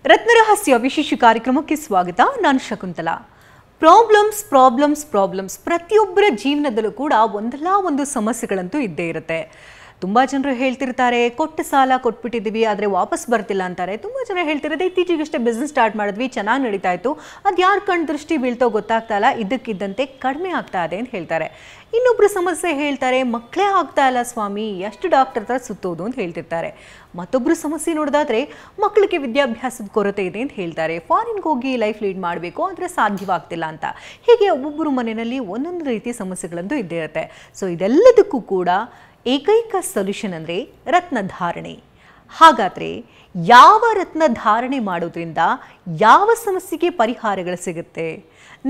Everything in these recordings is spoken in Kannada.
ರತ್ನರಹಸ್ಯ ವಿಶೇಷ ಕಾರ್ಯಕ್ರಮಕ್ಕೆ ಸ್ವಾಗತ. ನಾನು ಶಕುಂತಲಾ. ಪ್ರಾಬ್ಲಮ್ಸ್ ಪ್ರತಿಯೊಬ್ಬರ ಜೀವನದಲ್ಲೂ ಕೂಡ ಒಂದಲ್ಲ ಒಂದು ಸಮಸ್ಯೆಗಳಂತೂ ಇದ್ದೇ ಇರುತ್ತೆ. ತುಂಬ ಜನರು ಹೇಳ್ತಿರ್ತಾರೆ, ಕೊಟ್ಟ ಸಾಲ ಕೊಟ್ಬಿಟ್ಟಿದ್ದೀವಿ ಆದರೆ ವಾಪಸ್ ಬರ್ತಿಲ್ಲ ಅಂತಾರೆ. ತುಂಬ ಜನ ಹೇಳ್ತಿರೋದು, ಇತ್ತೀಚೆಗಷ್ಟೇ ಬಿಸ್ನೆಸ್ ಸ್ಟಾರ್ಟ್ ಮಾಡಿದ್ವಿ, ಚೆನ್ನಾಗಿ ನಡೀತಾ ಇತ್ತು, ಅದು ಯಾರು ಕಣ್ಣು ದೃಷ್ಟಿ ಬೀಳ್ತೋ ಗೊತ್ತಾಗ್ತಾ ಇಲ್ಲ, ಇದ್ದಕ್ಕಿದ್ದಂತೆ ಕಡಿಮೆ ಆಗ್ತಾ ಇದೆ ಅಂತ ಹೇಳ್ತಾರೆ. ಇನ್ನೊಬ್ಬರು ಸಮಸ್ಯೆ ಹೇಳ್ತಾರೆ, ಮಕ್ಕಳೇ ಆಗ್ತಾ ಇಲ್ಲ ಸ್ವಾಮಿ, ಎಷ್ಟು ಡಾಕ್ಟರ್ ಹತ್ರ ಸುತ್ತೋದು ಅಂತ ಹೇಳ್ತಿರ್ತಾರೆ. ಮತ್ತೊಬ್ಬರು ಸಮಸ್ಯೆ ನೋಡೋದಾದರೆ ಮಕ್ಕಳಿಗೆ ವಿದ್ಯಾಭ್ಯಾಸದ ಕೊರತೆ ಇದೆ ಅಂತ ಹೇಳ್ತಾರೆ. ಫಾರಿನ್ಗೆ ಹೋಗಿ ಲೈಫ್ ಲೀಡ್ ಮಾಡಬೇಕು ಆದರೆ ಸಾಧ್ಯವಾಗ್ತಿಲ್ಲ ಅಂತ. ಹೀಗೆ ಒಬ್ಬೊಬ್ಬರು ಮನೆಯಲ್ಲಿ ಒಂದೊಂದು ರೀತಿಯ ಸಮಸ್ಯೆಗಳಂತೂ ಇದ್ದೇ ಇರುತ್ತೆ. ಸೊ ಇದೆಲ್ಲದಕ್ಕೂ ಕೂಡ ಏಕೈಕ ಸೊಲ್ಯೂಷನ್ ಅಂದರೆ ರತ್ನಧಾರಣೆ. ಹಾಗಾದರೆ ಯಾವ ರತ್ನಧಾರಣೆ ಮಾಡೋದ್ರಿಂದ ಯಾವ ಸಮಸ್ಯೆಗೆ ಪರಿಹಾರಗಳು ಸಿಗುತ್ತೆ?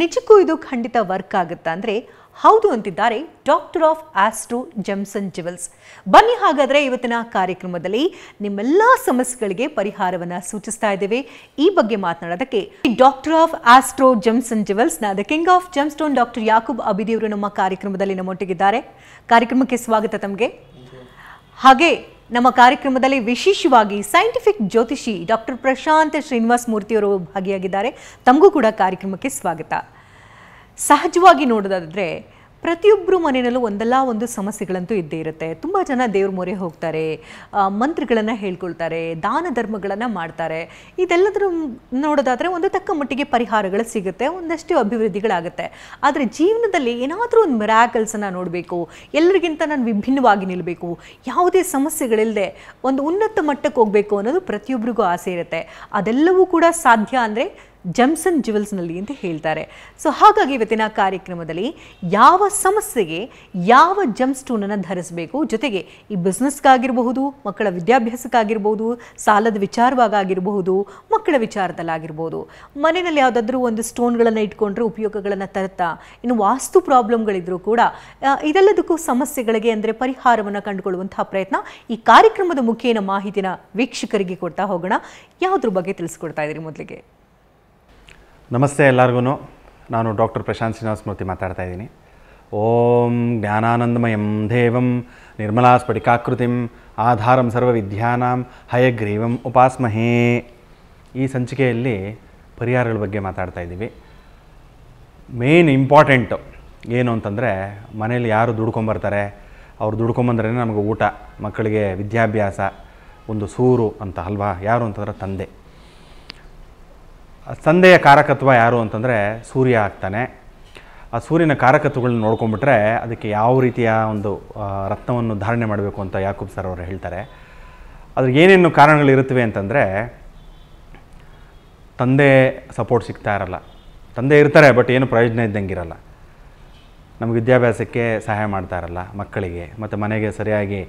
ನಿಜಕ್ಕೂ ಇದು ಖಂಡಿತ ವರ್ಕ್ ಆಗುತ್ತಾ ಅಂದರೆ ಹೌದು ಅಂತಿದ್ದಾರೆ doctor of astro gems and jewels. ಬನ್ನಿ ಹಾಗಾದರೆ ಇವತ್ತಿನ ಕಾರ್ಯಕ್ರಮದಲ್ಲಿ ನಿಮ್ಮೆಲ್ಲ ಸಮಸ್ಯೆಗಳಿಗೆ ಪರಿಹಾರವನ್ನು ಸೂಚಿಸ್ತಾ ಇದ್ದೇವೆ. ಈ ಬಗ್ಗೆ ಮಾತನಾಡೋದಕ್ಕೆ doctor of astro gems and ಜ್ಯುವೆಲ್ಸ್ನ the king of gemstone doctor Yakub Abidi ಅವರು ನಮ್ಮ ಕಾರ್ಯಕ್ರಮದಲ್ಲಿ ನಮ್ಮೊಟ್ಟಿಗಿದ್ದಾರೆ. ಕಾರ್ಯಕ್ರಮಕ್ಕೆ ಸ್ವಾಗತ ತಮಗೆ. ಹಾಗೆ ನಮ್ಮ ಕಾರ್ಯಕ್ರಮದಲ್ಲಿ ವಿಶೇಷವಾಗಿ ಸೈಂಟಿಫಿಕ್ ಜ್ಯೋತಿಷಿ ಡಾಕ್ಟರ್ ಪ್ರಶಾಂತ್ ಶ್ರೀನಿವಾಸ್ ಮೂರ್ತಿಯವರು ಭಾಗಿಯಾಗಿದ್ದಾರೆ. ತಮಗೂ ಕೂಡ ಕಾರ್ಯಕ್ರಮಕ್ಕೆ ಸ್ವಾಗತ. ಸಹಜವಾಗಿ ನೋಡೋದಾದರೆ ಪ್ರತಿಯೊಬ್ಬರು ಮನೆಯಲ್ಲೂ ಒಂದಲ್ಲ ಒಂದು ಸಮಸ್ಯೆಗಳಂತೂ ಇದ್ದೇ ಇರುತ್ತೆ. ತುಂಬ ಜನ ದೇವ್ರ ಮೊರೆ ಹೋಗ್ತಾರೆ, ಮಂತ್ರಗಳನ್ನು ಹೇಳ್ಕೊಳ್ತಾರೆ, ದಾನ ಧರ್ಮಗಳನ್ನು ಮಾಡ್ತಾರೆ. ಇದೆಲ್ಲದರ ನೋಡೋದಾದರೆ ಒಂದು ತಕ್ಕ ಮಟ್ಟಿಗೆ ಪರಿಹಾರಗಳು ಸಿಗುತ್ತೆ, ಒಂದಷ್ಟು ಅಭಿವೃದ್ಧಿಗಳಾಗುತ್ತೆ. ಆದರೆ ಜೀವನದಲ್ಲಿ ಏನಾದರೂ ಒಂದು ಮಿರಾಕಲ್ಸನ್ನು ನೋಡಬೇಕು, ಎಲ್ಲರಿಗಿಂತ ನಾನು ವಿಭಿನ್ನವಾಗಿ ನಿಲ್ಲಬೇಕು, ಯಾವುದೇ ಸಮಸ್ಯೆಗಳಿಲ್ಲದೆ ಒಂದು ಉನ್ನತ ಮಟ್ಟಕ್ಕೆ ಹೋಗಬೇಕು ಅನ್ನೋದು ಪ್ರತಿಯೊಬ್ಬರಿಗೂ ಆಸೆ ಇರುತ್ತೆ. ಅದೆಲ್ಲವೂ ಕೂಡ ಸಾಧ್ಯ ಅಂದರೆ ಜೆಮ್ಸ್ ಅಂಡ್ ಜ್ಯುವೆಲ್ಸ್ನಲ್ಲಿ ಅಂತ ಹೇಳ್ತಾರೆ. ಸೊ ಹಾಗಾಗಿ ಇವತ್ತಿನ ಕಾರ್ಯಕ್ರಮದಲ್ಲಿ ಯಾವ ಸಮಸ್ಯೆಗೆ ಯಾವ ಜೆಮ್ ಸ್ಟೋನನ್ನು ಧರಿಸಬೇಕು, ಜೊತೆಗೆ ಈ ಬಿಸ್ನೆಸ್ಗಾಗಿರಬಹುದು, ಮಕ್ಕಳ ವಿದ್ಯಾಭ್ಯಾಸಕ್ಕಾಗಿರ್ಬೋದು, ಸಾಲದ ವಿಚಾರವಾಗಿರಬಹುದು, ಮಕ್ಕಳ ವಿಚಾರದಲ್ಲಾಗಿರ್ಬೋದು, ಮನೆಯಲ್ಲಿ ಯಾವುದಾದ್ರೂ ಒಂದು ಸ್ಟೋನ್ಗಳನ್ನು ಇಟ್ಕೊಂಡ್ರೆ ಉಪಯೋಗಗಳನ್ನು ತರುತ್ತಾ, ಇನ್ನು ವಾಸ್ತು ಪ್ರಾಬ್ಲಮ್ಗಳಿದ್ರೂ ಕೂಡ ಇದೆಲ್ಲದಕ್ಕೂ ಸಮಸ್ಯೆಗಳಿಗೆ ಅಂದರೆ ಪರಿಹಾರವನ್ನು ಕಂಡುಕೊಳ್ಳುವಂತಹ ಪ್ರಯತ್ನ ಈ ಕಾರ್ಯಕ್ರಮದ ಮುಖೇನ ಮಾಹಿತಿನ ವೀಕ್ಷಕರಿಗೆ ಕೊಡ್ತಾ ಹೋಗೋಣ. ಯಾವುದ್ರ ಬಗ್ಗೆ ತಿಳಿಸ್ಕೊಡ್ತಾ ಇದ್ದೀರಿ ಮೊದಲಿಗೆ? ನಮಸ್ತೆ ಎಲ್ಲರಿಗೂ. ನಾನು ಡಾಕ್ಟರ್ ಪ್ರಶಾಂತ್ ಶ್ರೀನಿವಾಸ್ ಮೂರ್ತಿ ಮಾತಾಡ್ತಾ ಇದ್ದೀನಿ. ಓಂ ಜ್ಞಾನಾನಂದಮಯಂ ದೇವಂ ನಿರ್ಮಲಾ ಸ್ಫಟಿಕಾಕೃತಿಂ ಆಧಾರಂ ಸರ್ವವಿದ್ಯಾನಾಂ ಹಯಗ್ರೀವಂ ಉಪಾಸ್ಮಹೇ. ಈ ಸಂಚಿಕೆಯಲ್ಲಿ ಪರಿಹಾರಗಳ ಬಗ್ಗೆ ಮಾತಾಡ್ತಾ ಇದ್ದೀವಿ. ಮೇನ್ ಇಂಪಾರ್ಟೆಂಟು ಏನು ಅಂತಂದರೆ, ಮನೇಲಿ ಯಾರು ದುಡ್ಕೊಂಬರ್ತಾರೆ, ಅವ್ರು ದುಡ್ಕೊಂಬಂದ್ರೇ ನಮಗೆ ಊಟ, ಮಕ್ಕಳಿಗೆ ವಿದ್ಯಾಭ್ಯಾಸ, ಒಂದು ಸೂರು ಅಂತ ಅಲ್ವಾ. ಯಾರು ಅಂತಂದರೆ ತಂದೆ. ತಂದೆಯ ಕಾರಕತ್ವ ಯಾರು ಅಂತಂದರೆ ಸೂರ್ಯ ಆಗ್ತಾನೆ. ಆ ಸೂರ್ಯನ ಕಾರಕತ್ವಗಳನ್ನ ನೋಡ್ಕೊಂಬಿಟ್ರೆ ಅದಕ್ಕೆ ಯಾವ ರೀತಿಯ ಒಂದು ರತ್ನವನ್ನು ಧಾರಣೆ ಮಾಡಬೇಕು ಅಂತ ಯಾಕೂಬ್ ಸರ್ ಅವರು ಹೇಳ್ತಾರೆ. ಅದ್ರ ಏನೇನು ಕಾರಣಗಳಿರುತ್ತವೆ ಅಂತಂದರೆ, ತಂದೆ ಸಪೋರ್ಟ್ ಸಿಗ್ತಾ ಇರಲ್ಲ, ತಂದೆ ಇರ್ತಾರೆ ಬಟ್ ಏನು ಪ್ರಯೋಜನ ಇದ್ದಂಗೆ ಇರಲ್ಲ, ನಮಗೆ ವಿದ್ಯಾಭ್ಯಾಸಕ್ಕೆ ಸಹಾಯ ಮಾಡ್ತಾ ಇರಲ್ಲ, ಮಕ್ಕಳಿಗೆ ಮತ್ತು ಮನೆಗೆ ಸರಿಯಾಗಿ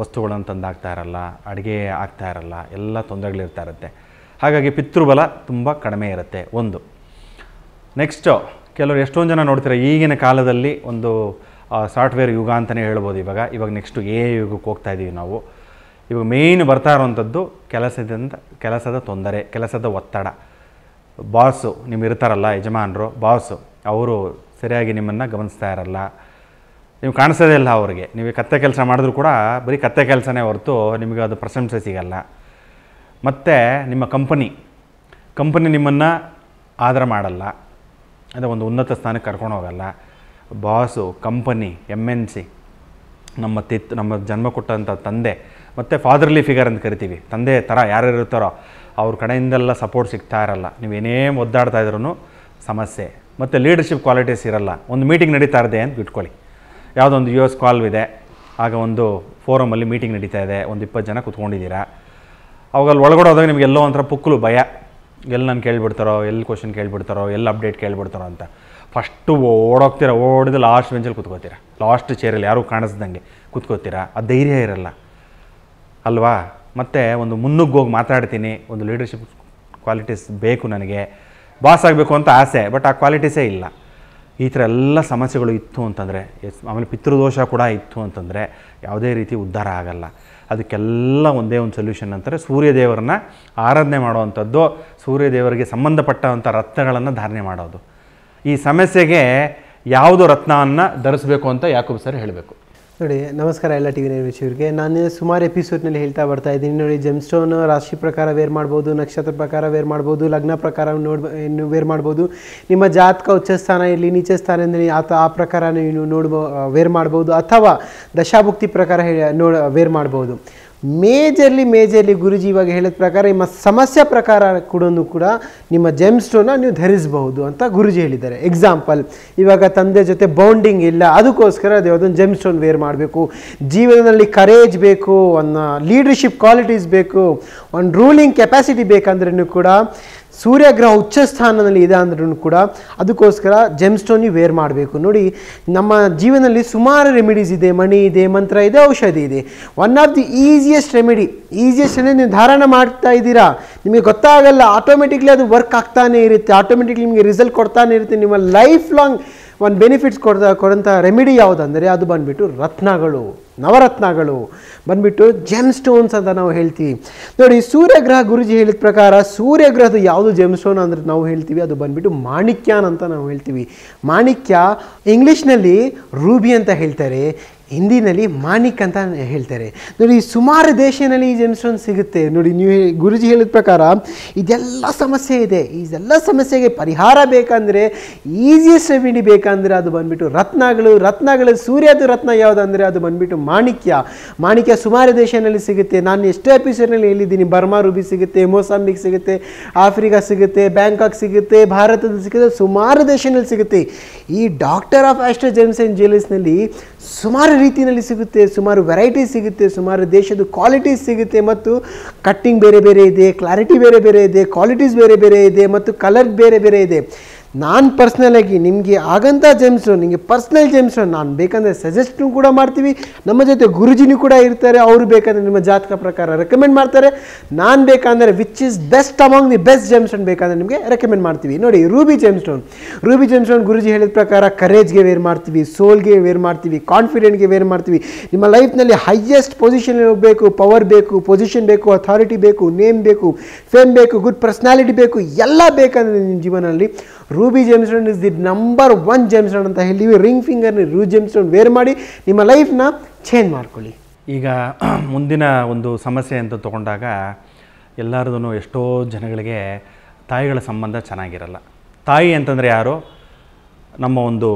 ವಸ್ತುಗಳನ್ನು ತಂದಾಗ್ತಾ ಇರಲ್ಲ, ಅಡುಗೆ ಆಗ್ತಾ ಇರಲ್ಲ, ಎಲ್ಲ ತೊಂದರೆಗಳಿರ್ತಾ ಇರುತ್ತೆ. ಹಾಗಾಗಿ ಪಿತೃಬಲ ತುಂಬ ಕಡಿಮೆ ಇರುತ್ತೆ ಒಂದು. ನೆಕ್ಸ್ಟು ಕೆಲವರು ಎಷ್ಟೊಂದು ಜನ ನೋಡ್ತಾರೆ, ಈಗಿನ ಕಾಲದಲ್ಲಿ ಒಂದು ಸಾಫ್ಟ್ವೇರ್ ಯುಗ ಅಂತಲೇ ಹೇಳ್ಬೋದು. ಇವಾಗ ನೆಕ್ಸ್ಟು ಯುಗಕ್ಕೆ ಹೋಗ್ತಾ ಇದ್ದೀವಿ ನಾವು. ಇವಾಗ ಮೇಯ್ನ್ ಬರ್ತಾ ಇರೋವಂಥದ್ದು ಕೆಲಸದ ತೊಂದರೆ, ಕೆಲಸದ ಒತ್ತಡ. ಬಾಸು ನಿಮ್ಮ ಇರ್ತಾರಲ್ಲ, ಯಜಮಾನರು, ಬಾಸು, ಅವರು ಸರಿಯಾಗಿ ನಿಮ್ಮನ್ನು ಗಮನಿಸ್ತಾ ಇರಲ್ಲ, ನೀವು ಕಾಣಿಸೋದೇ ಇಲ್ಲ ಅವ್ರಿಗೆ. ನೀವು ಕತ್ತೆ ಕೆಲಸ ಮಾಡಿದ್ರೂ ಕೂಡ ಬರೀ ಕತ್ತೆ ಕೆಲಸನೇ ಹೊರತು ನಿಮಗೆ ಅದು ಪ್ರಶಂಸೆ ಸಿಗಲ್ಲ. ಮತ್ತು ನಿಮ್ಮ ಕಂಪನಿ ನಿಮ್ಮನ್ನು ಆದರ ಮಾಡಲ್ಲ, ಅದು ಒಂದು ಉನ್ನತ ಸ್ಥಾನಕ್ಕೆ ಕರ್ಕೊಂಡು ಹೋಗಲ್ಲ. ಬಾಸು, ಕಂಪನಿ, MNC, ನಮ್ಮ ಜನ್ಮ ಕೊಟ್ಟಂಥ ತಂದೆ ಮತ್ತು ಫಾದರ್ಲಿ ಫಿಗರ್ ಅಂತ ಕರಿತೀವಿ, ತಂದೆ ಥರ ಯಾರು ಇರ್ತಾರೋ ಅವ್ರ ಕಡೆಯಿಂದೆಲ್ಲ ಸಪೋರ್ಟ್ ಸಿಗ್ತಾ ಇರಲ್ಲ. ನೀವೇನೇ ಒದ್ದಾಡ್ತಾ ಇದ್ರೂ ಸಮಸ್ಯೆ. ಮತ್ತು ಲೀಡರ್ಶಿಪ್ ಕ್ವಾಲಿಟೀಸ್ ಇರಲ್ಲ. ಒಂದು ಮೀಟಿಂಗ್ ನಡೀತಾ ಇದೆ ಅಂತ ಇಟ್ಕೊಳ್ಳಿ, ಯಾವುದೋ ಒಂದು US ಕಾಲ್ ಇದೆ, ಆಗ ಒಂದು ಫೋರಮಲ್ಲಿ ಮೀಟಿಂಗ್ ನಡೀತಾ ಇದೆ, ಒಂದು 20 ಜನ ಕೂತ್ಕೊಂಡಿದ್ದೀರಾ. ಅವಾಗ ಅಲ್ಲಿ ಒಳಗಡೆ ಹೋದಾಗ ನಿಮಗೆ ಎಲ್ಲೋ ಒಂಥರ ಪುಕ್ಕಲು ಭಯ, ಎಲ್ಲಿ ನಾನು ಕೇಳಿಬಿಡ್ತಾರೋ, ಎಲ್ಲಿ ಕ್ವಶನ್ ಕೇಳಿಬಿಡ್ತಾರೋ, ಎಲ್ಲಿ ಅಪ್ಡೇಟ್ ಕೇಳಿಬಿಡ್ತಾರೋ ಅಂತ. ಫಸ್ಟು ಓಡಿದ್ದು ಲಾಸ್ಟ್ ಬೆಂಚಲ್ಲಿ ಕೂತ್ಕೋತೀರಾ, ಲಾಸ್ಟ್ ಚೇರಲ್ಲಿ ಯಾರೂ ಕಾಣಿಸ್ದಂಗೆ ಕೂತ್ಕೋತೀರಾ. ಆ ಧೈರ್ಯ ಇರಲ್ಲ ಅಲ್ವಾ. ಮತ್ತು ಒಂದು ಮುನ್ನುಗ್ಗಿ ಹೋಗಿ ಮಾತಾಡ್ತೀನಿ, ಒಂದು ಲೀಡರ್ಶಿಪ್ ಕ್ವಾಲಿಟೀಸ್ ಬೇಕು ನನಗೆ, ಬಾಸ್ ಆಗಬೇಕು ಅಂತ ಆಸೆ, ಬಟ್ ಆ ಕ್ವಾಲಿಟೀಸೇ ಇಲ್ಲ. ಈ ಥರ ಎಲ್ಲ ಸಮಸ್ಯೆಗಳು ಇತ್ತು ಅಂತಂದರೆ, ಆಮೇಲೆ ಪಿತೃದೋಷ ಕೂಡ ಇತ್ತು ಅಂತಂದರೆ ಯಾವುದೇ ರೀತಿ ಉದ್ಧಾರ ಆಗಲ್ಲ. ಅದಕ್ಕೆಲ್ಲ ಒಂದೇ ಒಂದು ಸೊಲ್ಯೂಷನ್ ಅಂತಾರೆ, ಸೂರ್ಯದೇವರನ್ನ ಆರಾಧನೆ ಮಾಡುವಂಥದ್ದು, ಸೂರ್ಯದೇವರಿಗೆ ಸಂಬಂಧಪಟ್ಟಂಥ ರತ್ನಗಳನ್ನು ಧಾರಣೆ ಮಾಡೋದು. ಈ ಸಮಸ್ಯೆಗೆ ಯಾವುದು ರತ್ನವನ್ನು ಧರಿಸಬೇಕು ಅಂತ ಯಾಕೂಬ್ ಸರ್ ಹೇಳಬೇಕು. ನೋಡಿ, ನಮಸ್ಕಾರ ಎಲ್ಲ ಟಿ ವಿ ನೈನ್ ವೀಕ್ಷಕರಿಗೆ. ನಾನು ಸುಮಾರು ಎಪಿಸೋಡ್ನಲ್ಲಿ ಹೇಳ್ತಾ ಬರ್ತಾ ಇದ್ದೀನಿ. ನೋಡಿ, ಜೆಮ್ಸ್ಟೋನ್ ರಾಶಿ ಪ್ರಕಾರ ವೇರ್ ಮಾಡ್ಬೋದು, ನಕ್ಷತ್ರ ಪ್ರಕಾರ ವೇರ್ ಮಾಡ್ಬೋದು, ಲಗ್ನ ಪ್ರಕಾರ ವೇರ್ ಮಾಡ್ಬೋದು. ನಿಮ್ಮ ಜಾತಕ ಉಚ್ಚ ಸ್ಥಾನ ಇರಲಿ, ನೀಚ ಸ್ಥಾನದಲ್ಲಿ ಆ ಪ್ರಕಾರ ನೀವು ವೇರ್ ಮಾಡ್ಬೋದು, ಅಥವಾ ದಶಾಭುಕ್ತಿ ಪ್ರಕಾರ ವೇರ್ ಮಾಡ್ಬೋದು. ಮೇಜರ್ಲಿ ಗುರುಜಿ ಇವಾಗ ಹೇಳಿದ ಪ್ರಕಾರ ನಿಮ್ಮ ಸಮಸ್ಯೆ ಪ್ರಕಾರ ಕೂಡ ನಿಮ್ಮ ಜೆಮ್ ಸ್ಟೋನ್ನ ನೀವು ಧರಿಸಬಹುದು ಅಂತ ಗುರುಜಿ ಹೇಳಿದ್ದಾರೆ. ಎಕ್ಸಾಂಪಲ್, ಇವಾಗ ತಂದೆ ಜೊತೆ ಬಾಂಡಿಂಗ್ ಇಲ್ಲ, ಅದಕ್ಕೋಸ್ಕರ ಅದು ಯಾವುದೊಂದು ಜೆಮ್ ಸ್ಟೋನ್ ವೇರ್ ಮಾಡಬೇಕು. ಜೀವನದಲ್ಲಿ ಕರೇಜ್ ಬೇಕು, ಒಂದು ಲೀಡರ್ಶಿಪ್ ಕ್ವಾಲಿಟೀಸ್ ಬೇಕು, ಒಂದು ರೂಲಿಂಗ್ ಕೆಪಾಸಿಟಿ ಬೇಕಂದ್ರೂ ಕೂಡ, ಸೂರ್ಯಗ್ರಹ ಉಚ್ಚ ಸ್ಥಾನದಲ್ಲಿ ಇದೆ ಅಂದ್ರೂ ಕೂಡ ಅದಕ್ಕೋಸ್ಕರ ಜೆಮ್ ಸ್ಟೋನ್ ನೀವು ವೇರ್ ಮಾಡಬೇಕು. ನೋಡಿ, ನಮ್ಮ ಜೀವನದಲ್ಲಿ ಸುಮಾರು ರೆಮಿಡೀಸ್ ಇದೆ, ಮಣಿ ಇದೆ, ಮಂತ್ರ ಇದೆ, ಔಷಧಿ ಇದೆ. One of the easiest remedy ನೀವು ಧಾರಣ ಮಾಡ್ತಾ ಇದ್ದೀರಾ, ನಿಮಗೆ ಗೊತ್ತಾಗಲ್ಲ, ಆಟೋಮೆಟಿಕ್ಲಿ ಅದು ವರ್ಕ್ ಆಗ್ತಾನೆ ಇರುತ್ತೆ, ಆಟೋಮೆಟಿಕ್ಲಿ ನಿಮಗೆ ರಿಸಲ್ಟ್ ಕೊಡ್ತಾನೆ ಇರುತ್ತೆ. ನಿಮ್ಮ ಲೈಫ್ ಲಾಂಗ್ ಒಂದು ಬೆನಿಫಿಟ್ಸ್ ಕೊಡೋಂಥ ರೆಮಿಡಿ ಯಾವುದಂದರೆ ಅದು ಬಂದುಬಿಟ್ಟು ರತ್ನಗಳು, ನವರತ್ನಗಳು ಬಂದುಬಿಟ್ಟು ಜೆಮ್ ಸ್ಟೋನ್ಸ್ ಅಂತ ನಾವು ಹೇಳ್ತೀವಿ. ನೋಡಿ, ಸೂರ್ಯಗ್ರಹ ಗುರುಜಿ ಹೇಳಿದ ಪ್ರಕಾರ ಸೂರ್ಯಗ್ರಹದ ಯಾವುದು ಜೆಮ್ ಸ್ಟೋನ್ ಅಂದರೆ ನಾವು ಹೇಳ್ತೀವಿ ಅದು ಬಂದುಬಿಟ್ಟು ಮಾಣಿಕ್ಯಾನ್ ಅಂತ ನಾವು ಹೇಳ್ತೀವಿ. ಮಾಣಿಕ್ಯ ಇಂಗ್ಲೀಷ್ನಲ್ಲಿ ರೂಬಿ ಅಂತ ಹೇಳ್ತಾರೆ, ಹಿಂದಿನಲ್ಲಿ ಮಾಣಿಕ್ ಅಂತ ಹೇಳ್ತಾರೆ. ನೋಡಿ, ಸುಮಾರು ದೇಶದಲ್ಲಿ ಈ ಜೆಮ್ ಸ್ಟೋನ್ ಸಿಗುತ್ತೆ. ನೋಡಿ, ನೀವು ಗುರುಜಿ ಹೇಳಿದ ಪ್ರಕಾರ ಇದೆಲ್ಲ ಸಮಸ್ಯೆ ಇದೆ, ಇದೆಲ್ಲ ಸಮಸ್ಯೆಗೆ ಪರಿಹಾರ ಬೇಕಂದರೆ, ಈಸಿಯೆಸ್ಟ್ ರೆಮಿಡಿ ಬೇಕಂದರೆ ಅದು ಬಂದುಬಿಟ್ಟು ರತ್ನಗಳು ಸೂರ್ಯದ ರತ್ನ ಯಾವುದಂದರೆ ಅದು ಬಂದುಬಿಟ್ಟು ಮಾಣಿಕ್ಯ ಸುಮಾರು ದೇಶದಲ್ಲಿ ಸಿಗುತ್ತೆ. ನಾನು ಎಷ್ಟೋ ಎಪಿಸೋಡ್ನಲ್ಲಿ ಹೇಳಿದ್ದೀನಿ, ಬರ್ಮಾ ರೂಬಿ ಸಿಗುತ್ತೆ, ಮೊಸಾಂಬಿಕ್ ಸಿಗುತ್ತೆ, ಆಫ್ರಿಕಾ ಸಿಗುತ್ತೆ, ಬ್ಯಾಂಕಾಕ್ ಸಿಗುತ್ತೆ, ಭಾರತದಲ್ಲಿ ಸಿಗುತ್ತೆ, ಸುಮಾರು ದೇಶದಲ್ಲಿ ಸಿಗುತ್ತೆ. ಈ doctor of astro gems and ಜ್ಯುವೆಲ್ಲರ್ಸ್ನಲ್ಲಿ ಸುಮಾರು ರೀತಿಯಲ್ಲಿ ಸಿಗುತ್ತೆ, ಸುಮಾರು ವೆರೈಟೀಸ್ ಸಿಗುತ್ತೆ, ಸುಮಾರು ದೇಶದ ಕ್ವಾಲಿಟೀಸ್ ಸಿಗುತ್ತೆ, ಮತ್ತು ಕಟ್ಟಿಂಗ್ ಬೇರೆ ಬೇರೆ ಇದೆ, ಕ್ಲಾರಿಟಿ ಬೇರೆ ಬೇರೆ ಇದೆ, ಕ್ವಾಲಿಟೀಸ್ ಬೇರೆ ಬೇರೆ ಇದೆ, ಮತ್ತು ಕಲರ್ ಬೇರೆ ಬೇರೆ ಇದೆ. ನಾನು ಪರ್ಸ್ನಲಾಗಿ ನಿಮಗೆ ಆಗಂಥ ಜೆಮ್ ಸ್ಟೋನ್, ನಿಮಗೆ ಪರ್ಸ್ನಲ್ ಜೆಮ್ ಸ್ಟೋನ್ ನಾನು ಬೇಕಂದರೆ ಸಜೆಸ್ಟು ಕೂಡ ಮಾಡ್ತೀವಿ. ನಮ್ಮ ಜೊತೆ ಗುರುಜಿನೂ ಕೂಡ ಇರ್ತಾರೆ, ಅವರು ಬೇಕಂದರೆ ನಿಮ್ಮ ಜಾತಕ ಪ್ರಕಾರ ರೆಕಮೆಂಡ್ ಮಾಡ್ತಾರೆ. ನಾನು ಬೇಕಂದರೆ which is best among the best GeM stone ಬೇಕಂದರೆ ನಿಮಗೆ ರೆಕಮೆಂಡ್ ಮಾಡ್ತೀವಿ. ನೋಡಿ, ರೂಬಿ ಜೆಮ್ ಸ್ಟೋನ್ ಗುರುಜಿ ಹೇಳಿದ ಪ್ರಕಾರ ಕರೇಜ್ಗೆ ವೇರ್ ಮಾಡ್ತೀವಿ, ಸೋಲ್ಗೆ ವೇರ್ ಮಾಡ್ತೀವಿ, ಕಾನ್ಫಿಡೆಂಟ್ಗೆ ವೇರ್ ಮಾಡ್ತೀವಿ. ನಿಮ್ಮ ಲೈಫ್ನಲ್ಲಿ ಹೈಯೆಸ್ಟ್ ಪೊಸಿಷನ್ ಹೋಗಬೇಕು, ಪವರ್ ಬೇಕು, ಪೊಸಿಷನ್ ಬೇಕು, ಅಥಾರಿಟಿ ಬೇಕು, ನೇಮ್ ಬೇಕು, ಫೇಮ್ ಬೇಕು, ಗುಡ್ ಪರ್ಸ್ನಾಲಿಟಿ ಬೇಕು, ಎಲ್ಲ ಬೇಕಂದರೆ ನಿಮ್ಮ ಜೀವನದಲ್ಲಿ ruby gemstone is the number 1 gemstone ಅಂತ ಹೇಳ್ತೀವಿ. ರಿಂಗ್ ಫಿಂಗರ್ನ ರೂಬಿ ಜೆಮ್ ಸ್ಟೋನ್ ವೇರ್ ಮಾಡಿ ನಿಮ್ಮ ಲೈಫ್ನ ಚೇಂಜ್ ಮಾಡ್ಕೊಳ್ಳಿ. ಈಗ ಮುಂದಿನ ಒಂದು ಸಮಸ್ಯೆ ಅಂತ ತೊಗೊಂಡಾಗ ಎಲ್ಲರದೂ ಎಷ್ಟೋ ಜನಗಳಿಗೆ ತಾಯಿಗಳ ಸಂಬಂಧ ಚೆನ್ನಾಗಿರಲ್ಲ. ತಾಯಿ ಅಂತಂದರೆ ಯಾರು? ನಮ್ಮ ಒಂದು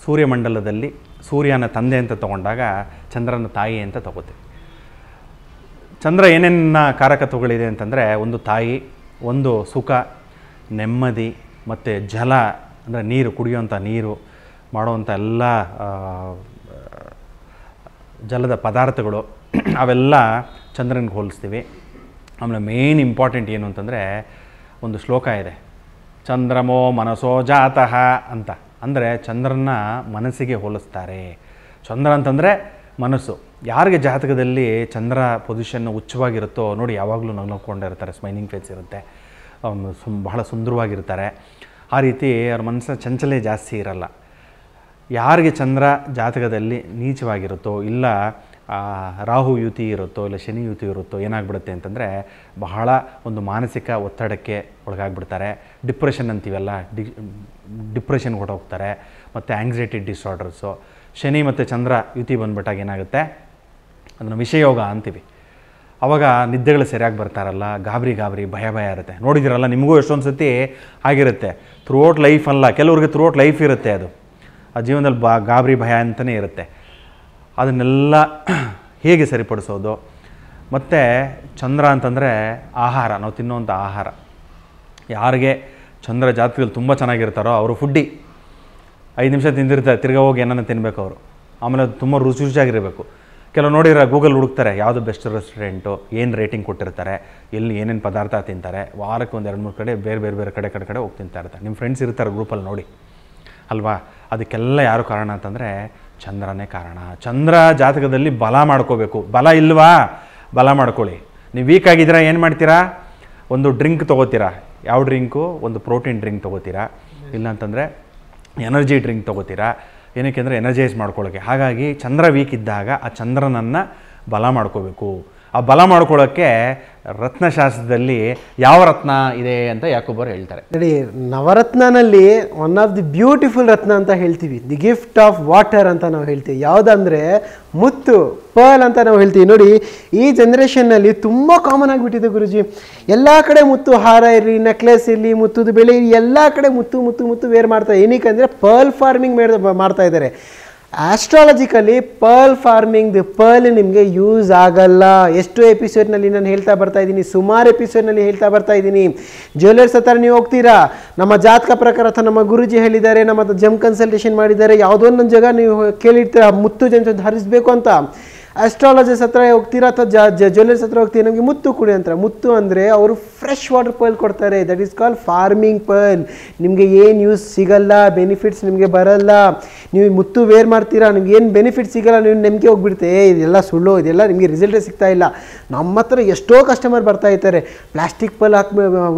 ಸೂರ್ಯಮಂಡಲದಲ್ಲಿ ಸೂರ್ಯನ ತಂದೆ ಅಂತ ತೊಗೊಂಡಾಗ ಚಂದ್ರನ ತಾಯಿ ಅಂತ ತಗೋತೀವಿ. ಚಂದ್ರ ಏನೇನ ಕಾರಕತ್ವಗಳಿದೆ ಅಂತಂದರೆ, ಒಂದು ತಾಯಿ, ಒಂದು ಸುಖ, ನೆಮ್ಮದಿ, ಮತ್ತು ಜಲ ಅಂದರೆ ನೀರು, ಕುಡಿಯುವಂಥ ನೀರು, ಮಾಡುವಂಥ ಎಲ್ಲ ಜಲದ ಪದಾರ್ಥಗಳು ಅವೆಲ್ಲ ಚಂದ್ರನಿಗೆ ಹೋಲಿಸ್ತೀವಿ. ಆಮೇಲೆ ಮೇನ್ ಇಂಪಾರ್ಟೆಂಟ್ ಏನು ಅಂತಂದರೆ, ಒಂದು ಶ್ಲೋಕ ಇದೆ, ಚಂದ್ರಮೋ ಮನಸೋ ಜಾತಃ ಅಂತ. ಅಂದರೆ ಚಂದ್ರನ ಮನಸ್ಸಿಗೆ ಹೋಲಿಸ್ತಾರೆ. ಚಂದ್ರ ಅಂತಂದರೆ ಮನಸ್ಸು. ಯಾರಿಗೆ ಜಾತಕದಲ್ಲಿ ಚಂದ್ರ ಪೊಸಿಷನ್ ಉಚ್ಚವಾಗಿರುತ್ತೋ ನೋಡಿ, ಯಾವಾಗಲೂ ನಗ್ನಕೊಂಡಿರ್ತಾರೆ, ಸ್ಮೈಲಿಂಗ್ ಫೇಸ್ ಇರುತ್ತೆ, ಬಹಳ ಸುಂದರವಾಗಿರ್ತಾರೆ. ಆ ರೀತಿ ಅವ್ರ ಮನಸ್ಸಿನ ಚಂಚಲೆ ಜಾಸ್ತಿ ಇರಲ್ಲ. ಯಾರಿಗೆ ಚಂದ್ರ ಜಾತಕದಲ್ಲಿ ನೀಚವಾಗಿರುತ್ತೋ, ಇಲ್ಲ ರಾಹು ಯುತಿ ಇರುತ್ತೋ, ಇಲ್ಲ ಶನಿ ಯುತಿ ಇರುತ್ತೋ, ಏನಾಗ್ಬಿಡುತ್ತೆ ಅಂತಂದರೆ ಬಹಳ ಒಂದು ಮಾನಸಿಕ ಒತ್ತಡಕ್ಕೆ ಒಳಗಾಗ್ಬಿಡ್ತಾರೆ. ಡಿಪ್ರೆಷನ್ ಅಂತೀವಲ್ಲ, ಡಿಪ್ರೆಷನ್ಗೆ ಹೊರಟೋಗ್ತಾರೆ. ಮತ್ತು ಆಂಗ್ಸೈಟಿ ಡಿಸಾರ್ಡರ್ಸು. ಶನಿ ಮತ್ತು ಚಂದ್ರ ಯುತಿ ಬಂದ್ಬಿಟ್ಟಾಗ ಏನಾಗುತ್ತೆ, ಅದನ್ನು ವಿಷಯೋಗ ಅಂತೀವಿ. ಆವಾಗ ನಿದ್ದೆಗಳು ಸರಿಯಾಗಿ ಬರ್ತಾರಲ್ಲ, ಗಾಬರಿ ಭಯ ಇರುತ್ತೆ. ನೋಡಿದಿರಲ್ಲ, ನಿಮಗೂ ಎಷ್ಟೊಂದು ಸತಿ ಆಗಿರುತ್ತೆ. ಥ್ರೂಔಟ್ ಲೈಫ್ ಅಲ್ಲ, ಕೆಲವ್ರಿಗೆ ಥ್ರೂಔಟ್ ಲೈಫ್ ಇರುತ್ತೆ. ಅದು ಆ ಜೀವನದಲ್ಲಿ ಗಾಬರಿ ಭಯ ಅಂತಲೇ ಇರುತ್ತೆ. ಅದನ್ನೆಲ್ಲ ಹೇಗೆ ಸರಿಪಡಿಸೋದು? ಮತ್ತು ಚಂದ್ರ ಅಂತಂದರೆ ಆಹಾರ, ನಾವು ತಿನ್ನುವಂಥ ಆಹಾರ. ಯಾರಿಗೆ ಚಂದ್ರ ಜಾತಕದಲ್ಲಿ ತುಂಬ ಚೆನ್ನಾಗಿರ್ತಾರೋ ಅವರು ಫುಡ್ಡಿ. 5 ನಿಮಿಷ ತಿಂದಿರ್ತಾರೆ, ತಿರ್ಗಾ ಹೋಗಿ ಏನನ್ನ ತಿನ್ನಬೇಕು ಅವರು. ಆಮೇಲೆ ಅದು ತುಂಬ ರುಚಿಯಾಗಿರಬೇಕು. ಕೆಲವು ನೋಡಿದ್ರೆ ಗೂಗಲ್ ಹುಡುಕ್ತಾರೆ, ಯಾವುದು ಬೆಸ್ಟ್ ರೆಸ್ಟೋರೆಂಟು, ಏನು ರೇಟಿಂಗ್ ಕೊಟ್ಟಿರ್ತಾರೆ, ಎಲ್ಲಿ ಏನೇನು ಪದಾರ್ಥ ತಿಂತಾರೆ. ವಾರಕ್ಕೆ ಒಂದು 2-3 ಕಡೆ ಬೇರೆ ಕಡೆ ಹೋಗಿ ತಿಂತಾ ಇರ್ತಾರೆ. ನಿಮ್ಮ ಫ್ರೆಂಡ್ಸ್ ಇರ್ತಾರೆ ಗ್ರೂಪಲ್ಲಿ ನೋಡಿ ಅಲ್ವಾ. ಅದಕ್ಕೆಲ್ಲ ಯಾರು ಕಾರಣ ಅಂತಂದರೆ ಚಂದ್ರನೇ ಕಾರಣ. ಚಂದ್ರ ಜಾತಕದಲ್ಲಿ ಬಲ ಮಾಡ್ಕೋಬೇಕು. ಬಲ ಇಲ್ವಾ? ಬಲ ಮಾಡ್ಕೊಳ್ಳಿ. ನೀವು ವೀಕ್ ಆಗಿದ್ದೀರಾ, ಏನು ಮಾಡ್ತೀರಾ? ಒಂದು ಡ್ರಿಂಕ್ ತೊಗೋತೀರಾ. ಯಾವ ಡ್ರಿಂಕು? ಒಂದು ಪ್ರೋಟೀನ್ ಡ್ರಿಂಕ್ ತೊಗೋತೀರಾ, ಇಲ್ಲಾಂತಂದರೆ ಎನರ್ಜಿ ಡ್ರಿಂಕ್ ತೊಗೋತೀರಾ. ಏನಕ್ಕೆ ಅಂದರೆ ಎನರ್ಜೈಸ್ ಮಾಡ್ಕೊಳ್ಳೋಕ್ಕೆ. ಹಾಗಾಗಿ ಚಂದ್ರ ವೀಕ್ ಇದ್ದಾಗ ಆ ಚಂದ್ರನನ್ನು ಬಲ ಮಾಡ್ಕೋಬೇಕು. ಆ ಬಲ ಮಾಡ್ಕೊಳ್ಳೋಕ್ಕೆ ರತ್ನಶಾಸ್ತ್ರದಲ್ಲಿ ಯಾವ ರತ್ನ ಇದೆ ಅಂತ ಯಾಕೊಬ್ಬರು ಹೇಳ್ತಾರೆ. ನೋಡಿ, ನವರತ್ನನಲ್ಲಿ ಒನ್ ಆಫ್ ದಿ ಬ್ಯೂಟಿಫುಲ್ ರತ್ನ ಅಂತ ಹೇಳ್ತೀವಿ, ದಿ ಗಿಫ್ಟ್ ಆಫ್ ವಾಟರ್ ಅಂತ ನಾವು ಹೇಳ್ತೀವಿ. ಯಾವುದಂದರೆ ಮುತ್ತು, ಪರ್ಲ್ ಅಂತ ನಾವು ಹೇಳ್ತೀವಿ. ನೋಡಿ, ಈ ಜನ್ರೇಷನ್ನಲ್ಲಿ ತುಂಬ ಕಾಮನ್ ಆಗಿಬಿಟ್ಟಿದೆ ಗುರುಜಿ. ಎಲ್ಲ ಕಡೆ ಮುತ್ತು ಹಾರ ಇರಲಿ, ನೆಕ್ಲೆಸ್ ಇರಲಿ, ಮುತ್ತುದು ಬೆಳೆ ಇರಲಿ, ಎಲ್ಲ ಕಡೆ ಮುತ್ತು ಮುತ್ತು ಮುತ್ತು ವೇರ್ ಮಾಡ್ತಾರೆ. ಏನಕ್ಕೆ ಅಂದರೆ ಪರ್ಲ್ ಫಾರ್ಮಿಂಗ್ ಮಾಡ್ತಾ ಇದ್ದಾರೆ. ಆಸ್ಟ್ರಾಲಜಿಕಲಿ ಪರ್ಲ್ ಫಾರ್ಮಿಂಗ್ ಪರ್ಲ್ ನಿಮಗೆ ಯೂಸ್ ಆಗಲ್ಲ. ಎಷ್ಟು ಎಪಿಸೋಡ್ನಲ್ಲಿ ನಾನು ಹೇಳ್ತಾ ಬರ್ತಾ ಇದ್ದೀನಿ, ಸುಮಾರು ಎಪಿಸೋಡ್ನಲ್ಲಿ ಹೇಳ್ತಾ ಬರ್ತಾ ಇದ್ದೀನಿ. ಜ್ಯುವೆಲರ್ಸ್ ಹತ್ರ ನೀವು ಹೋಗ್ತೀರಾ, ನಮ್ಮ ಜಾತಕ ಪ್ರಕಾರ ಅಥವಾ ನಮ್ಮ ಗುರುಜಿ ಹೇಳಿದ್ದಾರೆ, ನಮ್ಮ ಜಮ್ ಕನ್ಸಲ್ಟೇಷನ್ ಮಾಡಿದ್ದಾರೆ, ಯಾವುದೋ ಒಂದು ಜಾಗ ನೀವು ಕೇಳಿರ್ತೀರ ಮುತ್ತು ಜಮ್ ಧರಿಸಬೇಕು ಅಂತ. ಆಸ್ಟ್ರಾಲಜಿಸ್ಟ್ ಹತ್ರ ಹೋಗ್ತೀರಾ ಅಥವಾ ಜ್ಯುವೆಲರ್ಸ್ ಹತ್ರ ಹೋಗ್ತೀರಾ, ನಮಗೆ ಮುತ್ತು ಕೊಡಿ ಅಂತ. ಮುತ್ತು ಅಂದರೆ ಅವರು ಫ್ರೆಶ್ ವಾಟರ್ ಪರ್ಲ್ ಕೊಡ್ತಾರೆ. That is called farming pearl. ನಿಮಗೆ ಏನು ಯೂಸ್ ಸಿಗಲ್ಲ, ಬೆನಿಫಿಟ್ಸ್ ನಿಮಗೆ ಬರಲ್ಲ. ನೀವು ಮುತ್ತು ವೇರ್ ಮಾಡ್ತೀರಾ, ನಿಮ್ಗೆ ಏನು ಬೆನಿಫಿಟ್ ಸಿಗಲ್ಲ, ನೀವು ನೆಮ್ಮದಿ ಹೋಗ್ಬಿಡುತ್ತೆ. ಇದೆಲ್ಲ ಸುಳ್ಳು, ಇದೆಲ್ಲ ನಿಮಗೆ ರಿಸಲ್ಟೇ ಸಿಗ್ತಾ ಇಲ್ಲ. ನಮ್ಮ ಹತ್ರ ಎಷ್ಟೋ ಕಸ್ಟಮರ್ ಬರ್ತಾ ಇರ್ತಾರೆ, ಪ್ಲಾಸ್ಟಿಕ್ ಪರ್ಲ್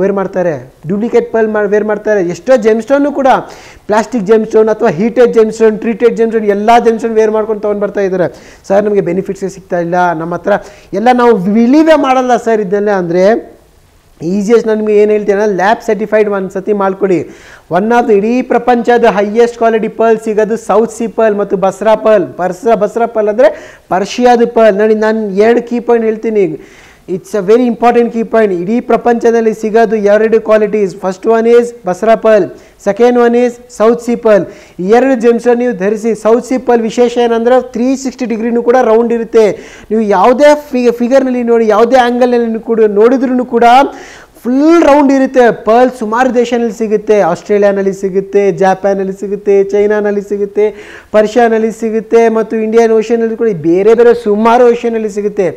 ವೇರ್ ಮಾಡ್ತಾರೆ, ಡೂಪ್ಲಿಕೇಟ್ ಪರ್ಲ್ ವೇರ್ ಮಾಡ್ತಾರೆ. ಎಷ್ಟೋ ಜೆಮ್ ಸ್ಟೋನು ಕೂಡ ಪ್ಲಾಸ್ಟಿಕ್ ಜೆಮ್ ಸ್ಟೋನ್ ಅಥವಾ heated GeM stone, treated GeM stone, ಎಲ್ಲ ಜೆಮ್ ಸ್ಟೋನ್ ವೇರ್ ಮಾಡ್ಕೊಂಡು ತೊಗೊಂಡು ಬರ್ತಾ ಇದ್ದಾರೆ. ಸರ್ ನಮಗೆ ಬೆನಿಫಿಟ್ಸೇ ಸಿಗ್ತಾ ಇಲ್ಲ, ನಮ್ಮ ಹತ್ರ ಎಲ್ಲ ನಾವು ಬಿಲೀವೇ ಮಾಡಲ್ಲ ಸರ್ ಇದೆಲ್ಲ ಅಂದರೆ. ಈಸಿಯೆಸ್ಟ್ ನಾನು ನಿಮಗೆ ಏನು ಹೇಳ್ತೀನಿ, ಲ್ಯಾಬ್ ಸರ್ಟಿಫೈಡ್ ಒಂದು ಸತಿ ಮಾಡ್ಕೊಳ್ಳಿ. ಒನ್ ಆಫ್ ದ ಇಡೀ ಪ್ರಪಂಚದ ಹೈಯೆಸ್ಟ್ ಕ್ವಾಲಿಟಿ ಪರ್ಲ್ ಸಿಗೋದು ಸೌತ್ ಸಿ ಪರ್ಲ್ ಮತ್ತು ಬಸ್ರಾ ಪರ್ಲ್. ಬಸ್ರಾ ಪರ್ಲ್ ಅಂದರೆ ಪರ್ಷಿಯಾದ ಪರ್ಲ್. ನೋಡಿ, ನಾನು 2 ಕೀ ಪಾಯಿಂಟ್ ಹೇಳ್ತೀನಿ. It's a very important key point. ಇಡೀ ಪ್ರಪಂಚದಲ್ಲಿ ಸಿಗೋದು 2 qualities. First one is Basra pearl, second one is south sea pearl. ಈ 2 ಜೆಮ್ಸ್ಟೋನ್ ನೀವು ಧರಿಸಿ. ಸೌತ್ ಸಿ ಪರ್ಲ್ ವಿಶೇಷ ಏನಂದರೆ 360 ಡಿಗ್ರಿನೂ ಕೂಡ ರೌಂಡ್ ಇರುತ್ತೆ. ನೀವು ಯಾವುದೇ ಫಿಗರ್ನಲ್ಲಿ ನೋಡಿ, ಯಾವುದೇ ಆ್ಯಂಗಲ್ನಲ್ಲಿ ಕೂಡ ನೋಡಿದ್ರೂ ಕೂಡ ಫುಲ್ ರೌಂಡ್ ಇರುತ್ತೆ. ಪರ್ಲ್ ಸುಮಾರು ದೇಶನಲ್ಲಿ ಸಿಗುತ್ತೆ. ಆಸ್ಟ್ರೇಲಿಯಾನಲ್ಲಿ ಸಿಗುತ್ತೆ, ಜಾಪಾನಲ್ಲಿ ಸಿಗುತ್ತೆ, ಚೈನಾನಲ್ಲಿ ಸಿಗುತ್ತೆ, ಪರ್ಷಿಯಾನಲ್ಲಿ ಸಿಗುತ್ತೆ, ಮತ್ತು ಇಂಡಿಯನ್ ಓಷನಲ್ಲಿ ಕೂಡ ಬೇರೆ ಬೇರೆ ಸುಮಾರು ಓಷನಲ್ಲಿ ಸಿಗುತ್ತೆ.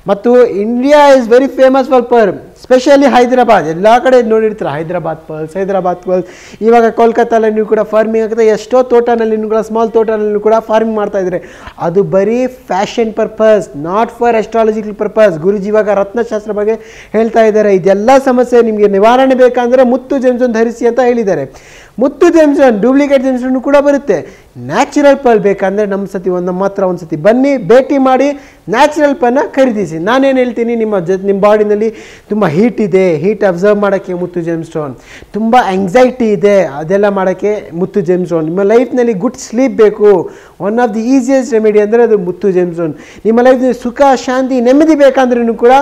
ಮತ್ತು India is very famous for pearl, specially Hyderabad. ಎಲ್ಲ ಕಡೆ ನೋಡಿರ್ತಾರೆ ಹೈದರಾಬಾದ್ ಪರ್ಲ್ಸ್. ಇವಾಗ ಕೋಲ್ಕತ್ತಾದಲ್ಲಿ ನೀವು ಕೂಡ ಫಾರ್ಮಿಂಗ್ ಆಗುತ್ತೆ. ಎಷ್ಟೋ ತೋಟನಲ್ಲಿ ಕೂಡ, ಸ್ಮಾಲ್ ತೋಟನಲ್ಲಿ ಕೂಡ ಫಾರ್ಮಿಂಗ್ ಮಾಡ್ತಾ ಇದ್ದಾರೆ. ಅದು ಬರೀ fashion purpose, not for astrological purpose. Guruji ಇವಾಗ ರತ್ನಶಾಸ್ತ್ರ ಬಗ್ಗೆ ಹೇಳ್ತಾ ಇದ್ದಾರೆ. ಇದೆಲ್ಲ ಸಮಸ್ಯೆ ನಿಮಗೆ ನಿವಾರಣೆ ಬೇಕಂದರೆ ಮುತ್ತು ಜೆಮ್ಸ್ಟೋನ್ ಧರಿಸಿ ಅಂತ ಹೇಳಿದ್ದಾರೆ. ಮುತ್ತು ಜೆಮ್ಸ್ಟೋನ್, ಡೂಪ್ಲಿಕೇಟ್ ಜೆಮ್ಸ್ಟೋನ್ ಕೂಡ ಬರುತ್ತೆ. ನ್ಯಾಚುರಲ್ ಪರ್ಲ್ ಬೇಕಂದರೆ ನಮ್ಮ ಹತ್ರ ಒಂದು ಸತಿ ಬನ್ನಿ, ಭೇಟಿ ಮಾಡಿ, ನ್ಯಾಚುರಲ್ ಪರ್ಲ್ನ ಖರೀದಿಸಿ. ನಾನೇನು ಹೇಳ್ತೀನಿ, ನಿಮ್ಮ ಬಾಡಿನಲ್ಲಿ ತುಂಬ ಹೀಟ್ ಇದೆ, ಹೀಟ್ ಅಬ್ಸರ್ವ್ ಮಾಡೋಕ್ಕೆ ಮುತ್ತು ಜೆಮ್ಸ್ಟೋನ್. ತುಂಬ ಆಂಗ್ಸೈಟಿ ಇದೆ, ಅದೆಲ್ಲ ಮಾಡೋಕ್ಕೆ ಮುತ್ತು ಜೆಮ್ಸ್ಟೋನ್. ನಿಮ್ಮ ಲೈಫ್ನಲ್ಲಿ ಗುಡ್ ಸ್ಲೀಪ್ ಬೇಕು, one of the easiest remedy ಅಂದರೆ ಅದು ಮುತ್ತು ಜೆಮ್ಸ್ಟೋನ್. ನಿಮ್ಮ ಲೈಫ್ನಲ್ಲಿ ಸುಖ, ಶಾಂತಿ, ನೆಮ್ಮದಿ ಬೇಕಂದ್ರೂ ಕೂಡ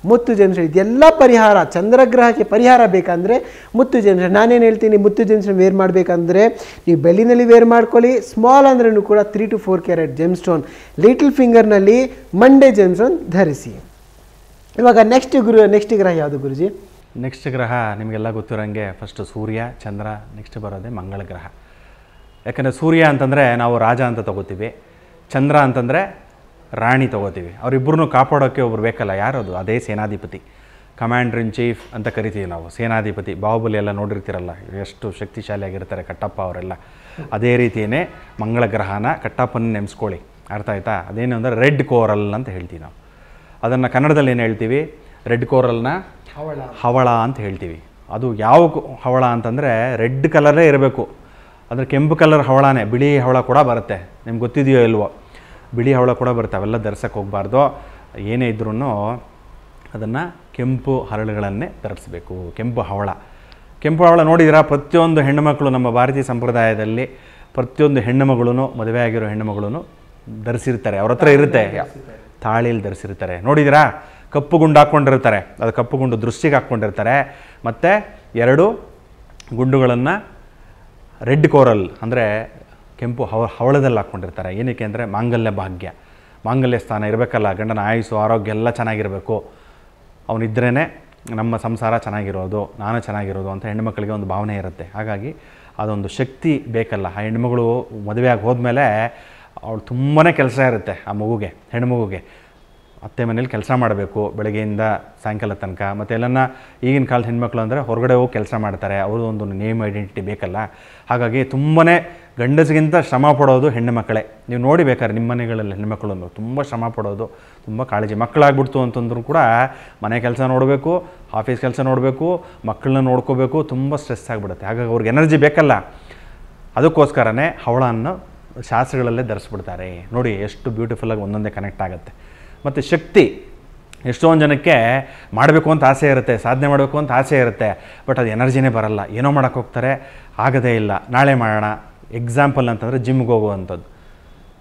ಮುತ್ತು ಜೆಮ್ಸ್ಟೋನ್. ಇದೆಲ್ಲ ಪರಿಹಾರ, ಚಂದ್ರಗ್ರಹಕ್ಕೆ ಪರಿಹಾರ ಬೇಕಂದರೆ ಮುತ್ತು ಜೆಮ್ಸ್ಟೋನ್. ನಾನೇನು ಹೇಳ್ತೀನಿ, ಮುತ್ತು ಜೆಮ್ಸ್ಟೋನ್ ವೇರ್ ಮಾಡಬೇಕಂದ್ರೆ ನೀವು ಬೆಳ್ಳಿನಲ್ಲಿ ವೇರ್ ಮಾಡ್ಕೊಳ್ಳಿ. ಸ್ಮಾಲ್ ಅಂದ್ರೂ ಕೂಡ 3 to 4 ಕ್ಯಾರೆಟ್ ಜೆಮ್ಸ್ಟೋನ್. ಲಿಟಲ್ ಫಿಂಗರ್ನಲ್ಲಿ ಮಂಡೇ ಜೆಮ್ಸ್ಟೋನ್ ಧರಿಸಿ. ಇವಾಗ ನೆಕ್ಸ್ಟ್ ಗ್ರಹ ಯಾವುದು ಗುರುಜಿ? ನೆಕ್ಸ್ಟ್ ಗ್ರಹ ನಿಮಗೆಲ್ಲ ಗೊತ್ತಿರೋಂಗೆ ಫಸ್ಟು ಸೂರ್ಯ, ಚಂದ್ರ, ನೆಕ್ಸ್ಟ್ ಬರೋದೇ ಮಂಗಳ ಗ್ರಹ. ಯಾಕಂದರೆ ಸೂರ್ಯ ಅಂತಂದರೆ ನಾವು ರಾಜ ಅಂತ ತಗೋತೀವಿ, ಚಂದ್ರ ಅಂತಂದರೆ ರಾಣಿ ತೊಗೋತೀವಿ. ಅವರಿಬ್ಬರನ್ನೂ ಕಾಪಾಡೋಕ್ಕೆ ಒಬ್ರು ಬೇಕಲ್ಲ, ಯಾರದು? ಅದೇ ಸೇನಾಧಿಪತಿ, ಕಮಾಂಡರ್ ಇನ್ ಚೀಫ್ ಅಂತ ಕರಿತೀವಿ ನಾವು. ಸೇನಾಧಿಪತಿ, ಬಾಹುಬಲಿ ಎಲ್ಲ ನೋಡಿರ್ತೀರಲ್ಲ, ಎಷ್ಟು ಶಕ್ತಿಶಾಲಿಯಾಗಿರ್ತಾರೆ ಕಟ್ಟಪ್ಪ ಅವರೆಲ್ಲ. ಅದೇ ರೀತಿಯೇ ಮಂಗಳ ಗ್ರಹನ, ಕಟ್ಟಪ್ಪನ ನೆನೆಸ್ಕೊಳ್ಳಿ, ಅರ್ಥ ಆಯ್ತಾ? ಅದೇನು ಅಂದರೆ ರೆಡ್ ಕೋರಲ್ ಅಂತ ಹೇಳ್ತೀವಿ ನಾವು. ಅದನ್ನು ಕನ್ನಡದಲ್ಲಿ ಏನು ಹೇಳ್ತೀವಿ? ರೆಡ್ ಕೋರಲ್ನ ಹವಳ ಅಂತ ಹೇಳ್ತೀವಿ. ಅದು ಯಾವ ಹವಳ ಅಂತಂದರೆ ರೆಡ್ ಕಲರೇ ಇರಬೇಕು. ಅಂದರೆ ಕೆಂಪು ಕಲರ್ ಹವಳನೇ, ಬಿಳಿ ಹವಳ ಕೂಡ ಬರುತ್ತೆ. ನಿಮ್ಗೆ ಗೊತ್ತಿದೆಯೋ ಇಲ್ವೋ? ಬಿಳಿ ಹವಳ ಕೂಡ ಬರುತ್ತೆ. ಅವೆಲ್ಲ ಧರಿಸೋಕ್ಕೆ ಹೋಗಬಾರ್ದು. ಏನೇ ಇದ್ರೂ ಅದನ್ನು ಕೆಂಪು ಹರಳುಗಳನ್ನೇ ಧರಿಸಬೇಕು. ಕೆಂಪು ಹವಳ ನೋಡಿದಿರಾ? ಪ್ರತಿಯೊಂದು ಹೆಣ್ಣುಮಕ್ಕಳು ನಮ್ಮ ಭಾರತೀಯ ಸಂಪ್ರದಾಯದಲ್ಲಿ ಪ್ರತಿಯೊಂದು ಹೆಣ್ಣುಮಗಳೂ, ಮದುವೆ ಆಗಿರೋ ಹೆಣ್ಣುಮಗಳೂ ಧರಿಸಿರ್ತಾರೆ. ಅವ್ರ ಹತ್ರ ಇರುತ್ತೆ, ತಾಳಿಯಲ್ಲಿ ಧರಿಸಿರ್ತಾರೆ. ನೋಡಿದಿರಾ? ಕಪ್ಪು ಗುಂಡು ಹಾಕ್ಕೊಂಡಿರ್ತಾರೆ. ಅದು ಕಪ್ಪು ಗುಂಡು ದೃಷ್ಟಿಗೆ ಹಾಕ್ಕೊಂಡಿರ್ತಾರೆ. ಮತ್ತು 2 ಗುಂಡುಗಳನ್ನು ರೆಡ್ ಕೋರಲ್ ಅಂದರೆ ಕೆಂಪು ಹವಳದಲ್ಲಿ ಹಾಕ್ಕೊಂಡಿರ್ತಾರೆ. ಏನಕ್ಕೆ ಅಂದರೆ ಮಾಂಗಲ್ಯ ಸ್ಥಾನ ಇರಬೇಕಲ್ಲ. ಗಂಡನ ಆಯುಸ್ಸು, ಆರೋಗ್ಯ ಎಲ್ಲ ಚೆನ್ನಾಗಿರಬೇಕು. ಅವನಿದ್ರೇ ನಮ್ಮ ಸಂಸಾರ ಚೆನ್ನಾಗಿರೋದು, ನಾನು ಚೆನ್ನಾಗಿರೋದು ಅಂತ ಹೆಣ್ಣುಮಕ್ಕಳಿಗೆ ಒಂದು ಭಾವನೆ ಇರುತ್ತೆ. ಹಾಗಾಗಿ ಅದೊಂದು ಶಕ್ತಿ ಬೇಕಲ್ಲ. ಆ ಹೆಣ್ಮಗಳು ಮದುವೆಯಾಗಿ ಹೋದ್ಮೇಲೆ ಅವಳು ತುಂಬಾ ಕೆಲಸ ಇರುತ್ತೆ. ಆ ಮಗುಗೆ, ಹೆಣ್ಮಗುಗೆ ಅತ್ತೆ ಮನೇಲಿ ಕೆಲಸ ಮಾಡಬೇಕು ಬೆಳಗ್ಗೆಯಿಂದ ಸಾಯಂಕಾಲ ತನಕ. ಮತ್ತು ಎಲ್ಲನ ಈಗಿನ ಕಾಲದ ಹೆಣ್ಮಕ್ಳು ಅಂದರೆ ಹೊರಗಡೆ ಹೋಗಿ ಕೆಲಸ ಮಾಡ್ತಾರೆ. ಅವ್ರದ್ದು ಒಂದು ನೇಮ್ ಐಡೆಂಟಿಟಿ ಬೇಕಲ್ಲ. ಹಾಗಾಗಿ ತುಂಬಾ ಗಂಡಸಿಗಿಂತ ಶ್ರಮ ಪಡೋದು ಹೆಣ್ಣು ಮಕ್ಕಳೇ. ನೀವು ನೋಡಿ ಬೇಕಾದ್ರೆ ನಿಮ್ಮ ಮನೆಗಳಲ್ಲಿ ಹೆಣ್ಮಕ್ಳು ತುಂಬ ಶ್ರಮ ಪಡೋದು, ತುಂಬ ಕಾಳಜಿ. ಮಕ್ಕಳಾಗ್ಬಿಡ್ತು ಅಂತಂದ್ರೂ ಕೂಡ ಮನೆ ಕೆಲಸ ನೋಡಬೇಕು, ಆಫೀಸ್ ಕೆಲಸ ನೋಡಬೇಕು, ಮಕ್ಕಳನ್ನ ನೋಡ್ಕೋಬೇಕು, ತುಂಬ ಸ್ಟ್ರೆಸ್ ಆಗಿಬಿಡುತ್ತೆ. ಹಾಗಾಗಿ ಅವ್ರಿಗೆ ಎನರ್ಜಿ ಬೇಕಲ್ಲ. ಅದಕ್ಕೋಸ್ಕರನೇ ಹವಳನ್ನು ಶಾಸ್ತ್ರಗಳಲ್ಲೇ ಧರಿಸ್ಬಿಡ್ತಾರೆ. ನೋಡಿ ಎಷ್ಟು ಬ್ಯೂಟಿಫುಲ್ಲಾಗಿ ಒಂದೊಂದೇ ಕನೆಕ್ಟ್ ಆಗುತ್ತೆ. ಮತ್ತು ಶಕ್ತಿ ಎಷ್ಟೊಂದು ಜನಕ್ಕೆ ಮಾಡಬೇಕು ಅಂತ ಆಸೆ ಇರುತ್ತೆ, ಸಾಧನೆ ಮಾಡಬೇಕು ಅಂತ ಆಸೆ ಇರುತ್ತೆ, ಬಟ್ ಅದು ಎನರ್ಜಿನೇ ಬರಲ್ಲ. ಏನೋ ಮಾಡೋಕ್ಕೆ ಹೋಗ್ತಾರೆ, ಆಗೋದೇ ಇಲ್ಲ, ನಾಳೆ ಮಾಡೋಣ. ಎಕ್ಸಾಂಪಲ್ ಅಂತಂದರೆ ಜಿಮ್ಗೆ ಹೋಗುವಂಥದ್ದು.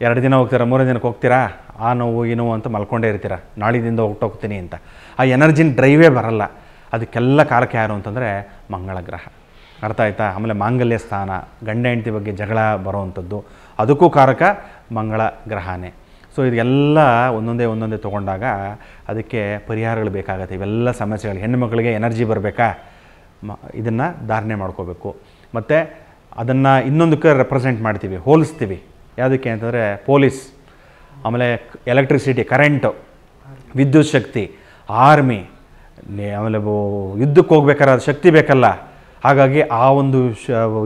2 ದಿನ ಹೋಗ್ತೀರಾ, 3 ದಿನಕ್ಕೆ ಹೋಗ್ತೀರಾ, ಆ ನೋವು ಈ ನೋವು ಅಂತ ಮಲ್ಕೊಂಡೇ ಇರ್ತೀರ, ನಾಳಿದಿಂದ ಹೊರಟೋಗ್ತೀನಿ ಅಂತ. ಆ ಎನರ್ಜಿನ ಡ್ರೈವೇ ಬರಲ್ಲ. ಅದಕ್ಕೆಲ್ಲ ಕಾರಕ ಯಾರು ಅಂತಂದರೆ ಮಂಗಳ ಗ್ರಹ. ಅರ್ಥ ಆಯ್ತಾ? ಆಮೇಲೆ ಮಾಂಗಲ್ಯ ಸ್ಥಾನ, ಗಂಡ ಹೆಂಡತಿ ಬಗ್ಗೆ ಜಗಳ ಬರೋವಂಥದ್ದು, ಅದಕ್ಕೂ ಕಾರಕ ಮಂಗಳ ಗ್ರಹನೇ. ಸೊ ಇದೆಲ್ಲ ಒಂದೊಂದೇ ತೊಗೊಂಡಾಗ ಅದಕ್ಕೆ ಪರಿಹಾರಗಳು ಬೇಕಾಗುತ್ತೆ. ಇವೆಲ್ಲ ಸಮಸ್ಯೆಗಳು, ಹೆಣ್ಣು ಮಕ್ಕಳಿಗೆ ಎನರ್ಜಿ ಬರಬೇಕಾ, ಇದನ್ನು ಧಾರಣೆ ಮಾಡ್ಕೋಬೇಕು. ಮತ್ತು ಅದನ್ನು ಇನ್ನೊಂದಕ್ಕೆ ರೆಪ್ರೆಸೆಂಟ್ ಮಾಡ್ತೀವಿ, ಹೋಲಿಸ್ತೀವಿ. ಯಾವುದಕ್ಕೆ ಅಂತಂದರೆ ಪೊಲೀಸ್, ಆಮೇಲೆ ಎಲೆಕ್ಟ್ರಿಸಿಟಿ, ಕರೆಂಟು, ವಿದ್ಯುತ್ ಶಕ್ತಿ, ಆರ್ಮಿ, ಆಮೇಲೆ ಯುದ್ಧಕ್ಕೆ ಹೋಗ್ಬೇಕಾದ್ರೆ ಅದು ಶಕ್ತಿ ಬೇಕಲ್ಲ. ಹಾಗಾಗಿ ಆ ಒಂದು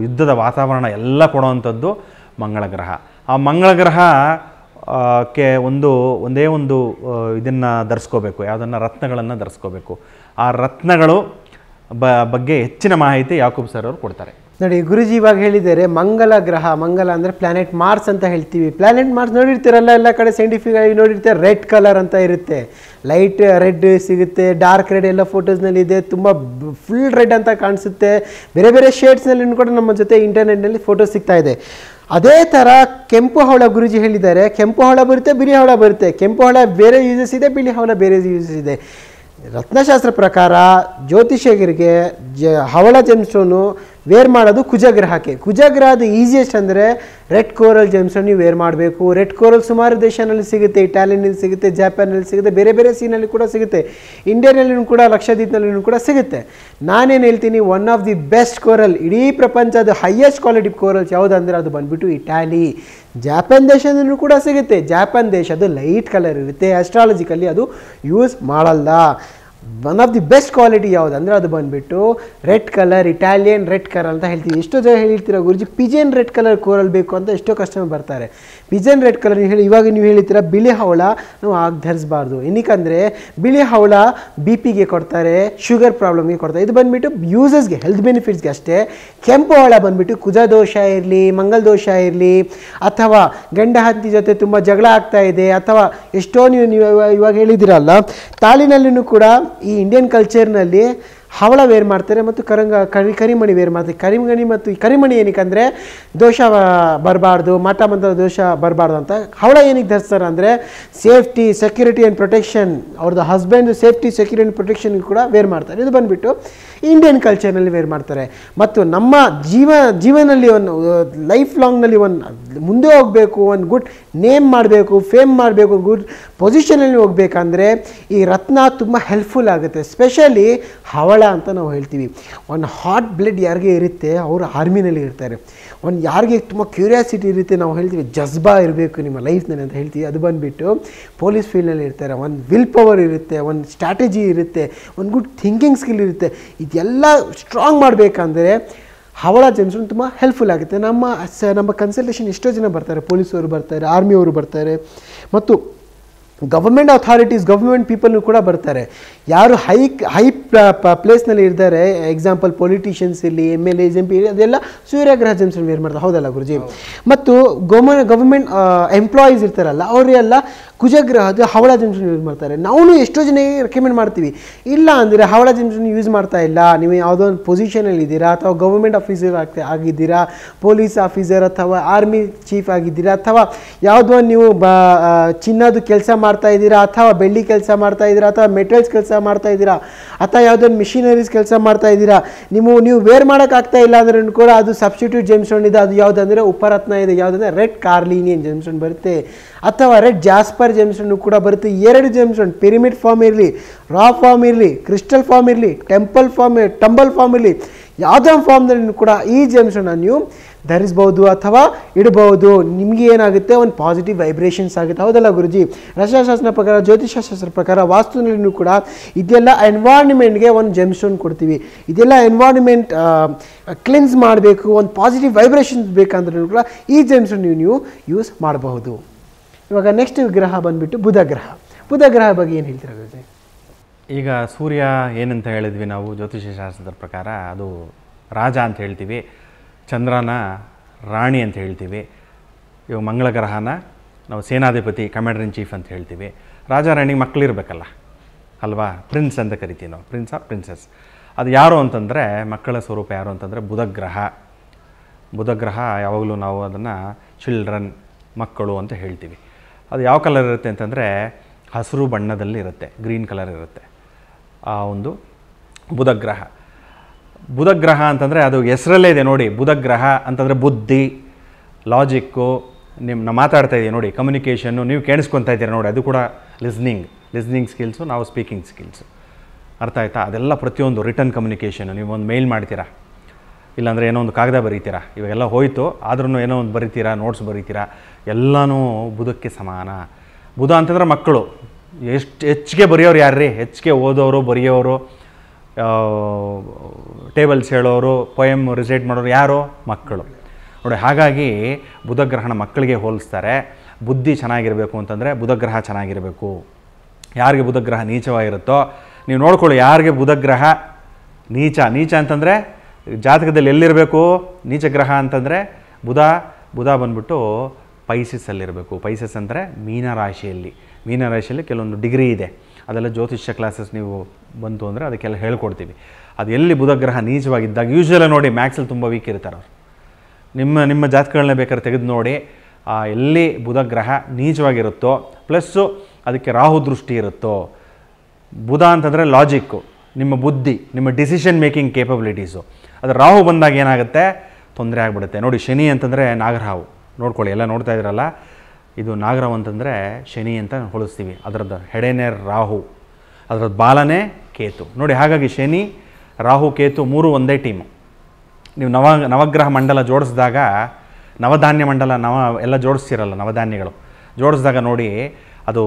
ಯುದ್ಧದ ವಾತಾವರಣ ಎಲ್ಲ ಕೊಡುವಂಥದ್ದು ಮಂಗಳ ಗ್ರಹ. ಆ ಮಂಗಳ ಗ್ರಹ ಕ್ಕೆ ಒಂದೇ ಒಂದು ಇದನ್ನು ಧರಿಸ್ಕೋಬೇಕು, ಯಾವುದನ್ನು ರತ್ನಗಳನ್ನು ಧರಿಸ್ಕೋಬೇಕು. ಆ ರತ್ನಗಳು ಬಗ್ಗೆ ಹೆಚ್ಚಿನ ಮಾಹಿತಿ ಯಾಕೂಬ್ ಸರ್ ಅವರು ಕೊಡ್ತಾರೆ. ನೋಡಿ ಗುರುಜಿ ಇವಾಗ ಹೇಳಿದ್ದಾರೆ ಮಂಗಲ ಗ್ರಹ. ಮಂಗಲ ಅಂದರೆ ಪ್ಲಾನೆಟ್ ಮಾರ್ಸ್ ಅಂತ ಹೇಳ್ತೀವಿ. ಪ್ಲಾನೆಟ್ ಮಾರ್ಸ್ ನೋಡಿರ್ತೀರಲ್ಲ, ಎಲ್ಲ ಕಡೆ ಸೈಂಟಿಫಿಕ್ ಆಗಿ ನೋಡಿರ್ತಾರೆ, ರೆಡ್ ಕಲರ್ ಅಂತ ಇರುತ್ತೆ. ಲೈಟ್ ರೆಡ್ ಸಿಗುತ್ತೆ, ಡಾರ್ಕ್ ರೆಡ್ ಎಲ್ಲ ಫೋಟೋಸ್ನಲ್ಲಿ ಇದೆ, ತುಂಬ ಫುಲ್ ರೆಡ್ ಅಂತ ಕಾಣಿಸುತ್ತೆ. ಬೇರೆ ಬೇರೆ ಶೇಡ್ಸ್ನಲ್ಲಿ ಕೂಡ ನಮ್ಮ ಜೊತೆ ಇಂಟರ್ನೆಟ್ನಲ್ಲಿ ಫೋಟೋ ಸಿಗ್ತಾ ಇದೆ. ಅದೇ ಥರ ಕೆಂಪು ಹವಳ ಗುರುಜಿ ಹೇಳಿದ್ದಾರೆ, ಕೆಂಪು ಹವಳ ಬರುತ್ತೆ, ಬಿಳಿ ಹವಳ ಬರುತ್ತೆ. ಕೆಂಪು ಹವಳ ಬೇರೆ ಯೂಸಸ್ ಇದೆ, ಬಿಳಿ ಹವಳ ಬೇರೆ ಯೂಸಸ್ ಇದೆ. ರತ್ನಶಾಸ್ತ್ರ ಪ್ರಕಾರ ಜ್ಯೋತಿಷರಿಗೆ ಹವಳ ಜೆಮ್ಸ್ಟೋನು ವೇರ್ ಮಾಡೋದು ಕುಜಗ್ರಹಕ್ಕೆ. ಕುಜಗ್ರಹದ ಈಸಿಯೆಸ್ಟ್ ಅಂದರೆ ರೆಡ್ ಕೋರಲ್ ಜೆಮ್ಸ್ಟೋನ್ ನೀವು ವೇರ್ ಮಾಡಬೇಕು. ರೆಡ್ ಕೋರಲ್ ಸುಮಾರು ದೇಶನಲ್ಲಿ ಸಿಗುತ್ತೆ, ಇಟಾಲಿಯಲ್ಲಿ ಸಿಗುತ್ತೆ, ಜಪಾನಲ್ಲಿ ಸಿಗುತ್ತೆ, ಬೇರೆ ಬೇರೆ ಸೀನಲ್ಲಿ ಕೂಡ ಸಿಗುತ್ತೆ, ಇಂಡಿಯಾನಲ್ಲೂ ಕೂಡ, ಲಕ್ಷದ್ವೀಪನಲ್ಲೂ ಕೂಡ ಸಿಗುತ್ತೆ. ನಾನೇನು ಹೇಳ್ತೀನಿ, one of the best coral, ಇಡೀ ಪ್ರಪಂಚದ ಹೈಯೆಸ್ಟ್ ಕ್ವಾಲಿಟಿ ಕೋರಲ್ಸ್ ಯಾವುದಂದರೆ ಅದು ಬಂದುಬಿಟ್ಟು ಇಟಾಲಿ. ಜಾಪಾನ್ ದೇಶದಲ್ಲೂ ಕೂಡ ಸಿಗುತ್ತೆ. ಜಾಪಾನ್ ದೇಶದ್ದು ಲೈಟ್ ಕಲರ್ ಇರುತ್ತೆ, ಆಸ್ಟ್ರಾಲಜಿಕಲ್ಲಿ ಅದು ಯೂಸ್ ಮಾಡಲ್ಲ. One of the best quality ಯಾವುದು ಅಂದರೆ ಅದು ಬಂದುಬಿಟ್ಟು red colour, Italian red colour ಅಂತ ಹೇಳ್ತೀವಿ. ಎಷ್ಟೋ ಜನ ಹೇಳ್ತೀರಾ ಗುರುಜಿ ಪಿಜನ್ ರೆಡ್ ಕಲರ್ ಕೋರಲ್ ಬೇಕು ಅಂತ ಎಷ್ಟೋ ಕಸ್ಟಮರ್ ಬರ್ತಾರೆ. ಪಿಜನ್ ರೆಡ್ ಕಲರ್ ಇವಾಗ ನೀವು ಹೇಳ್ತೀರಾ, ಬಿಳಿ ಹವಳ ನಾವು ಆಗ ಧರಿಸಬಾರ್ದು. ಏನಕ್ಕಂದರೆ ಬಿಳಿ ಹವಳ ಬಿ ಪಿಗೆ ಕೊಡ್ತಾರೆ, ಶುಗರ್ ಪ್ರಾಬ್ಲಮ್ಗೆ ಕೊಡ್ತಾರೆ. ಇದು ಬಂದುಬಿಟ್ಟು ಯೂಸಸ್ಗೆ, ಹೆಲ್ತ್ ಬೆನಿಫಿಟ್ಸ್ಗೆ ಅಷ್ಟೇ. ಕೆಂಪು ಹವಳ ಬಂದುಬಿಟ್ಟು ಕುಜ ದೋಷ ಇರಲಿ, ಮಂಗಲ್ ದೋಷ ಇರಲಿ, ಅಥವಾ ಗಂಡ ಹೆಂಡತಿ ಜೊತೆ ತುಂಬ ಜಗಳ ಆಗ್ತಾ ಇದೆ, ಅಥವಾ ಎಷ್ಟೋ ನೀವು ಇವಾಗ ಹೇಳಿದಿರಲ್ಲ, ತಾಳಿನಲ್ಲೂ ಕೂಡ ಈ ಇಂಡಿಯನ್ ಕಲ್ಚರ್ನಲ್ಲಿ ಹವಳ ವೇರ್ ಮಾಡ್ತಾರೆ ಮತ್ತು ಕರಿಮಣಿ ವೇರ್ ಮಾಡ್ತಾರೆ. ಕರಿಮಣಿ ಏನಕ್ಕಂದರೆ ದೋಷ ಬರಬಾರ್ದು, ಮಾಟ ಮಂತ್ರ ದೋಷ ಬರಬಾರ್ದು ಅಂತ. ಹವಳ ಏನಕ್ಕೆ ಧರಿಸ್ತಾರೆ ಅಂದರೆ ಸೇಫ್ಟಿ, ಸೆಕ್ಯೂರಿಟಿ ಆ್ಯಂಡ್ ಪ್ರೊಟೆಕ್ಷನ್, ಅವ್ರದ್ದು husband safety, security and protection ಕೂಡ ವೇರ್ ಮಾಡ್ತಾರೆ. ಇದು ಬಂದುಬಿಟ್ಟು ಇಂಡಿಯನ್ ಕಲ್ಚರ್ನಲ್ಲಿ ವೇರ್ ಮಾಡ್ತಾರೆ. ಮತ್ತು ನಮ್ಮ ಜೀವನದಲ್ಲಿ ಒಂದು ಲೈಫ್ ಲಾಂಗ್ನಲ್ಲಿ ಒಂದು ಮುಂದೆ ಹೋಗಬೇಕು, ಒಂದು ಗುಡ್ ನೇಮ್ ಮಾಡಬೇಕು, ಫೇಮ್ ಮಾಡಬೇಕು, ಗುಡ್ ಪೊಸಿಷನಲ್ಲಿ ಹೋಗಬೇಕಂದ್ರೆ ಈ ರತ್ನ ತುಂಬ ಹೆಲ್ಪ್ಫುಲ್ ಆಗುತ್ತೆ. ಸ್ಪೆಷಲಿ ಹವಳ ಅಂತ ನಾವು ಹೇಳ್ತೀವಿ. ಒಂದು ಹಾಟ್ ಬ್ಲಡ್ ಯಾರಿಗೆ ಇರುತ್ತೆ ಅವರು ಆರ್ಮಿನಲ್ಲಿ ಇರ್ತಾರೆ. ಒಂದು ಯಾರಿಗೆ ತುಂಬ ಕ್ಯೂರಿಯಾಸಿಟಿ ಇರುತ್ತೆ, ನಾವು ಹೇಳ್ತೀವಿ ಜಜ್ಬಾ ಇರಬೇಕು ನಿಮ್ಮ ಲೈಫ್ನಲ್ಲಿ ಅಂತ ಹೇಳ್ತೀವಿ, ಅದು ಬಂದುಬಿಟ್ಟು ಪೊಲೀಸ್ ಫೀಲ್ಡ್ನಲ್ಲಿ ಇರ್ತಾರೆ. ಒಂದು ವಿಲ್ ಪವರ್ ಇರುತ್ತೆ, ಒಂದು ಸ್ಟ್ರಾಟಜಿ ಇರುತ್ತೆ, ಒಂದು ಗುಡ್ ಥಿಂಕಿಂಗ್ ಸ್ಕಿಲ್ ಇರುತ್ತೆ. ಇದೆಲ್ಲ ಸ್ಟ್ರಾಂಗ್ ಮಾಡಬೇಕಂದ್ರೆ ಹವಳ ಜೆಮ್ಸ್ಟೋನ್ ತುಂಬ ಹೆಲ್ಪ್ಫುಲ್ ಆಗುತ್ತೆ. ನಮ್ಮ ಕನ್ಸಲ್ಟೇಷನ್ ಎಷ್ಟೋ ಜನ ಬರ್ತಾರೆ, ಪೊಲೀಸವರು ಬರ್ತಾರೆ, ಆರ್ಮಿಯವರು ಬರ್ತಾರೆ, ಮತ್ತು ಗವರ್ಮೆಂಟ್ ಅಥಾರಿಟೀಸ್, ಗವರ್ಮೆಂಟ್ ಪೀಪಲ್ನು ಕೂಡ ಬರ್ತಾರೆ. ಯಾರು ಹೈ ಪ್ಲೇಸ್ನಲ್ಲಿ ಇರ್ತಾರೆ, ಎಕ್ಸಾಂಪಲ್ ಪೊಲಿಟಿಷಿಯನ್ಸ್ ಇರಲಿ, MLAs MP ಅದೆಲ್ಲ ಸೂರ್ಯಗ್ರಹ ಜೆಮ್ಸ್ಟೋನ್ ವೇರ್ ಮಾಡ್ತಾರೆ. ಹೌದಲ್ಲ ಗುರುಜಿ? ಮತ್ತು ಗವರ್ಮೆಂಟ್ ಎಂಪ್ಲಾಯೀಸ್ ಇರ್ತಾರಲ್ಲ ಅವರೆಲ್ಲ ಕುಜಗ್ರಹದ ಹವಳ ಜೆಮ್ಸ್ಟೋನ್ ಯೂಸ್ ಮಾಡ್ತಾರೆ. ನಾವು ಎಷ್ಟೋ ಜನ ರೆಕಮೆಂಡ್ ಮಾಡ್ತೀವಿ. ಇಲ್ಲ ಅಂದರೆ ಹವಳ ಜೆಮ್ಸ್ಟೋನ್ ಯೂಸ್ ಮಾಡ್ತಾ ಇಲ್ಲ, ನೀವು ಯಾವುದೋ ಒಂದು ಪೊಸಿಷನಲ್ಲಿ ಇದ್ದೀರಾ, ಅಥವಾ ಗವರ್ಮೆಂಟ್ ಆಫೀಸರ್ ಆಗಿದ್ದೀರಾ, ಪೊಲೀಸ್ ಆಫೀಸರ್ ಅಥವಾ ಆರ್ಮಿ ಚೀಫ್ ಆಗಿದ್ದೀರಾ, ಅಥವಾ ಯಾವುದೋ ನೀವು ಚಿನ್ನದ ಕೆಲಸ ಮಾಡ್ತಾ ಇದ್ದೀರಾ, ಅಥವಾ ಬೆಳ್ಳಿ ಕೆಲಸ ಮಾಡ್ತಾ ಇದ್ದೀರಾ, ಅಥವಾ ಮೆಟೀರಿಯಲ್ಸ್ ಕೆಲಸ ಮಾಡ್ತಾ ಇದ್ದೀರಾ, ಅಥವಾ ಯಾವುದೊಂದು ಮಿಷಿನರೀಸ್ ಕೆಲಸ ಮಾಡ್ತಾ ಇದ್ದೀರಾ, ನೀವು ವೇರ್ ಮಾಡೋಕ್ಕಾಗ್ತಾ ಇಲ್ಲ ಅಂದ್ರೆ ಕೂಡ ಅದು ಸಬ್ಸ್ಟಿಟ್ಯೂಟ್ ಜೆಮ್ಸ್ಟೋನ್ ಇದೆ. ಅದು ಯಾವುದಂದರೆ ಉಪರತ್ನ ಇದೆ, ಯಾವುದಂದರೆ ರೆಡ್ ಕಾರ್ಲಿನಿಯನ್ ಜೆಮ್ಸ್ಟೋನ್ ಬರುತ್ತೆ, ಅಥವಾ ರೆಡ್ ಜಾಸ್ಪರ್ ಜೆಮ್ಸ್ಟೋನ್ ಕೂಡ ಬರುತ್ತೆ. 2 ಜೆಮ್ಸ್ಟೋನ್, ಪಿರಮಿಡ್ ಫಾರ್ಮ್ ಇರಲಿ, ರಾ ಫಾರ್ಮ್ ಇರಲಿ, ಕ್ರಿಸ್ಟಲ್ ಫಾರ್ಮ್ ಇರಲಿ, ಟಂಬಲ್ ಫಾರ್ಮ್ ಇರಲಿ, ಯಾವುದೋ ಫಾರ್ಮ್ನಲ್ಲಿ ಕೂಡ ಈ ಜೆಮ್ಸ್ಟೋನ್ನ ನೀವು ಧರಿಸ್ಬೋದು ಅಥವಾ ಇಡಬಹುದು. ನಿಮಗೆ ಏನಾಗುತ್ತೆ, ಒಂದು ಪಾಸಿಟಿವ್ ವೈಬ್ರೇಷನ್ಸ್ ಆಗುತ್ತೆ. ಹೌದಲ್ಲ ಗುರುಜಿ? ರಸಶಾಸ್ತ್ರ ಪ್ರಕಾರ, ಜ್ಯೋತಿಷಶಾಸ್ತ್ರ ಪ್ರಕಾರ, ವಾಸ್ತುನಲ್ಲೂ ಕೂಡ ಇದೆಲ್ಲ ಎನ್ವೈರ್ನ್ಮೆಂಟ್ಗೆ ಒಂದು ಜೆಮ್ಸ್ಟೋನ್ ಕೊಡ್ತೀವಿ. ಇದೆಲ್ಲ ಎನ್ವೈರ್ನ್ಮೆಂಟ್ ಕ್ಲಿನ್ಸ್ ಮಾಡಬೇಕು, ಒಂದು ಪಾಸಿಟಿವ್ ವೈಬ್ರೇಷನ್ಸ್ ಬೇಕಂದ್ರೂ ಕೂಡ ಈ ಜೆಮ್ಸ್ಟೋನ್ ನೀವು ಯೂಸ್ ಮಾಡಬಹುದು. ಇವಾಗ ನೆಕ್ಸ್ಟ್ ಗ್ರಹ ಬಂದುಬಿಟ್ಟು ಬುಧ ಗ್ರಹ. ಬುಧ ಗ್ರಹ ಬಗ್ಗೆ ಏನು ಹೇಳ್ತೀರಾ ಗುರುಜಿ? ಈಗ ಸೂರ್ಯ ಏನಂತ ಹೇಳಿದ್ವಿ ನಾವು ಜ್ಯೋತಿಷ್ಯ ಶಾಸ್ತ್ರದ ಪ್ರಕಾರ, ಅದು ರಾಜ ಅಂತ ಹೇಳ್ತೀವಿ, ಚಂದ್ರನ ರಾಣಿ ಅಂತ ಹೇಳ್ತೀವಿ. ಇವಾಗ ಮಂಗಳ ಗ್ರಹನ ನಾವು ಸೇನಾಧಿಪತಿ, ಕಮಾಂಡರ್ ಇನ್ ಚೀಫ್ ಅಂತ ಹೇಳ್ತೀವಿ. ರಾಜ ರಾಣಿಗೆ ಮಕ್ಕಳಿರಬೇಕಲ್ಲ, ಅಲ್ವಾ, ಪ್ರಿನ್ಸ್ ಅಂತ ಕರಿತೀವಿ ನಾವು, ಪ್ರಿನ್ಸ್ ಆರ್ ಪ್ರಿನ್ಸಸ್. ಅದು ಯಾರು ಅಂತಂದರೆ ಮಕ್ಕಳ ಸ್ವರೂಪ ಯಾರು ಅಂತಂದರೆ ಬುಧಗ್ರಹ. ಬುಧಗ್ರಹ ಯಾವಾಗಲೂ ನಾವು ಅದನ್ನು ಚಿಲ್ಡ್ರನ್, ಮಕ್ಕಳು ಅಂತ ಹೇಳ್ತೀವಿ. ಅದು ಯಾವ ಕಲರ್ ಇರುತ್ತೆ ಅಂತಂದರೆ ಹಸಿರು ಬಣ್ಣದಲ್ಲಿ ಇರುತ್ತೆ, ಗ್ರೀನ್ ಕಲರ್ ಇರುತ್ತೆ ಆ ಒಂದು ಬುಧಗ್ರಹ. ಬುಧಗ್ರಹ ಅಂತಂದರೆ ಅದು ಹೆಸರಲ್ಲೇ ಇದೆ ನೋಡಿ, ಬುಧಗ್ರಹ ಅಂತಂದರೆ ಬುದ್ಧಿ, ಲಾಜಿಕ್ಕು, ನಾವು ಮಾತಾಡ್ತಾ ಇದ್ದೀವಿ ನೋಡಿ, ಕಮ್ಯುನಿಕೇಷನ್ನು, ನೀವು ಕೇಳಿಸ್ಕೊತಾ ಇದ್ದೀರಾ ನೋಡಿ, ಅದು ಕೂಡ ಲಿಸ್ನಿಂಗ್ ಸ್ಕಿಲ್ಸು, ನಾವು ಸ್ಪೀಕಿಂಗ್ ಸ್ಕಿಲ್ಸು. ಅರ್ಥ ಆಯ್ತಾ? ಅದೆಲ್ಲ ಪ್ರತಿಯೊಂದು ರಿಟರ್ನ್ ಕಮ್ಯುನಿಕೇಷನ್ನು, ನೀವು ಒಂದು ಮೇಲ್ ಮಾಡ್ತೀರಾ, ಇಲ್ಲಾಂದರೆ ಏನೋ ಒಂದು ಕಾಗದ ಬರೀತೀರಾ, ಇವಾಗೆಲ್ಲ ಹೋಯಿತು, ಆದ್ರೂ ಏನೋ ಒಂದು ಬರೀತೀರಾ, ನೋಟ್ಸ್ ಬರೀತೀರಾ, ಎಲ್ಲನೂ ಬುಧಕ್ಕೆ ಸಮಾನ. ಬುಧ ಅಂತಂದ್ರೆ ಮಕ್ಕಳು. ಹೆಚ್ಚಿಗೆ ಬರೆಯೋರು ಯಾರ್ರೀ? ಹೆಚ್ಚಿಗೆ ಓದೋರು, ಬರೆಯೋರು, ಟೇಬಲ್ಸ್ ಹೇಳೋರು, ಪೊಯಮ್ ರಿಸೈಟ್ ಮಾಡೋರು ಯಾರು? ಮಕ್ಕಳು ನೋಡಿ. ಹಾಗಾಗಿ ಬುಧಗ್ರಹಣ ಮಕ್ಕಳಿಗೆ ಹೋಲಿಸ್ತಾರೆ. ಬುದ್ಧಿ ಚೆನ್ನಾಗಿರಬೇಕು ಅಂತಂದರೆ ಬುಧಗ್ರಹ ಚೆನ್ನಾಗಿರಬೇಕು. ಯಾರಿಗೆ ಬುಧಗ್ರಹ ನೀಚವಾಗಿರುತ್ತೋ ನೀವು ನೋಡ್ಕೊಳ್ಳಿ, ಯಾರಿಗೆ ಬುಧಗ್ರಹ ನೀಚ ಅಂತಂದರೆ ಜಾತಕದಲ್ಲಿ ಎಲ್ಲಿರಬೇಕು? ನೀಚಗ್ರಹ ಅಂತಂದರೆ ಬುಧ ಬಂದ್ಬಿಟ್ಟು ಪೈಸಸ್ಸಲ್ಲಿರಬೇಕು. ಪೈಸಸ್ ಅಂದರೆ ಮೀನರಾಶಿಯಲ್ಲಿ ಕೆಲವೊಂದು ಡಿಗ್ರಿ ಇದೆ, ಅದೆಲ್ಲ ಜ್ಯೋತಿಷ್ಯ ಕ್ಲಾಸಸ್ ನೀವು ಬಂತು ಅಂದರೆ ಅದಕ್ಕೆಲ್ಲ ಹೇಳ್ಕೊಡ್ತೀವಿ. ಅದು ಎಲ್ಲಿ ಬುಧಗ್ರಹ ನೀಚವಾಗಿದ್ದಾಗ, ಯೂಶ್ವಲಿ ನೋಡಿ ಮ್ಯಾಥ್ಸಲ್ಲಿ ತುಂಬ ವೀಕ್ ಇರ್ತಾರೆ ಅವರು. ನಿಮ್ಮ ಜಾತಕಗಳನ್ನ ಬೇಕಾದ್ರೆ ತೆಗೆದು ನೋಡಿ, ಎಲ್ಲಿ ಬುಧಗ್ರಹ ನೀಚವಾಗಿರುತ್ತೋ ಪ್ಲಸ್ಸು ಅದಕ್ಕೆ ರಾಹು ದೃಷ್ಟಿ ಇರುತ್ತೋ. ಬುಧ ಅಂತಂದರೆ ಲಾಜಿಕ್ಕು, ನಿಮ್ಮ ಬುದ್ಧಿ, ನಿಮ್ಮ ಡಿಸಿಷನ್ ಮೇಕಿಂಗ್ ಕೇಪಬಿಲಿಟೀಸು. ಅದು ರಾಹು ಬಂದಾಗ ಏನಾಗುತ್ತೆ? ತೊಂದರೆ ಆಗಿಬಿಡುತ್ತೆ. ನೋಡಿ, ಶನಿ ಅಂತಂದರೆ ನಾಗರಾವು ನೋಡ್ಕೊಳ್ಳಿ, ಎಲ್ಲ ನೋಡ್ತಾ ಇದ್ದೀರಲ್ಲ, ಇದು ನಾಗರಾವು ಅಂತಂದರೆ ಶನಿ ಅಂತ ಹೋಲಿಸ್ತೀವಿ. ಅದರದ್ದು ಹೆಡೆನೇ ರಾಹು, ಅದರದ್ದು ಬಾಲನೇ ಕೇತು ನೋಡಿ. ಹಾಗಾಗಿ ಶನಿ, ರಾಹು, ಕೇತು ಮೂರು ಒಂದೇ ಟೀಮು. ನೀವು ನವಗ್ರಹ ಮಂಡಲ ಜೋಡಿಸಿದಾಗ, ನವಧಾನ್ಯ ಮಂಡಲ ಎಲ್ಲ ಜೋಡಿಸ್ತಿರಲ್ಲ, ನವಧಾನ್ಯಗಳು ಜೋಡಿಸಿದಾಗ ನೋಡಿ, ಅದು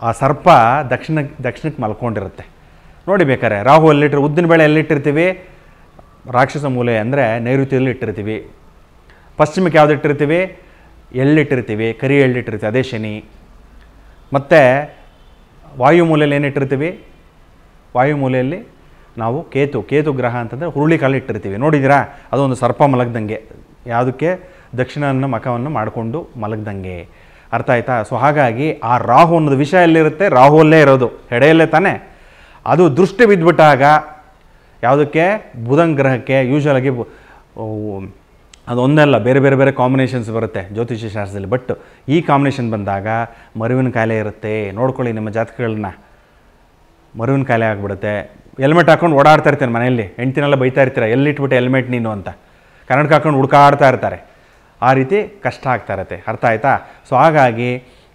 ಆ ಸರ್ಪ ದಕ್ಷಿಣಕ್ಕೆ ಮಲ್ಕೊಂಡಿರುತ್ತೆ ನೋಡಿ. ಬೇಕಾದ್ರೆ ರಾಹು ಎಲ್ಲಿಟ್ಟಿರ್ತೀವಿ, ಉದ್ದಿನ ಬೇಳೆ ಎಲ್ಲಿಟ್ಟಿರ್ತೀವಿ? ರಾಕ್ಷಸ ಮೂಲೆ ಅಂದರೆ ನೈಋತ್ಯದಲ್ಲಿ ಇಟ್ಟಿರ್ತೀವಿ. ಪಶ್ಚಿಮಕ್ಕೆ ಯಾವ್ದು ಇಟ್ಟಿರ್ತೀವಿ? ಎಳ್ಳಿಟ್ಟಿರ್ತೀವಿ, ಕರಿ ಎಳ್ಳಿಟ್ಟಿರ್ತೀವಿ, ಅದೇ ಶನಿ. ಮತ್ತು ವಾಯುಮೂಲೆಯಲ್ಲಿ ಏನಿಟ್ಟಿರ್ತೀವಿ? ವಾಯುಮೂಲೆಯಲ್ಲಿ ನಾವು ಕೇತು ಗ್ರಹ ಅಂತಂದರೆ ಹುರುಳಿ ಕಾಳು ಇಟ್ಟಿರ್ತೀವಿ. ನೋಡಿದ್ದೀರಾ? ಅದೊಂದು ಸರ್ಪ ಮಲಗ್ದಂಗೆ, ಯಾವುದಕ್ಕೆ? ದಕ್ಷಿಣನ ಮಖವನ್ನು ಮಾಡಿಕೊಂಡು ಮಲಗ್ದಂಗೆ. ಅರ್ಥ ಆಯ್ತಾ? ಸೊ ಹಾಗಾಗಿ ಆ ರಾಹು ಅನ್ನೋದು ವಿಷಯ ಎಲ್ಲಿರುತ್ತೆ? ರಾಹುವಲ್ಲೇ ಇರೋದು, ಹೆಡೆಯಲ್ಲೇ ತಾನೇ. ಅದು ದೃಷ್ಟಿ ಬಿದ್ದುಬಿಟ್ಟಾಗ ಯಾವುದಕ್ಕೆ? ಬುಧನ ಗ್ರಹಕ್ಕೆ. ಯೂಶ್ವಲಾಗಿ ಅದು ಒಂದಲ್ಲ, ಬೇರೆ ಕಾಂಬಿನೇಷನ್ಸ್ ಬರುತ್ತೆ ಜ್ಯೋತಿಷ್ಯ ಶಾಸ್ತ್ರದಲ್ಲಿ. ಬಟ್ ಈ ಕಾಂಬಿನೇಷನ್ ಬಂದಾಗ ಮರುವಿನ ಕಾಯಿಲೆ ಇರುತ್ತೆ. ನೋಡ್ಕೊಳ್ಳಿ ನಿಮ್ಮ ಜಾತಕಗಳನ್ನ, ಮರುವಿನ ಕಾಯಿಲೆ ಆಗಿಬಿಡುತ್ತೆ. ಹೆಲ್ಮೆಟ್ ಹಾಕ್ಕೊಂಡು ಓಡಾಡ್ತಾ ಇರ್ತಾರೆ ಮನೆಯಲ್ಲಿ, ಹೆಂಡ್ತಿನೆಲ್ಲ ಬೈತಾ ಇರ್ತೀರ, ಎಲ್ಲಿಟ್ಬಿಟ್ಟು ಹೆಲ್ಮೆಟ್ ನೀನು ಅಂತ, ಕನ್ನಡಕ ಹಾಕ್ಕೊಂಡು ಹುಡ್ಕಾಡ್ತಾ ಇರ್ತಾರೆ. ಆ ರೀತಿ ಕಷ್ಟ ಆಗ್ತಾ ಇರುತ್ತೆ. ಅರ್ಥ ಆಯ್ತಾ? ಸೊ ಹಾಗಾಗಿ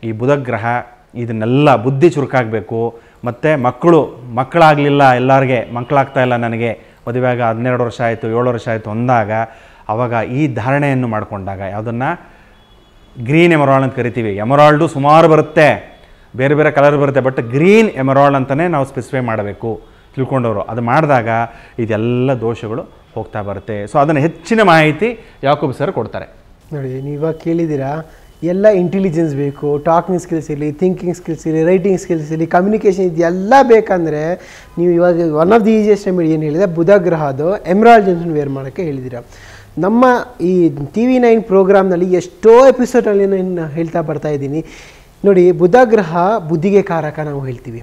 ಈ ಬುಧಗ್ರಹ ಇದನ್ನೆಲ್ಲ ಬುದ್ಧಿ ಚುರುಕಾಗಬೇಕು. ಮತ್ತು ಮಕ್ಕಳಾಗಲಿಲ್ಲ, ಎಲ್ಲರಿಗೆ ಮಕ್ಕಳಾಗ್ತಾ ಇಲ್ಲ, ನನಗೆ ಮದುವೆ ಆಗ 12 ವರ್ಷ ಆಯಿತು, 7 ವರ್ಷ ಆಯಿತು ಅಂದಾಗ, ಆವಾಗ ಈ ಧಾರಣೆಯನ್ನು ಮಾಡಿಕೊಂಡಾಗ, ಯಾವುದನ್ನು ಗ್ರೀನ್ ಎಮರಾಲ್ಡ್ ಅಂತ ಕರಿತೀವಿ. ಎಮರಾಲ್ಡು ಸುಮಾರು ಬರುತ್ತೆ, ಬೇರೆ ಕಲರ್ ಬರುತ್ತೆ, ಬಟ್ ಗ್ರೀನ್ ಎಮರಾಲ್ಡ್ ಅಂತಲೇ ನಾವು ಸ್ಪೆಸಿಫೈ ಮಾಡಬೇಕು ತಿಳ್ಕೊಂಡವರು. ಅದು ಮಾಡಿದಾಗ ಇದೆಲ್ಲ ದೋಷಗಳು ಹೋಗ್ತಾ ಬರುತ್ತೆ. ಸೊ ಅದನ್ನು ಹೆಚ್ಚಿನ ಮಾಹಿತಿ ಯಾಕೂಬ್ ಸರ್ ಕೊಡ್ತಾರೆ ನೋಡಿ. ನೀವಾಗ ಕೇಳಿದ್ದೀರಾ, ಎಲ್ಲ ಇಂಟೆಲಿಜೆನ್ಸ್ ಬೇಕು, ಟಾಕಿಂಗ್ ಸ್ಕಿಲ್ಸ್ ಇರಲಿ, ಥಿಂಕಿಂಗ್ ಸ್ಕಿಲ್ಸ್ ಇರಲಿ, ರೈಟಿಂಗ್ ಸ್ಕಿಲ್ಸ್ ಇರಲಿ, ಕಮ್ಯುನಿಕೇಷನ್ ಇದೆಲ್ಲ ಬೇಕಂದರೆ ನೀವು ಇವಾಗ one of the easiest remedy ಏನು ಹೇಳಿದೆ, ಬುಧಗ್ರಹದು ಎಮರಾಲ್ಡ್ ಜೆಮ್ಸ್ಟೋನ್ ವೇರ್ ಮಾಡೋಕ್ಕೆ ಹೇಳಿದ್ದೀರಾ. ನಮ್ಮ ಈ TV9 ಪ್ರೋಗ್ರಾಮ್ನಲ್ಲಿ ಎಷ್ಟೋ ಎಪಿಸೋಡಲ್ಲಿ ನಾನು ಹೇಳ್ತಾ ಬರ್ತಾ ಇದ್ದೀನಿ ನೋಡಿ. ಬುಧಗ್ರಹ ಬುದ್ಧಿಗೆ ಕಾರಕ ನಾವು ಹೇಳ್ತೀವಿ.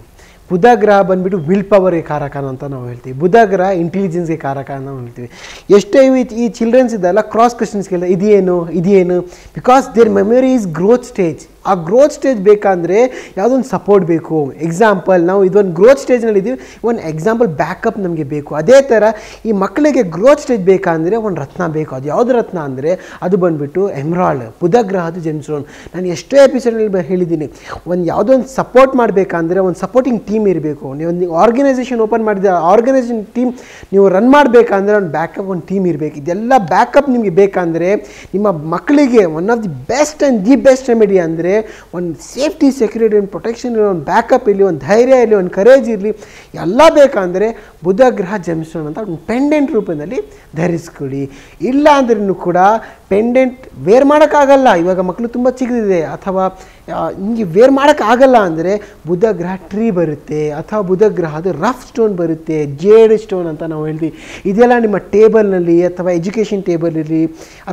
ಬುಧಗ್ರಹ ಬಂದುಬಿಟ್ಟು ವಿಲ್ ಪವರ್ಗೆ ಕಾರಕ ಅಂತ ನಾವು ಹೇಳ್ತೀವಿ. ಬುಧಗ್ರಹ ಇಂಟೆಲಿಜೆನ್ಸ್ಗೆ ಕಾರಕ ಅಂತ ನಾವು ಹೇಳ್ತೀವಿ. ಎಷ್ಟೇ ಈ ಚಿಲ್ಡ್ರನ್ಸ್ ಇದೆಲ್ಲ ಕ್ರಾಸ್ ಕ್ವೆಶನ್ಸ್ ಕೇಳಿದ ಇದೇನು because their memory is growth stage. ಆ ಗ್ರೋತ್ ಸ್ಟೇಜ್ ಬೇಕಂದರೆ ಯಾವುದೊಂದು ಸಪೋರ್ಟ್ ಬೇಕು. ಎಕ್ಸಾಂಪಲ್, ನಾವು ಇದೊಂದು ಗ್ರೋತ್ ಸ್ಟೇಜ್ನಲ್ಲಿ ಇದ್ದೀವಿ, ಒಂದು ಎಕ್ಸಾಂಪಲ್ ಬ್ಯಾಕಪ್ ನಮಗೆ ಬೇಕು. ಅದೇ ಥರ ಈ ಮಕ್ಕಳಿಗೆ ಗ್ರೋತ್ ಸ್ಟೇಜ್ ಬೇಕಂದರೆ ಒಂದು ರತ್ನ ಬೇಕು. ಅದು ಯಾವುದು ರತ್ನ ಅಂದರೆ ಅದು ಬಂದುಬಿಟ್ಟು ಎಮರಾಲ್ಡ್, ಬುಧಗ್ರಹದ ಜೆಮ್ಸ್ಟೋನ್. ನಾನು ಎಷ್ಟೋ ಎಪಿಸೋಡ್ನಲ್ಲಿ ಹೇಳಿದ್ದೀನಿ, ಯಾವುದೋ ಒಂದು ಸಪೋರ್ಟ್ ಮಾಡಬೇಕಂದ್ರೆ ಒಂದು ಸಪೋರ್ಟಿಂಗ್ ಟೀಮ್ ಇರಬೇಕು. ನೀವು ಒಂದು ಆರ್ಗನೈಸೇಷನ್ ಓಪನ್ ಮಾಡಿದ ಆರ್ಗನೈಸೇಷನ್ ಟೀಮ್ ನೀವು ರನ್ ಮಾಡಬೇಕಂದ್ರೆ ಒಂದು ಬ್ಯಾಕಪ್, ಒಂದು ಟೀಮ್ ಇರಬೇಕು. ಇದೆಲ್ಲ ಬ್ಯಾಕಪ್ ನಿಮಗೆ ಬೇಕಂದರೆ ನಿಮ್ಮ ಮಕ್ಕಳಿಗೆ one of the best and the best remedy ಅಂದರೆ ಒಂದು ಸೇಫ್ಟಿ, ಸೆಕ್ಯೂರಿಟಿ, ಒಂದು ಪ್ರೊಟೆಕ್ಷನ್ ಇರಲಿ, ಒಂದು ಬ್ಯಾಕಪ್ ಇರಲಿ, ಒಂದು ಧೈರ್ಯ ಇರಲಿ, ಒಂದು ಕರೇಜ್ ಇರಲಿ, ಎಲ್ಲ ಬೇಕಂದರೆ ಬುಧಗ್ರಹ ಜೆಮ್ಸ್ಟೋನ್ ಅಂತ ಒಂದು ಪೆಂಡೆಂಟ್ ರೂಪದಲ್ಲಿ ಧರಿಸ್ಕೊಳ್ಳಿ. ಇಲ್ಲ ಅಂದ್ರೂ ಕೂಡ ಪೆಂಡೆಂಟ್ ವೇರ್ ಮಾಡೋಕ್ಕಾಗಲ್ಲ, ಇವಾಗ ಮಕ್ಕಳು ತುಂಬ ಚಿಕ್ಕದಿದೆ ಅಥವಾ ನಿಮಗೆ ವೇರ್ ಮಾಡೋಕ್ಕಾಗಲ್ಲ ಅಂದರೆ ಬುಧ ಗ್ರಹ ಟ್ರೀ ಬರುತ್ತೆ, ಅಥವಾ ಬುಧ ಗ್ರಹದ ರಫ್ ಸ್ಟೋನ್ ಬರುತ್ತೆ, ಜೇಡ್ ಸ್ಟೋನ್ ಅಂತ ನಾವು ಹೇಳ್ತೀವಿ. ಇದೆಲ್ಲ ನಿಮ್ಮ ಟೇಬಲ್ನಲ್ಲಿ ಅಥವಾ ಎಜುಕೇಷನ್ ಟೇಬಲಲ್ಲಿ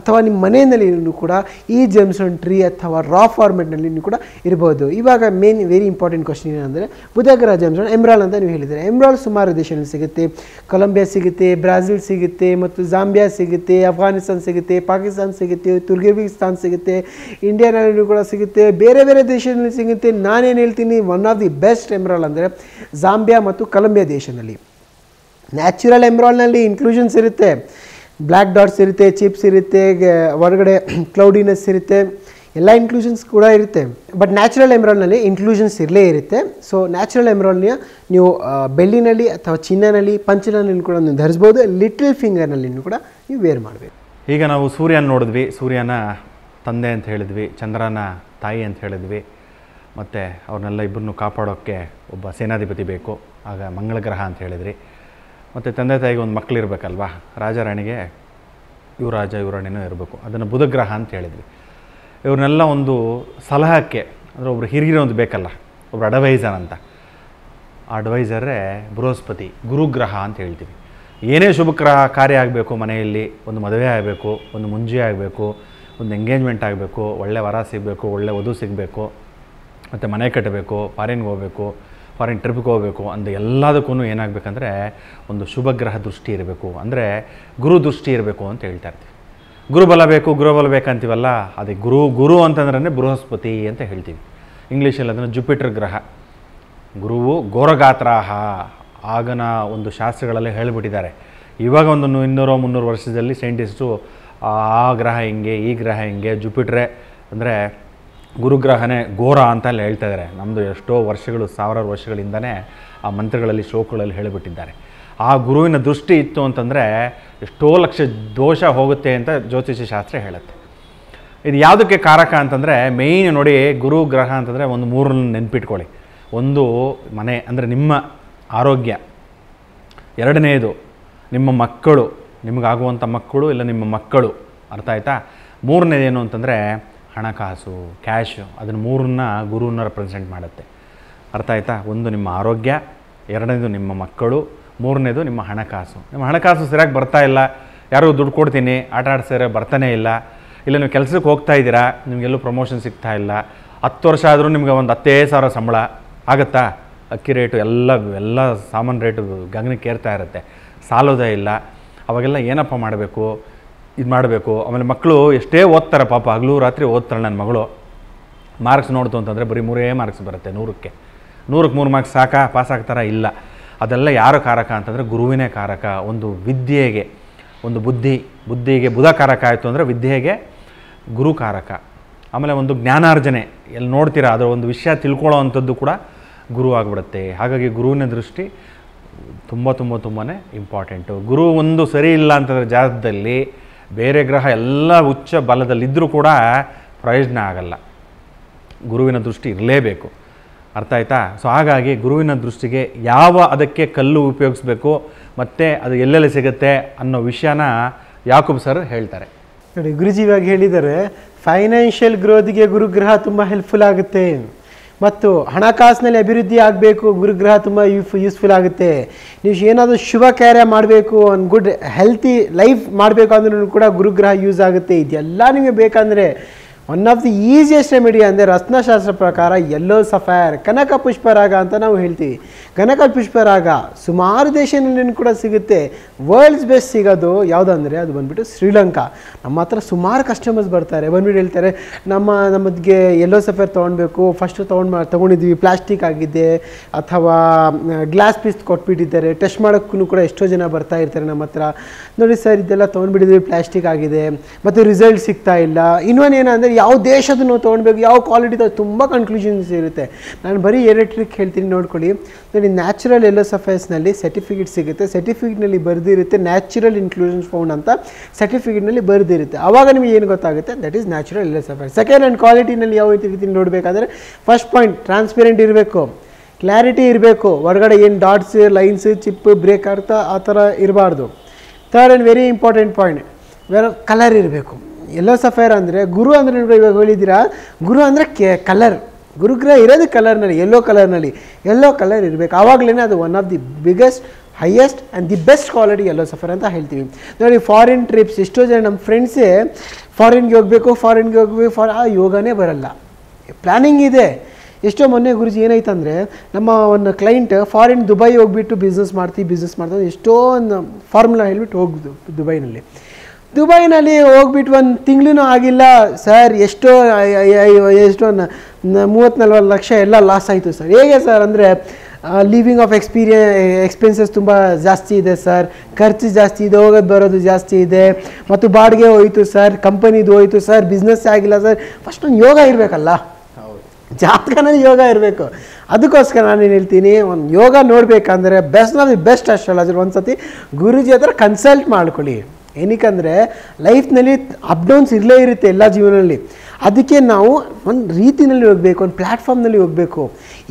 ಅಥವಾ ನಿಮ್ಮ ಮನೆಯಲ್ಲಿ ಕೂಡ ಈ ಜೆಮ್ ಸ್ಟೋನ್ ಟ್ರೀ ಅಥವಾ ರಾ ಫಾರ್ಮೆಟ್ನಲ್ಲಿ ಕೂಡ ಇರ್ಬೋದು. ಇವಾಗ ಮೇನ್ ವೆರಿ ಇಂಪಾರ್ಟೆಂಟ್ ಕ್ವಶನ್ ಏನಂದರೆ ಬುಧ ಗ್ರಹ ಜೆಮ್ ಸ್ಟೋನ್ ಎಮ್ರಾಲ್ ಅಂತ ನೀವು ಹೇಳಿದರೆ. ಎಮ್ರಾಲ್ ಸುಮಾರು ದೇಶದಲ್ಲಿ ಸಿಗುತ್ತೆ. ಕೊಲಂಬಿಯಾ ಸಿಗುತ್ತೆ, ಬ್ರಾಜಿಲ್ ಸಿಗುತ್ತೆ, ಮತ್ತು ಜಾಂಬಿಯಾ ಸಿಗುತ್ತೆ, ಅಫ್ಘಾನಿಸ್ತಾನ್ ಸಿಗುತ್ತೆ, ಪಾಕಿಸ್ತಾನ್ ಸಿಗುತ್ತೆ, ತುರ್ಗಿಸ್ತಾನ್ ಸಿಗುತ್ತೆ, ಇಂಡಿಯಾನಲ್ಲಿ ಕೂಡ ಸಿಗುತ್ತೆ, ಬೇರೆ ಬೇರೆ ದೇಶದಲ್ಲಿ ಸಿಗುತ್ತೆ. ನಾನೇನು ಹೇಳ್ತೀನಿ, ಒನ್ ಆಫ್ ದಿ ಬೆಸ್ಟ್ ಎಮ್ರಾಲ್ ಅಂದರೆ ಜಾಂಬಿಯಾ ಮತ್ತು ಕೊಲಂಬಿಯಾ ದೇಶದಲ್ಲಿ. ನ್ಯಾಚುರಲ್ ಎಮ್ರಾಲ್ನಲ್ಲಿ ಇನ್ಕ್ಲೂಷನ್ಸ್ ಇರುತ್ತೆ, ಬ್ಲ್ಯಾಕ್ ಡಾಟ್ಸ್ ಇರುತ್ತೆ, ಚಿಪ್ಸ್ ಇರುತ್ತೆ, ಹೊರಗಡೆ ಕ್ಲೌಡಿನೆಸ್ ಇರುತ್ತೆ, ಎಲ್ಲ ಇನ್ಕ್ಲೂಷನ್ಸ್ ಕೂಡ ಇರುತ್ತೆ. ಬಟ್ ನ್ಯಾಚುರಲ್ ಎಮ್ರಾಲ್ನಲ್ಲಿ ಇನ್ಕ್ಲೂಷನ್ಸ್ ಇರಲೇ ಇರುತ್ತೆ. ಸೊ ನ್ಯಾಚುರಲ್ ಎಮ್ರಾಲ್ನ ನೀವು ಬೆಳ್ಳಿನಲ್ಲಿ ಅಥವಾ ಚಿನ್ನನಲ್ಲಿ, ಪಂಚನಲ್ಲಿ ಕೂಡ ನೀವು ಧರಿಸ್ಬೋದು. ಲಿಟಲ್ ಫಿಂಗರ್ನಲ್ಲಿ ಕೂಡ ನೀವು ವೇರ್ ಮಾಡಬೇಕು. ಈಗ ನಾವು ಸೂರ್ಯನ ನೋಡಿದ್ವಿ, ಸೂರ್ಯನ ತಂದೆ ಅಂತ ಹೇಳಿದ್ವಿ, ಚಂದ್ರನ ತಾಯಿ ಅಂತ ಹೇಳಿದ್ವಿ, ಮತ್ತು ಅವ್ರನ್ನೆಲ್ಲ ಇಬ್ಬರನ್ನು ಕಾಪಾಡೋಕ್ಕೆ ಒಬ್ಬ ಸೇನಾಧಿಪತಿ ಬೇಕು, ಆಗ ಮಂಗಳ ಗ್ರಹ ಅಂತ ಹೇಳಿದ್ರಿ. ಮತ್ತು ತಂದೆ ತಾಯಿಗೆ ಒಂದು ಮಕ್ಕಳಿರ್ಬೇಕಲ್ವಾ, ರಾಜಾರಾಣಿಗೆ ಯುವರಾಜ ಯುವರಾಣಿನೂ ಇರಬೇಕು, ಅದನ್ನು ಬುಧ ಗ್ರಹ ಅಂತ ಹೇಳಿದ್ವಿ. ಇವ್ರನ್ನೆಲ್ಲ ಒಂದು ಸಲಹಕ್ಕೆ ಅಂದರೆ ಒಬ್ಬರು ಹಿರಿಯರು ಒಂದು ಬೇಕಲ್ಲ, ಒಬ್ಬರು ಅಡ್ವೈಸರ್ ಅಂತ. ಆ ಅಡ್ವೈಸರೇ ಬೃಹಸ್ಪತಿ, ಗುರುಗ್ರಹ ಅಂತ ಹೇಳ್ತೀವಿ. ಏನೇ ಶುಭ ಕಾರ್ಯ ಆಗಬೇಕು, ಮನೆಯಲ್ಲಿ ಒಂದು ಮದುವೆ ಆಗಬೇಕು, ಒಂದು ಮುಂಜಿ ಆಗಬೇಕು, ಒಂದು ಎಂಗೇಜ್ಮೆಂಟ್ ಆಗಬೇಕು, ಒಳ್ಳೆ ವರ ಸಿಗಬೇಕು, ಒಳ್ಳೆ ವಧು ಸಿಗಬೇಕು, ಮತ್ತು ಮನೆ ಕಟ್ಟಬೇಕು, ಫಾರಿನ್ಗೆ ಹೋಗಬೇಕು, ಫಾರಿನ್ ಟ್ರಿಪ್ಗೆ ಹೋಗಬೇಕು ಅಂದ ಎಲ್ಲದಕ್ಕೂ ಏನಾಗಬೇಕಂದ್ರೆ ಒಂದು ಶುಭ ಗ್ರಹ ದೃಷ್ಟಿ ಇರಬೇಕು, ಅಂದರೆ ಗುರು ದೃಷ್ಟಿ ಇರಬೇಕು ಅಂತ ಹೇಳ್ತಾ ಇರ್ತೀವಿ. ಗುರುಬಲ ಬೇಕು, ಗುರುಬಲ ಬೇಕಂತೀವಲ್ಲ, ಅದೇ ಗುರು ಅಂತಂದ್ರೆ ಬೃಹಸ್ಪತಿ ಅಂತ ಹೇಳ್ತೀವಿ. ಇಂಗ್ಲೀಷಲ್ಲಿ ಅದನ್ನು ಜುಪಿಟರ್ ಗ್ರಹ. ಗುರುವು ಘೋರಗಾತ್ರಾಹ ಆಗನ ಒಂದು ಶಾಸ್ತ್ರಗಳಲ್ಲಿ ಹೇಳಿಬಿಟ್ಟಿದ್ದಾರೆ. ಇವಾಗ ಒಂದು 200-300 ವರ್ಷದಲ್ಲಿ ಸೈಂಟಿಸ್ಟು ಆ ಗ್ರಹ ಹಿಂಗೆ, ಈ ಗ್ರಹ ಹಿಂಗೆ, ಜುಪಿಟ್ರೆ ಅಂದರೆ ಗುರುಗ್ರಹನೇ ಘೋರ ಅಂತ ಹೇಳ್ತಾ ಇದ್ದಾರೆ. ನಮ್ಮದು ಎಷ್ಟೋ ವರ್ಷಗಳು, ಸಾವಿರಾರು ವರ್ಷಗಳಿಂದನೇ ಆ ಮಂತ್ರಗಳಲ್ಲಿ, ಶ್ಲೋಕಗಳಲ್ಲಿ ಹೇಳಿಬಿಟ್ಟಿದ್ದಾರೆ. ಆ ಗುರುವಿನ ದೃಷ್ಟಿ ಇತ್ತು ಅಂತಂದರೆ ಎಷ್ಟೋ ಲಕ್ಷ ದೋಷ ಹೋಗುತ್ತೆ ಅಂತ ಜ್ಯೋತಿಷ್ಯ ಶಾಸ್ತ್ರ ಹೇಳುತ್ತೆ. ಇದು ಯಾವುದಕ್ಕೆ ಕಾರಕ ಅಂತಂದರೆ ಮೇಯ್ನ್ ನೋಡಿ, ಗುರು ಗ್ರಹ ಅಂತಂದರೆ ಒಂದು 3 ನೆನ್ಪಿಟ್ಕೊಳ್ಳಿ. ಒಂದು ಮನೆ ಅಂದರೆ ನಿಮ್ಮ ಆರೋಗ್ಯ, ಎರಡನೇದು ನಿಮ್ಮ ಮಕ್ಕಳು, ನಿಮಗಾಗುವಂಥ ಮಕ್ಕಳು ಇಲ್ಲ ನಿಮ್ಮ ಮಕ್ಕಳು, ಅರ್ಥ ಆಯ್ತಾ? ಮೂರನೇದೇನು ಅಂತಂದರೆ ಹಣಕಾಸು, ಕ್ಯಾಶು, ಅದನ್ನು 3ನ್ನ ಗುರುವನ್ನ ರೆಪ್ರೆಸೆಂಟ್ ಮಾಡುತ್ತೆ, ಅರ್ಥ ಆಯ್ತಾ? ಒಂದು ನಿಮ್ಮ ಆರೋಗ್ಯ, ಎರಡನೇದು ನಿಮ್ಮ ಮಕ್ಕಳು, ಮೂರನೇದು ನಿಮ್ಮ ಹಣಕಾಸು. ನಿಮ್ಮ ಹಣಕಾಸು ಸರಿಯಾಗಿ ಬರ್ತಾ ಇಲ್ಲ, ಯಾರು ದುಡ್ಡು ಕೊಡ್ತೀನಿ ಆಟ ಆಡ್ಸಿದ್ರೆ ಬರ್ತಾನೆ ಇಲ್ಲ, ಇಲ್ಲ ನೀವು ಕೆಲಸಕ್ಕೆ ಹೋಗ್ತಾ ಇದ್ದೀರಾ, ನಿಮಗೆಲ್ಲೂ ಪ್ರಮೋಷನ್ ಸಿಗ್ತಾ ಇಲ್ಲ, 10 ವರ್ಷ ಆದರೂ ನಿಮಗೆ ಒಂದು 10,000 ಸಂಬಳ ಆಗುತ್ತಾ? ಅಕ್ಕಿ ರೇಟು ಎಲ್ಲ ಸಾಮಾನು ರೇಟು ಗಗನಕ್ಕೆ ಏರ್ತಾ ಇರುತ್ತೆ, ಸಾಲೋದೇ ಇಲ್ಲ. ಅವಾಗೆಲ್ಲ ಏನಪ್ಪ ಮಾಡಬೇಕು, ಇದು ಮಾಡಬೇಕು. ಆಮೇಲೆ ಮಕ್ಕಳು ಎಷ್ಟೇ ಓದ್ತಾರೆ ಪಾಪ, ಹಗಲು ರಾತ್ರಿ ಓದ್ತಾಳೆ ನನ್ನ ಮಗಳು. ಮಾರ್ಕ್ಸ್ ನೋಡ್ತು ಅಂತಂದರೆ ಬರೀ 3 ಮಾರ್ಕ್ಸ್ ಬರುತ್ತೆ 100ಕ್ಕೆ 3 ಮಾರ್ಕ್ಸ್ ಸಾಕಾ, ಪಾಸ್ ಆಗ್ತಾರಾ? ಇಲ್ಲ. ಅದೆಲ್ಲ ಯಾರು ಕಾರಕ ಅಂತಂದರೆ ಗುರುವಿನೇ ಕಾರಕ. ಒಂದು ವಿದ್ಯೆಗೆ, ಒಂದು ಬುದ್ಧಿಗೆ ಬುಧ ಕಾರಕ ಆಯಿತು ಅಂದರೆ ವಿದ್ಯೆಗೆ ಗುರು ಕಾರಕ. ಆಮೇಲೆ ಒಂದು ಜ್ಞಾನಾರ್ಜನೆ, ಎಲ್ಲಿ ನೋಡ್ತೀರಾ ಅದರ ಒಂದು ವಿಷಯ ತಿಳ್ಕೊಳ್ಳೋ ಅಂಥದ್ದು ಕೂಡ ಗುರು ಆಗಿಬಿಡುತ್ತೆ. ಹಾಗಾಗಿ ಗುರುವಿನ ದೃಷ್ಟಿ ತುಂಬಾ ಇಂಪಾರ್ಟೆಂಟು. ಗುರು ಒಂದು ಸರಿ ಇಲ್ಲ ಅಂತಂದರೆ ಜಾತಕದಲ್ಲಿ ಬೇರೆ ಗ್ರಹ ಎಲ್ಲ ಉಚ್ಚ ಬಲದಲ್ಲಿದ್ದರೂ ಕೂಡ ಪ್ರಯೋಜನ ಆಗಲ್ಲ. ಗುರುವಿನ ದೃಷ್ಟಿ ಇರಲೇಬೇಕು, ಅರ್ಥ ಆಯ್ತಾ? ಸೊ ಹಾಗಾಗಿ ಗುರುವಿನ ದೃಷ್ಟಿಗೆ ಅದಕ್ಕೆ ಕಲ್ಲು ಉಪಯೋಗಿಸ್ಬೇಕು ಮತ್ತು ಅದು ಎಲ್ಲೆಲ್ಲಿ ಸಿಗುತ್ತೆ ಅನ್ನೋ ವಿಷಯನ ಯಾಕೂಬ್ ಸರ್ ಹೇಳ್ತಾರೆ ನೋಡಿ. ಗುರುಜಿ ಇವಾಗ ಹೇಳಿದ್ದಾರೆ ಫೈನಾನ್ಷಿಯಲ್ ಗ್ರೋತ್ಗೆ ಗುರುಗ್ರಹ ತುಂಬ ಹೆಲ್ಪ್ಫುಲ್ ಆಗುತ್ತೆ, ಮತ್ತು ಹಣಕಾಸಿನಲ್ಲಿ ಅಭಿವೃದ್ಧಿ ಆಗಬೇಕು, ಗುರುಗ್ರಹ ತುಂಬ ಯೂಸ್ಫುಲ್ ಆಗುತ್ತೆ. ನೀವು ಏನಾದರೂ ಶುಭ ಕಾರ್ಯ ಮಾಡಬೇಕು, ಒಂದು ಗುಡ್ ಹೆಲ್ತಿ ಲೈಫ್ ಮಾಡಬೇಕು ಅಂದ್ರೂ ಕೂಡ ಗುರುಗ್ರಹ ಯೂಸ್ ಆಗುತ್ತೆ. ಇದೆಲ್ಲ ನಿಮಗೆ ಬೇಕಂದರೆ one of the easiest remedy ಅಂದರೆ ರತ್ನಶಾಸ್ತ್ರ ಪ್ರಕಾರ ಯೆಲ್ಲೋ ಸಫೈರ್, ಕನಕ ಪುಷ್ಪರಾಗ ಅಂತ ನಾವು ಹೇಳ್ತೀವಿ. ಕನಕ ಪುಷ್ಪರಾಗ ಸುಮಾರು ದೇಶದಲ್ಲಿ ಕೂಡ ಸಿಗುತ್ತೆ. ವರ್ಲ್ಡ್ಸ್ ಬೆಸ್ಟ್ ಸಿಗೋದು ಯಾವುದಂದರೆ ಅದು ಬಂದುಬಿಟ್ಟು ಶ್ರೀಲಂಕಾ. ನಮ್ಮ ಹತ್ರ ಸುಮಾರು ಕಸ್ಟಮರ್ಸ್ ಬರ್ತಾರೆ, ಬಂದ್ಬಿಟ್ಟು ಹೇಳ್ತಾರೆ ನಮಗೆ ಯೆಲ್ಲೋ ಸಫೈರ್ ತೊಗೊಳ್ಬೇಕು, ಫಸ್ಟು ತೊಗೊಂಡಿದ್ವಿ, ಪ್ಲಾಸ್ಟಿಕ್ ಆಗಿದೆ ಅಥವಾ ಗ್ಲಾಸ್ ಪೀಸ್ ಕೊಟ್ಬಿಟ್ಟಿದ್ದಾರೆ, ಟೆಸ್ಟ್ ಮಾಡೋಕ್ಕೂ ಕೂಡ ಎಷ್ಟೋ ಜನ ಬರ್ತಾ ಇರ್ತಾರೆ ನಮ್ಮ ಹತ್ರ. ನೋಡಿ ಸರ್ ಇದೆಲ್ಲ ತೊಗೊಂಡ್ಬಿಟ್ಟಿದ್ವಿ, ಪ್ಲಾಸ್ಟಿಕ್ ಆಗಿದೆ ಮತ್ತು ರಿಸಲ್ಟ್ ಸಿಗ್ತಾ ಇಲ್ಲ. ಇನ್ನೊಂದು ಏನಂದರೆ ಯಾವ ದೇಶದನ್ನು ತೊಗೊಳ್ಬೇಕು, ಯಾವ ಕ್ವಾಲಿಟಿ, ತುಂಬ ಕನ್ಕ್ಲೂಷನ್ಸ್ ಇರುತ್ತೆ. ನಾನು ಬರೀ 2 ಟ್ರಿಕ್ ಹೇಳ್ತೀನಿ, ನೋಡ್ಕೊಳ್ಳಿ. ನೋಡಿ, ನ್ಯಾಚುರಲ್ ಯೆಲ್ಲೋ ಸಫೈರ್ಸ್ನಲ್ಲಿ ಸರ್ಟಿಫಿಕೇಟ್ ಸಿಗುತ್ತೆ, ಸರ್ಟಿಫಿಕೇಟ್ನಲ್ಲಿ ಬರೆದಿರುತ್ತೆ ನ್ಯಾಚುರಲ್ ಇನ್ಕ್ಲೂಷನ್ಸ್ ಫೌಂಡ್ ಅಂತ, ಸರ್ಟಿಫಿಕೇಟ್ನಲ್ಲಿ ಬರೆದಿರುತ್ತೆ. ಆವಾಗ ನಿಮಗೆ ಏನು ಗೊತ್ತಾಗುತ್ತೆ, that is natural yellow sapphire. Second and ಕ್ವಾಲಿಟಿನಲ್ಲಿ ಯಾವ ರೀತಿ ನೋಡಬೇಕಾದ್ರೆ ಫಸ್ಟ್ ಪಾಯಿಂಟ್ ಟ್ರಾನ್ಸ್ಪೆರೆಂಟ್ ಇರಬೇಕು, ಕ್ಲಾರಿಟಿ ಇರಬೇಕು, ಹೊರಗಡೆ ಏನು ಡಾಟ್ಸ್, ಲೈನ್ಸ್, ಚಿಪ್, ಬ್ರೇಕ್ ಆ ಥರ ಇರಬಾರ್ದು. Third and very important point, colour ಇರಬೇಕು. ಎಲ್ಲೋ ಸಫೈರ್ ಅಂದರೆ ಗುರು ಅಂದರೆ ಇವಾಗ ಹೇಳಿದ್ದೀರಾ, ಗುರು ಅಂದರೆ ಕಲರ್, ಗುರುಗ್ರಹ ಇರೋದು ಕಲರ್ನಲ್ಲಿ, ಯೆಲ್ಲೋ ಕಲರ್ನಲ್ಲಿ, ಯೆಲ್ಲೋ ಕಲರ್ ಇರಬೇಕು. ಆವಾಗಲೇ ಅದು one of the biggest, highest and the best quality yellow suffer ಅಂತ ಹೇಳ್ತೀವಿ. ನೋಡಿ ಫಾರಿನ್ ಟ್ರಿಪ್ಸ್, ಎಷ್ಟೋ ಜನ ನಮ್ಮ ಫ್ರೆಂಡ್ಸೇ ಫಾರಿನ್ಗೆ ಹೋಗಬೇಕು ಆ ಯೋಗನೇ ಬರಲ್ಲ, ಪ್ಲ್ಯಾನಿಂಗ್ ಇದೆ. ಎಷ್ಟೋ ಮೊನ್ನೆ ಗುರುಜಿ ಏನಾಯ್ತಂದರೆ, ನಮ್ಮ ಒಂದು ಕ್ಲೈಂಟ್ ಫಾರಿನ್ ದುಬೈ ಹೋಗ್ಬಿಟ್ಟು ಬಿಸ್ನೆಸ್ ಮಾಡ್ತಾರೆ, ಎಷ್ಟೋ ಒಂದು ಫಾರ್ಮುಲಾ ಹೇಳ್ಬಿಟ್ಟು ಹೋಗ್ದು ದುಬೈನಲ್ಲಿ ಹೋಗ್ಬಿಟ್ಟು ಒಂದು ತಿಂಗಳೂ ಆಗಿಲ್ಲ ಸರ್, ಎಷ್ಟೋ 30-40 ಲಕ್ಷ ಎಲ್ಲ ಲಾಸ್ ಆಯಿತು ಸರ್. ಹೇಗೆ ಸರ್ ಅಂದರೆ ಲಿವಿಂಗ್ ಆಫ್ ಎಕ್ಸ್ಪೆನ್ಸಸ್ ತುಂಬ ಜಾಸ್ತಿ ಇದೆ ಸರ್, ಖರ್ಚು ಜಾಸ್ತಿ ಇದೆ, ಹೋಗೋದು ಬರೋದು ಜಾಸ್ತಿ ಇದೆ, ಮತ್ತು ಬಾಡಿಗೆ ಹೋಯಿತು ಸರ್, ಕಂಪನಿದು ಹೋಯಿತು ಸರ್, ಬಿಸ್ನೆಸ್ ಆಗಿಲ್ಲ ಸರ್. ಫಸ್ಟ್ ಒಂದು ಯೋಗ ಇರಬೇಕಲ್ಲ, ಜಾತಕನಲ್ಲಿ ಯೋಗ ಇರಬೇಕು. ಅದಕ್ಕೋಸ್ಕರ ನಾನೇನು ಹೇಳ್ತೀನಿ, ಒಂದು ಯೋಗ ನೋಡಬೇಕಂದ್ರೆ ಬೆಸ್ಟ್ ಅಸ್ಟ್ರಾಲಜರ್ ಒಂದು ಸತಿ ಗುರುಜಿ ಹತ್ರ ಕನ್ಸಲ್ಟ್ ಮಾಡ್ಕೊಳ್ಳಿ. ಏನಕ್ಕಂದರೆ ಲೈಫ್ನಲ್ಲಿ ಅಪ್ ಡೌನ್ಸ್ ಇರಲೇ ಇರುತ್ತೆ ಎಲ್ಲ ಜೀವನದಲ್ಲಿ. ಅದಕ್ಕೆ ನಾವು ಒಂದು ರೀತಿಯಲ್ಲಿ ಹೋಗಬೇಕು, ಒಂದು ಪ್ಲ್ಯಾಟ್ಫಾರ್ಮ್ನಲ್ಲಿ ಹೋಗಬೇಕು.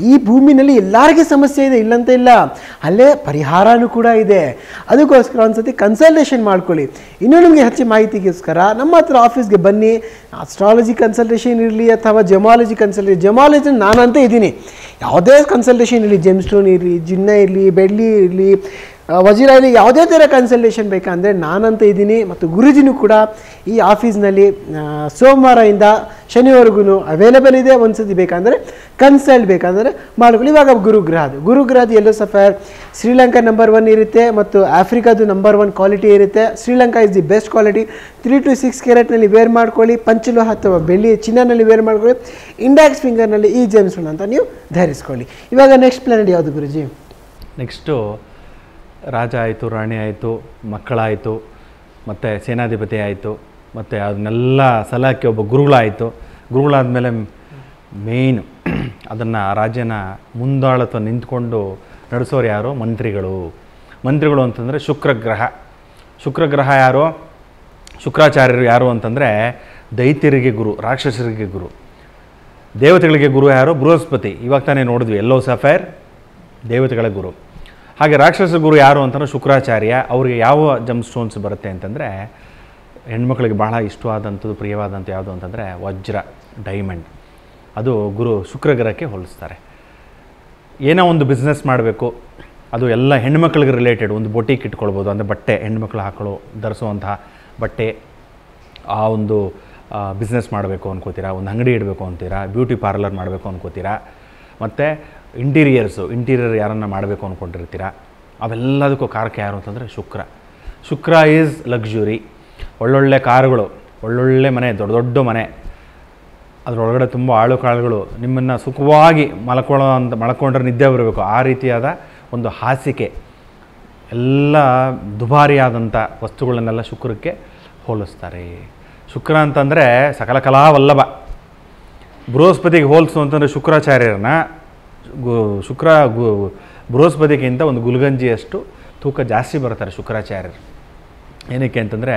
ಈ ಭೂಮಿನಲ್ಲಿ ಎಲ್ಲರಿಗೂ ಸಮಸ್ಯೆ ಇದೆ, ಇಲ್ಲಂತ ಇಲ್ಲ, ಅಲ್ಲೇ ಪರಿಹಾರನೂ ಕೂಡ ಇದೆ. ಅದಕ್ಕೋಸ್ಕರ ಒಂದು ಸತಿ ಕನ್ಸಲ್ಟೇಷನ್ ಮಾಡ್ಕೊಳ್ಳಿ. ಇನ್ನೂ ನಿಮಗೆ ಹೆಚ್ಚು ಮಾಹಿತಿಗೋಸ್ಕರ ನಮ್ಮ ಹತ್ರ ಆಫೀಸ್ಗೆ ಬನ್ನಿ. ಅಸ್ಟ್ರಾಲಜಿ ಕನ್ಸಲ್ಟೇಷನ್ ಇರಲಿ ಅಥವಾ ಜಮಾಲಜಿ ಜಮಾಲಜಿ ನಾನಂತ ಇದ್ದೀನಿ. ಯಾವುದೇ ಕನ್ಸಲ್ಟೇಷನ್ ಇರಲಿ, ಜೆಮ್ ಸ್ಟೋನ್ ಇರಲಿ, ಜಿನ್ನ ಇರಲಿ, ಬೆಳ್ಳಿ ಇರಲಿ, ವಜ್ರ ಇರಲಿ, ಯಾವುದೇ ಥರ ಕನ್ಸಲ್ಟೇಷನ್ ಬೇಕಂದರೆ ನಾನಂತ ಇದ್ದೀನಿ. ಮತ್ತು ಗುರುಜಿನೂ ಕೂಡ ಈ ಆಫೀಸ್ನಲ್ಲಿ ಸೋಮವಾರದಿಂದ ಶನಿವರೆಗೂ ಅವೈಲೇಬಲ್ ಇದೆ. ಒಂದು ಸತಿ ಬೇಕಂದರೆ ಕನ್ಸಲ್ಟ್ ಬೇಕಂದರೆ ಮಾಡ್ಕೊಳ್ಳಿ. ಇವಾಗ ಗುರುಗ್ರಹದ ಯೆಲ್ಲೋ ಸಫೈರ್ ಶ್ರೀಲಂಕಾ ನಂಬರ್ 1 ಇರುತ್ತೆ, ಮತ್ತು ಆಫ್ರಿಕಾದು ನಂಬರ್ 1 ಕ್ವಾಲಿಟಿ ಇರುತ್ತೆ. Sri Lanka is the best quality. 3 to 6 ಕ್ಯಾರೆಟ್ನಲ್ಲಿ ವೇರ್ ಮಾಡ್ಕೊಳ್ಳಿ. ಪಂಚಲೋಹ ಅಥವಾ ಬೆಳ್ಳಿ ಚಿನ್ನನಲ್ಲಿ ವೇರ್ ಮಾಡ್ಕೊಳ್ಳಿ. ಇಂಡೆಕ್ಸ್ ಫಿಂಗರ್ನಲ್ಲಿ ಈ ಜೆಮ್ಸ್ ಅಂತ ನೀವು ಧರಿಸ್ಕೊಳ್ಳಿ. ಇವಾಗ ನೆಕ್ಸ್ಟ್ ಪ್ಲಾನೆಟ್ ಯಾವುದು ಗುರುಜಿ? ನೆಕ್ಸ್ಟು ರಾಜ ಆಯಿತು, ರಾಣಿ ಆಯಿತು, ಮಕ್ಕಳಾಯಿತು, ಮತ್ತು ಸೇನಾಧಿಪತಿ ಆಯಿತು, ಮತ್ತು ಅದನ್ನೆಲ್ಲ ಸಲಹಕ್ಕೆ ಒಬ್ಬ ಗುರುಗಳಾದಮೇಲೆ ಮೇಯ್ನು ಅದನ್ನು ರಾಜ್ಯನ ಮುಂದಾಳತ್ವ ನಿಂತ್ಕೊಂಡು ನಡೆಸೋರು ಯಾರು? ಮಂತ್ರಿಗಳು ಅಂತಂದರೆ ಶುಕ್ರಗ್ರಹ ಯಾರು? ಶುಕ್ರಾಚಾರ್ಯರು ಯಾರು ಅಂತಂದರೆ ದೈತ್ಯರಿಗೆ ಗುರು, ರಾಕ್ಷಸರಿಗೆ ಗುರು. ದೇವತೆಗಳಿಗೆ ಗುರು ಯಾರು? ಬೃಹಸ್ಪತಿ. ಇವಾಗ ತಾನೇ ನೋಡಿದ್ವಿ, ಯೆಲ್ಲೋ ಸಫೈರ್ ದೇವತೆಗಳ ಗುರು. ಹಾಗೆ ರಾಕ್ಷಸ ಗುರು ಯಾರು ಅಂತಂದರೆ ಶುಕ್ರಾಚಾರ್ಯ. ಅವರಿಗೆ ಯಾವ ಜಮ್ ಸ್ಟೋನ್ಸ್ ಬರುತ್ತೆ ಅಂತಂದರೆ, ಹೆಣ್ಮಕ್ಳಿಗೆ ಬಹಳ ಇಷ್ಟವಾದಂಥದ್ದು, ಪ್ರಿಯವಾದಂಥ ಯಾವುದು ಅಂತಂದರೆ ವಜ್ರ, ಡೈಮಂಡ್. ಅದು ಶುಕ್ರಗ್ರಹಕ್ಕೆ ಹೋಲಿಸ್ತಾರೆ. ಏನೋ ಒಂದು ಬಿಸ್ನೆಸ್ ಮಾಡಬೇಕು, ಅದು ಎಲ್ಲ ಹೆಣ್ಮಕ್ಳಿಗೆ ರಿಲೇಟೆಡ್. ಒಂದು ಬೊಟಿಕ್ ಇಟ್ಕೊಳ್ಬೋದು, ಅಂದರೆ ಬಟ್ಟೆ, ಹೆಣ್ಮಕ್ಳು ಧರಿಸುವಂತಹ ಬಟ್ಟೆ, ಆ ಒಂದು ಬಿಸ್ನೆಸ್ ಮಾಡಬೇಕು ಅನ್ಕೋತೀರಾ, ಒಂದು ಅಂಗಡಿ ಇಡಬೇಕು ಅಂತೀರಾ, ಬ್ಯೂಟಿ ಪಾರ್ಲರ್ ಮಾಡಬೇಕು ಅನ್ಕೋತೀರಾ, ಮತ್ತು ಇಂಟೀರಿಯರ್ ಯಾರನ್ನು ಮಾಡಬೇಕು ಅಂದ್ಕೊಂಡಿರ್ತೀರ. ಅವೆಲ್ಲದಕ್ಕೂ ಕಾರಕ ಯಾರು ಅಂತಂದರೆ ಶುಕ್ರ ಈಸ್ ಲಕ್ಸುರಿ. ಒಳ್ಳೊಳ್ಳೆ ಕಾರುಗಳು, ಒಳ್ಳೊಳ್ಳೆ ಮನೆ, ದೊಡ್ಡ ಮನೆ, ಅದರೊಳಗಡೆ ತುಂಬ ಕಾಳುಗಳು, ನಿಮ್ಮನ್ನು ಸುಖವಾಗಿ ಮಲ್ಕೊಂಡ್ರೆ ನಿದ್ದೆ ಬರಬೇಕು, ಆ ರೀತಿಯಾದ ಒಂದು ಹಾಸಿಗೆ, ಎಲ್ಲ ದುಬಾರಿಯಾದಂಥ ವಸ್ತುಗಳನ್ನೆಲ್ಲ ಶುಕ್ರಕ್ಕೆ ಹೋಲಿಸ್ತಾರೆ. ಶುಕ್ರ ಅಂತಂದರೆ ಸಕಲ ಕಲಾವಲ್ಲಭ. ಬೃಹಸ್ಪತಿಗೆ ಹೋಲಿಸು ಅಂತಂದರೆ ಶುಕ್ರಾಚಾರ್ಯರನ್ನ ಬೃಹಸ್ಪತಿಗಿಂತ ಒಂದು ಗುಲ್ಗಂಜಿಯಷ್ಟು ತೂಕ ಜಾಸ್ತಿ ಬರ್ತಾರೆ ಶುಕ್ರಾಚಾರ್ಯರು. ಏನಕ್ಕೆ ಅಂತಂದರೆ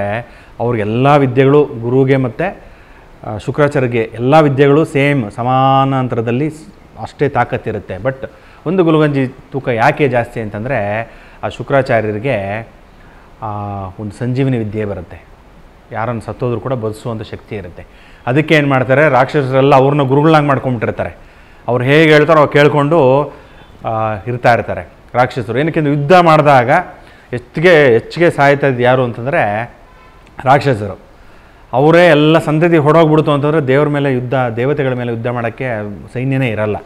ಅವ್ರಿಗೆಲ್ಲ ವಿದ್ಯೆಗಳು, ಗುರುಗೆ ಮತ್ತು ಶುಕ್ರಾಚಾರ್ಯರಿಗೆ ಎಲ್ಲ ವಿದ್ಯೆಗಳು ಸಮಾನಾಂತರದಲ್ಲಿ ಅಷ್ಟೇ ತಾಕತ್ತಿರುತ್ತೆ. ಬಟ್ ಒಂದು ಗುಲ್ಗಂಜಿ ತೂಕ ಯಾಕೆ ಜಾಸ್ತಿ ಅಂತಂದರೆ ಆ ಶುಕ್ರಾಚಾರ್ಯರಿಗೆ ಒಂದು ಸಂಜೀವಿನಿ ವಿದ್ಯೆ ಬರುತ್ತೆ. ಯಾರನ್ನು ಸತ್ತೋದ್ರೂ ಕೂಡ ಬದುಸುವಂಥ ಶಕ್ತಿ ಇರುತ್ತೆ. ಅದಕ್ಕೆ ಏನು ಮಾಡ್ತಾರೆ, ರಾಕ್ಷಸರೆಲ್ಲ ಅವ್ರನ್ನ ಗುರುಗಳಾಗಿ ಮಾಡ್ಕೊಂಬಿಟ್ಟಿರ್ತಾರೆ. ಅವ್ರು ಹೇಗೆ ಹೇಳ್ತಾರೋ ಅವ್ರು ಕೇಳಿಕೊಂಡು ಇರ್ತಾರೆ ರಾಕ್ಷಸರು. ಏನಕ್ಕೆ ಯುದ್ಧ ಮಾಡಿದಾಗ ಹೆಚ್ಚಿಗೆ ಸಾಯ್ತಾ ಇದ್ದು ಯಾರು ಅಂತಂದರೆ ರಾಕ್ಷಸರು. ಅವರೇ ಎಲ್ಲ ಸಂತತಿ ಹೊಡೋಗ್ಬಿಡ್ತು ಅಂತಂದರೆ ದೇವತೆಗಳ ಮೇಲೆ ಯುದ್ಧ ಮಾಡೋಕ್ಕೆ ಸೈನ್ಯನೇ ಇರಲ್ಲ.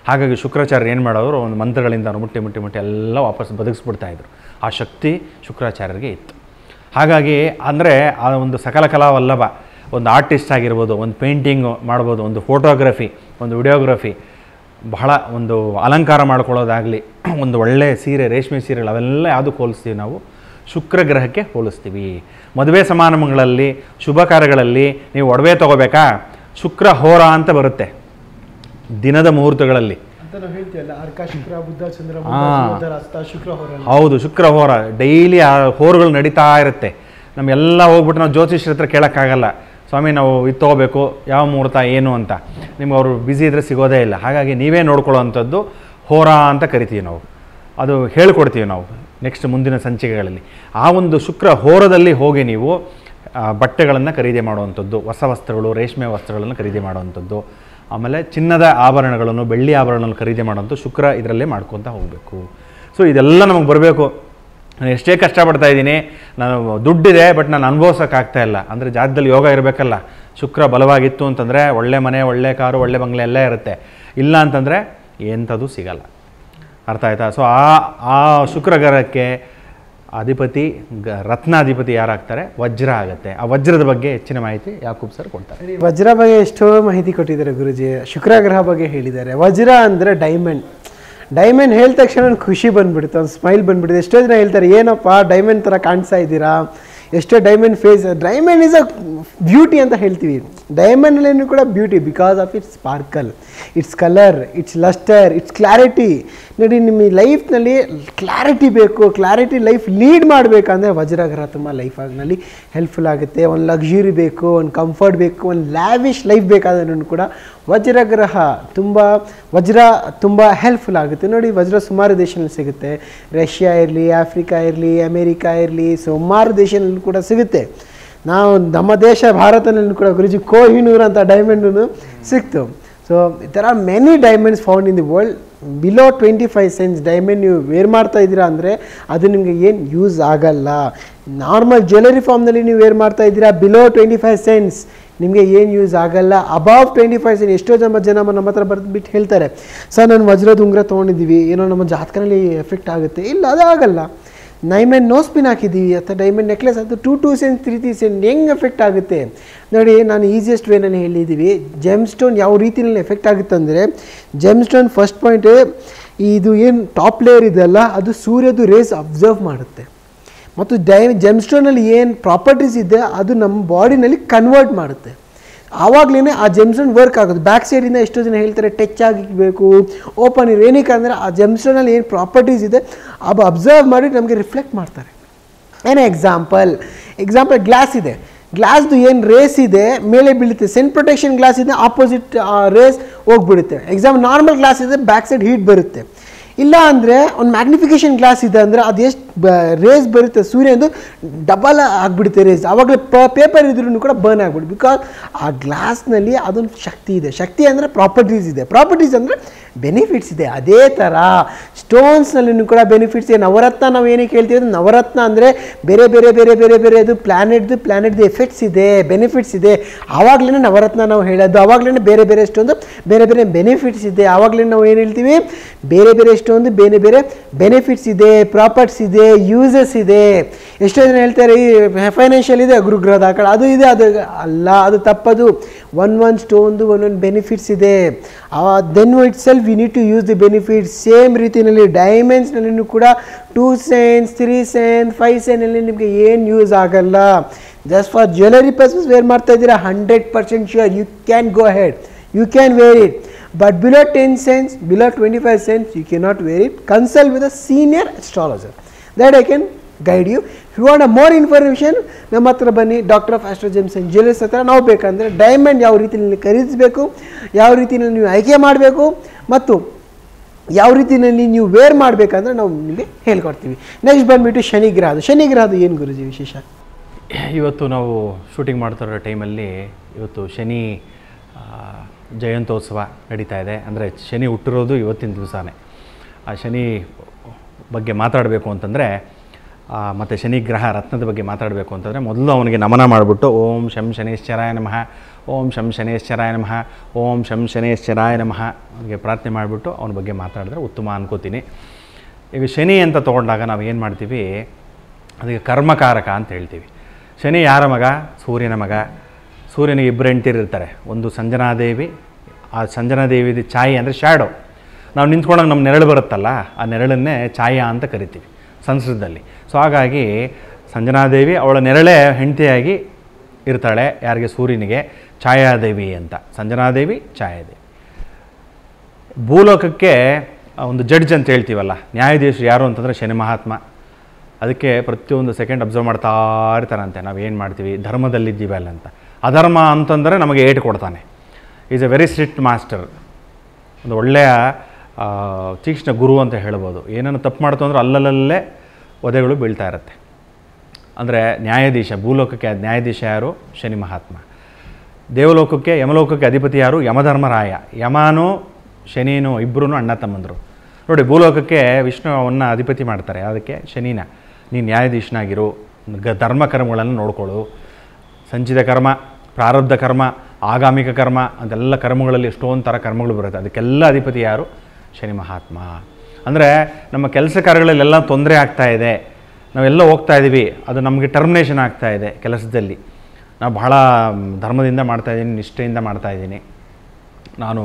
ಹಾಗಾಗಿ ಶುಕ್ರಾಚಾರ್ಯರು ಏನು ಮಾಡೋರು, ಒಂದು ಮಂತ್ರಗಳಿಂದ ಮುಟ್ಟಿ ಎಲ್ಲ ವಾಪಸ್ ಬದುಕಿಸ್ಬಿಡ್ತಾಯಿದ್ರು. ಆ ಶಕ್ತಿ ಶುಕ್ರಾಚಾರ್ಯರಿಗೆ ಇತ್ತು. ಹಾಗಾಗಿ ಅಂದರೆ ಆ ಒಂದು ಸಕಲ ಕಲಾವಲ್ಲಭ, ಒಂದು ಆರ್ಟಿಸ್ಟ್ ಆಗಿರ್ಬೋದು, ಒಂದು ಪೇಂಟಿಂಗ್ ಮಾಡ್ಬೋದು, ಒಂದು ಫೋಟೋಗ್ರಫಿ, ಒಂದು ವಿಡಿಯೋಗ್ರಫಿ, ಬಹಳ ಒಂದು ಅಲಂಕಾರ ಮಾಡ್ಕೊಳ್ಳೋದಾಗಲಿ, ಒಂದು ಒಳ್ಳೆಯ ಸೀರೆ, ರೇಷ್ಮೆ ಸೀರೆಗಳು, ಅವೆಲ್ಲ ಯಾವುದಕ್ಕೆ ಹೋಲಿಸ್ತೀವಿ ನಾವು? ಶುಕ್ರಗ್ರಹಕ್ಕೆ ಹೋಲಿಸ್ತೀವಿ. ಮದುವೆ ಸಮಾರಂಭಗಳಲ್ಲಿ, ಶುಭ ಕಾರ್ಯಗಳಲ್ಲಿ ನೀವು ಒಡವೆ ತೊಗೋಬೇಕಾ, ಶುಕ್ರ ಹೋರ ಅಂತ ಬರುತ್ತೆ ದಿನದ ಮುಹೂರ್ತಗಳಲ್ಲಿ. ಹೌದು, ಶುಕ್ರ ಹೋರ. ಡೈಲಿ ಆ ಹೋರುಗಳು ನಡೀತಾ ಇರುತ್ತೆ. ನಮಗೆಲ್ಲ ಹೋಗ್ಬಿಟ್ಟು ನಾವು ಜ್ಯೋತಿಷ್ಯರ ಹತ್ರ ಕೇಳೋಕ್ಕಾಗಲ್ಲ, ಸ್ವಾಮಿ ನಾವು ಇದು ತೊಗೋಬೇಕು, ಯಾವ ಮುಹೂರ್ತ ಏನು ಅಂತ. ನಿಮ್ಗೆ ಅವರು ಬ್ಯುಸಿ ಇದ್ದರೆ ಸಿಗೋದೇ ಇಲ್ಲ. ಹಾಗಾಗಿ ನೀವೇ ನೋಡ್ಕೊಳ್ಳೋ ಅಂಥದ್ದು ಹೋರ ಅಂತ ಕರಿತೀವಿ ನಾವು. ಅದು ಹೇಳ್ಕೊಡ್ತೀವಿ ನಾವು ನೆಕ್ಸ್ಟ್ ಮುಂದಿನ ಸಂಚಿಕೆಗಳಲ್ಲಿ. ಆ ಒಂದು ಶುಕ್ರ ಹೋರದಲ್ಲಿ ಹೋಗಿ ನೀವು ಬಟ್ಟೆಗಳನ್ನು ಖರೀದಿ ಮಾಡುವಂಥದ್ದು, ಹೊಸ ವಸ್ತ್ರಗಳು, ರೇಷ್ಮೆ ವಸ್ತ್ರಗಳನ್ನು ಖರೀದಿ ಮಾಡುವಂಥದ್ದು, ಆಮೇಲೆ ಚಿನ್ನದ ಆಭರಣಗಳನ್ನು, ಬೆಳ್ಳಿ ಆಭರಣಗಳನ್ನು ಖರೀದಿ ಮಾಡೋಂಥ ಶುಕ್ರ ಇದರಲ್ಲೇ ಮಾಡ್ಕೊತ ಹೋಗಬೇಕು. ಸೊ ಇದೆಲ್ಲ ನಮಗೆ ಬರಬೇಕು. ನಾನು ಎಷ್ಟೇ ಕಷ್ಟಪಡ್ತಾ ಇದ್ದೀನಿ, ನಾನು ದುಡ್ಡಿದೆ ಬಟ್ ನಾನು ಅನುಭವಿಸೋಕ್ಕಾಗ್ತಾ ಇಲ್ಲ ಅಂದರೆ ಜಾತದಲ್ಲಿ ಯೋಗ ಇರಬೇಕಲ್ಲ. ಶುಕ್ರ ಬಲವಾಗಿತ್ತು ಅಂತಂದರೆ ಒಳ್ಳೆ ಮನೆ, ಒಳ್ಳೆ ಕಾರು, ಒಳ್ಳೆ ಬಂಗ್ಲೆ ಎಲ್ಲ ಇರುತ್ತೆ. ಇಲ್ಲ ಅಂತಂದರೆ ಎಂಥದ್ದು ಸಿಗಲ್ಲ. ಅರ್ಥ ಆಯ್ತಾ? ಸೊ ಆ ಶುಕ್ರ ಗ್ರಹಕ್ಕೆ ಅಧಿಪತಿ ರತ್ನಾಧಿಪತಿ ಯಾರಾಗ್ತಾರೆ? ವಜ್ರ ಆಗುತ್ತೆ. ಆ ವಜ್ರದ ಬಗ್ಗೆ ಹೆಚ್ಚಿನ ಮಾಹಿತಿ ಯಾಕೂಬ್ ಸರ್ ಕೊಡ್ತಾರೆ. ವಜ್ರ ಬಗ್ಗೆ ಎಷ್ಟೋ ಮಾಹಿತಿ ಕೊಟ್ಟಿದ್ದಾರೆ ಗುರುಜಿ. ಶುಕ್ರ ಗ್ರಹ ಬಗ್ಗೆ ಹೇಳಿದ್ದಾರೆ. ವಜ್ರ ಅಂದರೆ ಡೈಮಂಡ್. ಡೈಮಂಡ್ ಹೇಳಿದ ತಕ್ಷಣ ನನಗೆ ಖುಷಿ ಬಂದುಬಿಡುತ್ತೆ, ಒಂದು ಸ್ಮೈಲ್ ಬಂದುಬಿಡುತ್ತೆ. ಎಷ್ಟೋ ಜನ ಹೇಳ್ತಾರೆ, ಏನಪ್ಪ ಡೈಮಂಡ್ ಥರ ಕಾಣಿಸ್ತಾ ಇದ್ದೀರಾ, ಎಷ್ಟೋ diamond face. Diamond is a beauty ಅಂತ ಹೇಳ್ತೀವಿ. ಡೈಮಂಡಲ್ಲೇನು ಕೂಡ beauty because of its sparkle, its colour, its lustre, its clarity. ನೋಡಿ, ನಿಮ್ಮ ಲೈಫ್ನಲ್ಲಿ ಕ್ಲಾರಿಟಿ ಬೇಕು, ಕ್ಲಾರಿಟಿ ಲೈಫ್ ಲೀಡ್ ಮಾಡಬೇಕಂದ್ರೆ ವಜ್ರಗ್ರಹ ತುಂಬ ಲೈಫ್ನಲ್ಲಿ ಹೆಲ್ಪ್ಫುಲ್ ಆಗುತ್ತೆ. ಒಂದು ಲಕ್ಸುರಿ ಬೇಕು, ಒಂದು ಕಂಫರ್ಟ್ ಬೇಕು, ಒಂದು ಲ್ಯಾವಿಶ್ ಲೈಫ್ ಬೇಕಾದ್ರೂ ಕೂಡ ವಜ್ರಗ್ರಹ ವಜ್ರ ತುಂಬ ಹೆಲ್ಪ್ಫುಲ್ ಆಗುತ್ತೆ. ನೋಡಿ, ವಜ್ರ ಸುಮಾರು ದೇಶದಲ್ಲಿ ಸಿಗುತ್ತೆ. ರಷ್ಯಾ ಇರಲಿ, ಆಫ್ರಿಕಾ ಇರಲಿ, ಅಮೇರಿಕಾ ಇರಲಿ, ಸುಮಾರು ದೇಶದಲ್ಲಿ ಕೂಡ ಸಿಗುತ್ತೆ. ನಾವು ನಮ್ಮ ದೇಶ ಭಾರತದಲ್ಲಿ ಕೂಡ ಗುರುಜಿ ಕೋಹಿನೂರ್ ಅಂತ ಡೈಮಂಡೂ ಸಿಕ್ತು. So there are many diamonds found in the world. Below 25 cents diamond ನೀವು ವೇರ್ ಮಾಡ್ತಾ ಇದ್ದೀರಾ ಅಂದರೆ ಅದು ನಿಮಗೆ ಏನು ಯೂಸ್ ಆಗಲ್ಲ. ನಾರ್ಮಲ್ ಜ್ಯುವೆಲರಿ ಫಾರ್ಮ್ನಲ್ಲಿ ನೀವು ವೇರ್ ಮಾಡ್ತಾ ಇದ್ದೀರಾ, ಬಿಲೋ 25 cents ನಿಮಗೆ ಏನು ಯೂಸ್ ಆಗಲ್ಲ. ಅಬೌವ್ 25 cents ಎಷ್ಟೋ ಜನ ನಮ್ಮ ಹತ್ರ ಬಿಟ್ಟು ಹೇಳ್ತಾರೆ, ಸರ್ ನಾನು ವಜ್ರದ ಉಂಗುರ ತೊಗೊಂಡಿದ್ದೀವಿ, ಏನೋ ನಮ್ಮ ಜಾತಕನಲ್ಲಿ ಎಫೆಕ್ಟ್ ಆಗುತ್ತೆ. ಇಲ್ಲ, ಅದು ಆಗಲ್ಲ. ಡೈಮಂಡ್ ನೋ ಸ್ಪಿನ್ ಹಾಕಿದ್ದೀವಿ ಅಥವಾ ಡೈಮಂಡ್ ನೆಕ್ಲೆಸ್ ಅದು 2 cents 3 cents ಹೆಂಗೆ ಎಫೆಕ್ಟ್ ಆಗುತ್ತೆ ನೋಡಿ. ನಾನು ಈಸಿಯೆಸ್ಟ್ ವೇನಲ್ಲಿ ಹೇಳಿದ್ದೀವಿ. ಜೆಮ್ ಸ್ಟೋನ್ ಯಾವ ರೀತಿಯಲ್ಲಿ ಎಫೆಕ್ಟ್ ಆಗುತ್ತೆ ಅಂದರೆ, ಜೆಮ್ ಸ್ಟೋನ್ ಫಸ್ಟ್ ಪಾಯಿಂಟ್, ಇದು ಏನು ಟಾಪ್ ಲೇಯರ್ ಇದೆಯಲ್ಲ ಅದು ಸೂರ್ಯದು ರೇಸ್ ಅಬ್ಸರ್ವ್ ಮಾಡುತ್ತೆ. ಮತ್ತು ಜೆಮ್ ಸ್ಟೋನಲ್ಲಿ ಏನು ಪ್ರಾಪರ್ಟೀಸ್ ಇದೆ ಅದು ನಮ್ಮ ಬಾಡಿನಲ್ಲಿ ಕನ್ವರ್ಟ್ ಮಾಡುತ್ತೆ. ಆವಾಗಲೇ ಆ ಜೆಮ್ಸ್ಟೋನ್ ವರ್ಕ್ ಆಗೋದು. ಬ್ಯಾಕ್ ಸೈಡಿಂದ ಎಷ್ಟೋ ಜನ ಹೇಳ್ತಾರೆ ಟಚ್ ಆಗಬೇಕು, ಓಪನ್ ಇರೋ. ಏನಕ್ಕೆ ಅಂದರೆ ಆ ಜೆಮ್ಸ್ಟೋನಲ್ಲಿ ಏನು ಪ್ರಾಪರ್ಟೀಸ್ ಇದೆ ಅದು ಅಬ್ಸರ್ವ್ ಮಾಡಿ ನಮಗೆ ರಿಫ್ಲೆಕ್ಟ್ ಮಾಡ್ತಾರೆ. ಏನೇ ಎಕ್ಸಾಂಪಲ್ ಗ್ಲಾಸ್ ಇದೆ, ಗ್ಲಾಸ್ದು ಏನು ರೇಸ್ ಇದೆ ಮೇಲೆ ಬೀಳುತ್ತೆ. ಸನ್ ಪ್ರೊಟೆಕ್ಷನ್ ಗ್ಲಾಸ್ ಇದೆ, ಆಪೋಸಿಟ್ ರೇಸ್ ಹೋಗ್ಬಿಡುತ್ತೆ. ನಾರ್ಮಲ್ ಗ್ಲಾಸ್ ಇದೆ, ಬ್ಯಾಕ್ ಸೈಡ್ ಹೀಟ್ ಬರುತ್ತೆ. ಇಲ್ಲ ಅಂದರೆ ಒಂದು ಮ್ಯಾಗ್ನಿಫಿಕೇಷನ್ ಗ್ಲಾಸ್ ಇದೆ ಅಂದರೆ ಅದು ಎಷ್ಟು ರೇಸ್ ಬರುತ್ತೆ ಸೂರ್ಯಂದು ಡಬಲ್ ಆಗಿಬಿಡುತ್ತೆ ರೇಸ್. ಆವಾಗಲೇ ಪೇಪರ್ ಇದ್ರೂ ಕೂಡ ಬರ್ನ್ ಆಗಿಬಿಡುತ್ತೆ. ಬಿಕಾಸ್ ಆ ಗ್ಲಾಸ್ನಲ್ಲಿ ಅದೊಂದು ಶಕ್ತಿ ಇದೆ. ಶಕ್ತಿ ಅಂದರೆ ಪ್ರಾಪರ್ಟೀಸ್ ಇದೆ, ಪ್ರಾಪರ್ಟೀಸ್ ಅಂದರೆ ಬೆನಿಫಿಟ್ಸ್ ಇದೆ. ಅದೇ ಥರ ಸ್ಟೋನ್ಸ್ನಲ್ಲಿನೂ ಕೂಡ ಬೆನಿಫಿಟ್ಸ್ ಇದೆ. ನವರತ್ನ ನಾವು ಏನಕ್ಕೆ ಹೇಳ್ತೀವಿ, ನವರತ್ನ ಅಂದರೆ ಬೇರೆ ಬೇರೆ ಬೇರೆ ಬೇರೆ ಬೇರೆದು ಪ್ಲ್ಯಾನೆಟ್ದು ಎಫೆಕ್ಟ್ಸ್ ಇದೆ, ಬೆನಿಫಿಟ್ಸ್ ಇದೆ. ಆವಾಗಲೇ ನವರತ್ನ ನಾವು ಹೇಳೋದು. ಆವಾಗಲೇ ಬೇರೆ ಬೇರೆ ಎಷ್ಟೊಂದು ಬೇರೆ ಬೇರೆ ಬೆನಿಫಿಟ್ಸ್ ಇದೆ. ಆವಾಗಲೇ ನಾವು ಏನು ಹೇಳ್ತೀವಿ, ಬೇರೆ ಬೇರೆ ಎಷ್ಟೊಂದು ಬೇರೆ ಬೇರೆ ಬೆನಿಫಿಟ್ಸ್ ಇದೆ, ಪ್ರಾಪರ್ಟ್ಸ್ ಇದೆ, ಯೂಸಸ್ ಇದೆ. ಎಷ್ಟೋ ಜನ ಹೇಳ್ತಾರೆ ಈ ಫೈನಾನ್ಷಿಯಲ್ ಇದೆ ಗುರುಗ್ರಹದ ಆ ಕಡೆ ಅದು ಇದೆ, ಅದು ಅಲ್ಲ, ಅದು ತಪ್ಪದು. ಒಂದೊಂದು ಸ್ಟೋನ್ದು ಒಂದೊಂದು ಬೆನಿಫಿಟ್ಸ್ ಇದೆ. Then itself we need to use the benefits. Same ರೀತಿಯಲ್ಲಿ ಡೈಮಂಡ್ಸ್ನಲ್ಲಿನೂ ಕೂಡ 2 cents 3 cents 5 cents ನಿಮಗೆ ಏನು ಯೂಸ್ ಆಗಲ್ಲ. Just for jewellery purpose wear ಮಾಡ್ತಾ ಇದ್ದೀರಾ, 100% sure you can go ahead, you can wear it. But below 10 cents, below 25 cents, you cannot wear it. Consult with a senior astrologer. That I can guide you. If you want a more information, ನಮ್ಮ ಹತ್ರ ಬನ್ನಿ. Doctor of astro gems and jewellers ಹತ್ರ. ನಾವು ಬೇಕಂದರೆ ಡೈಮಂಡ್ ಯಾವ ರೀತಿಯಲ್ಲಿ ಖರೀದಿಸಬೇಕು, ಯಾವ ರೀತಿಯಲ್ಲಿ ನೀವು ಆಯ್ಕೆ ಮಾಡಬೇಕು ಮತ್ತು ಯಾವ ರೀತಿಯಲ್ಲಿ ನೀವು ವೇರ್ ಮಾಡಬೇಕಂದ್ರೆ ನಾವು ನಿಮಗೆ ಹೇಳ್ಕೊಡ್ತೀವಿ. ನೆಕ್ಸ್ಟ್ ಬಂದುಬಿಟ್ಟು ಶನಿಗ್ರಹದು ಏನು ಗುರುಜಿ ವಿಶೇಷ? ಇವತ್ತು ನಾವು ಶೂಟಿಂಗ್ ಮಾಡ್ತಿರೋ ಟೈಮಲ್ಲಿ ಇವತ್ತು ಶನಿ ಜಯಂತ್ಯೋತ್ಸವ ನಡೀತಾ ಇದೆ. ಅಂದರೆ ಶನಿ ಹುಟ್ಟಿರೋದು ಇವತ್ತಿನ ದಿವಸನೇ. ಆ ಶನಿ ಬಗ್ಗೆ ಮಾತಾಡಬೇಕು ಅಂತಂದರೆ ಮತ್ತು ಶನಿ ಗ್ರಹ ರತ್ನದ ಬಗ್ಗೆ ಮಾತಾಡಬೇಕು ಅಂತಂದರೆ ಮೊದಲು ಅವನಿಗೆ ನಮನ ಮಾಡಿಬಿಟ್ಟು ಓಂ ಶಂ ಶನೇಶ್ವರಾಯ ನಮಃ, ಓಂ ಶಂ ಶನೇಶ್ವರಾಯ ನಮಃ, ಓಂ ಶಂ ಶನೇಶ್ವರಾಯ ನಮಃ ಅವನಿಗೆ ಪ್ರಾರ್ಥನೆ ಮಾಡಿಬಿಟ್ಟು ಅವನ ಬಗ್ಗೆ ಮಾತಾಡಿದ್ರೆ ಉತ್ತಮ ಅನ್ಕೋತೀನಿ. ಈಗ ಶನಿ ಅಂತ ತೊಗೊಂಡಾಗ ನಾವು ಏನು ಮಾಡ್ತೀವಿ, ಅದಕ್ಕೆ ಕರ್ಮಕಾರಕ ಅಂತ ಹೇಳ್ತೀವಿ. ಶನಿ ಯಾರ ಮಗ? ಸೂರ್ಯನ ಮಗ. ಸೂರ್ಯನಿಗೆ 2 ಹೆಂಡ್ತಿರಿರ್ತಾರೆ. ಒಂದು ಸಂಜನಾದೇವಿ, ಆ ಸಂಜನಾದೇವಿದು ಛಾಯೆ ಅಂದರೆ ಶ್ಯಾಡೋ. ನಾವು ನಿಂತ್ಕೊಂಡಾಗ ನಮ್ಮ ನೆರಳು ಬರುತ್ತಲ್ಲ, ಆ ನೆರಳನ್ನೇ ಛಾಯಾ ಅಂತ ಕರಿತೀವಿ ಸಂಸ್ಕೃತದಲ್ಲಿ. ಸೊ ಹಾಗಾಗಿ ಸಂಜನಾದೇವಿ ಅವಳ ನೆರಳೇ ಹೆಂಡತಿಯಾಗಿ ಇರ್ತಾಳೆ. ಯಾರಿಗೆ? ಸೂರ್ಯನಿಗೆ. ಛಾಯಾದೇವಿ ಅಂತ. ಸಂಜನಾದೇವಿ, ಛಾಯಾದೇವಿ. ಭೂಲೋಕಕ್ಕೆ ಒಂದು ಜಡ್ಜ್ ಅಂತ ಹೇಳ್ತೀವಲ್ಲ, ನ್ಯಾಯಾಧೀಶರು ಯಾರು ಅಂತಂದರೆ ಶನಿ ಮಹಾತ್ಮ. ಅದಕ್ಕೆ ಪ್ರತಿಯೊಂದು ಸೆಕೆಂಡ್ ಅಬ್ಸರ್ವ್ ಮಾಡ್ತಾ ಇರ್ತಾರಂತೆ, ನಾವು ಏನು ಮಾಡ್ತೀವಿ, ಧರ್ಮದಲ್ಲಿದ್ದೀವಿ ಅಲ್ಲ ಅಂತ. ಅಧರ್ಮ ಅಂತಂದರೆ ನಮಗೆ ಏಟು ಕೊಡ್ತಾನೆ. Is A very strict master. ಒಂದು ಒಳ್ಳೆಯ ತೀಕ್ಷ್ಣ ಗುರು ಅಂತ ಹೇಳ್ಬೋದು. ಏನನ್ನು ತಪ್ಪು ಮಾಡ್ತು ಅಂದರೆ ಅಲ್ಲಲ್ಲೇ ಒದೆಗಳು ಬೀಳ್ತಾ ಇರುತ್ತೆ. ಅಂದರೆ ನ್ಯಾಯಾಧೀಶ, ಭೂಲೋಕಕ್ಕೆ ನ್ಯಾಯಾಧೀಶ ಯಾರು? ಶನಿ ಮಹಾತ್ಮ. ದೇವಲೋಕಕ್ಕೆ ಯಮಲೋಕಕ್ಕೆ ಅಧಿಪತಿ ಯಾರು? ಯಮಧರ್ಮರಾಯ. ಯಮನೂ ಶನಿನೂ ಇಬ್ಬರೂ ಅಣ್ಣ ತಮ್ಮಂದರು. ನೋಡಿ, ಭೂಲೋಕಕ್ಕೆ ವಿಷ್ಣುವನ್ನು ಅಧಿಪತಿ ಮಾಡ್ತಾರೆ, ಅದಕ್ಕೆ ಶನಿನ ನೀನು ನ್ಯಾಯಾಧೀಶನಾಗಿರು, ಧರ್ಮ ಕರ್ಮಗಳನ್ನು ನೋಡ್ಕೊಳ್ಳು. ಸಂಚಿತ ಕರ್ಮ, ಪ್ರಾರಬ್ಧ ಕರ್ಮ, ಆಗಾಮಿಕ ಕರ್ಮ ಅಂತೆಲ್ಲ ಕರ್ಮಗಳಲ್ಲಿ ಎಷ್ಟೊಂದು ಥರ ಕರ್ಮಗಳು ಬರುತ್ತೆ. ಅದಕ್ಕೆಲ್ಲ ಅಧಿಪತಿ ಯಾರು? ಶನಿ ಮಹಾತ್ಮ. ಅಂದರೆ ನಮ್ಮ ಕೆಲಸ ಕಾರ್ಯಗಳಲ್ಲೆಲ್ಲ ತೊಂದರೆ ಆಗ್ತಾಯಿದೆ, ನಾವೆಲ್ಲ ಹೋಗ್ತಾ ಇದ್ದೀವಿ, ಅದು ನಮಗೆ ಟರ್ಮಿನೇಷನ್ ಆಗ್ತಾಯಿದೆ ಕೆಲಸದಲ್ಲಿ. ನಾವು ಬಹಳ ಧರ್ಮದಿಂದ ಮಾಡ್ತಾಯಿದ್ದೀನಿ, ನಿಷ್ಠೆಯಿಂದ ಮಾಡ್ತಾಯಿದ್ದೀನಿ. ನಾನು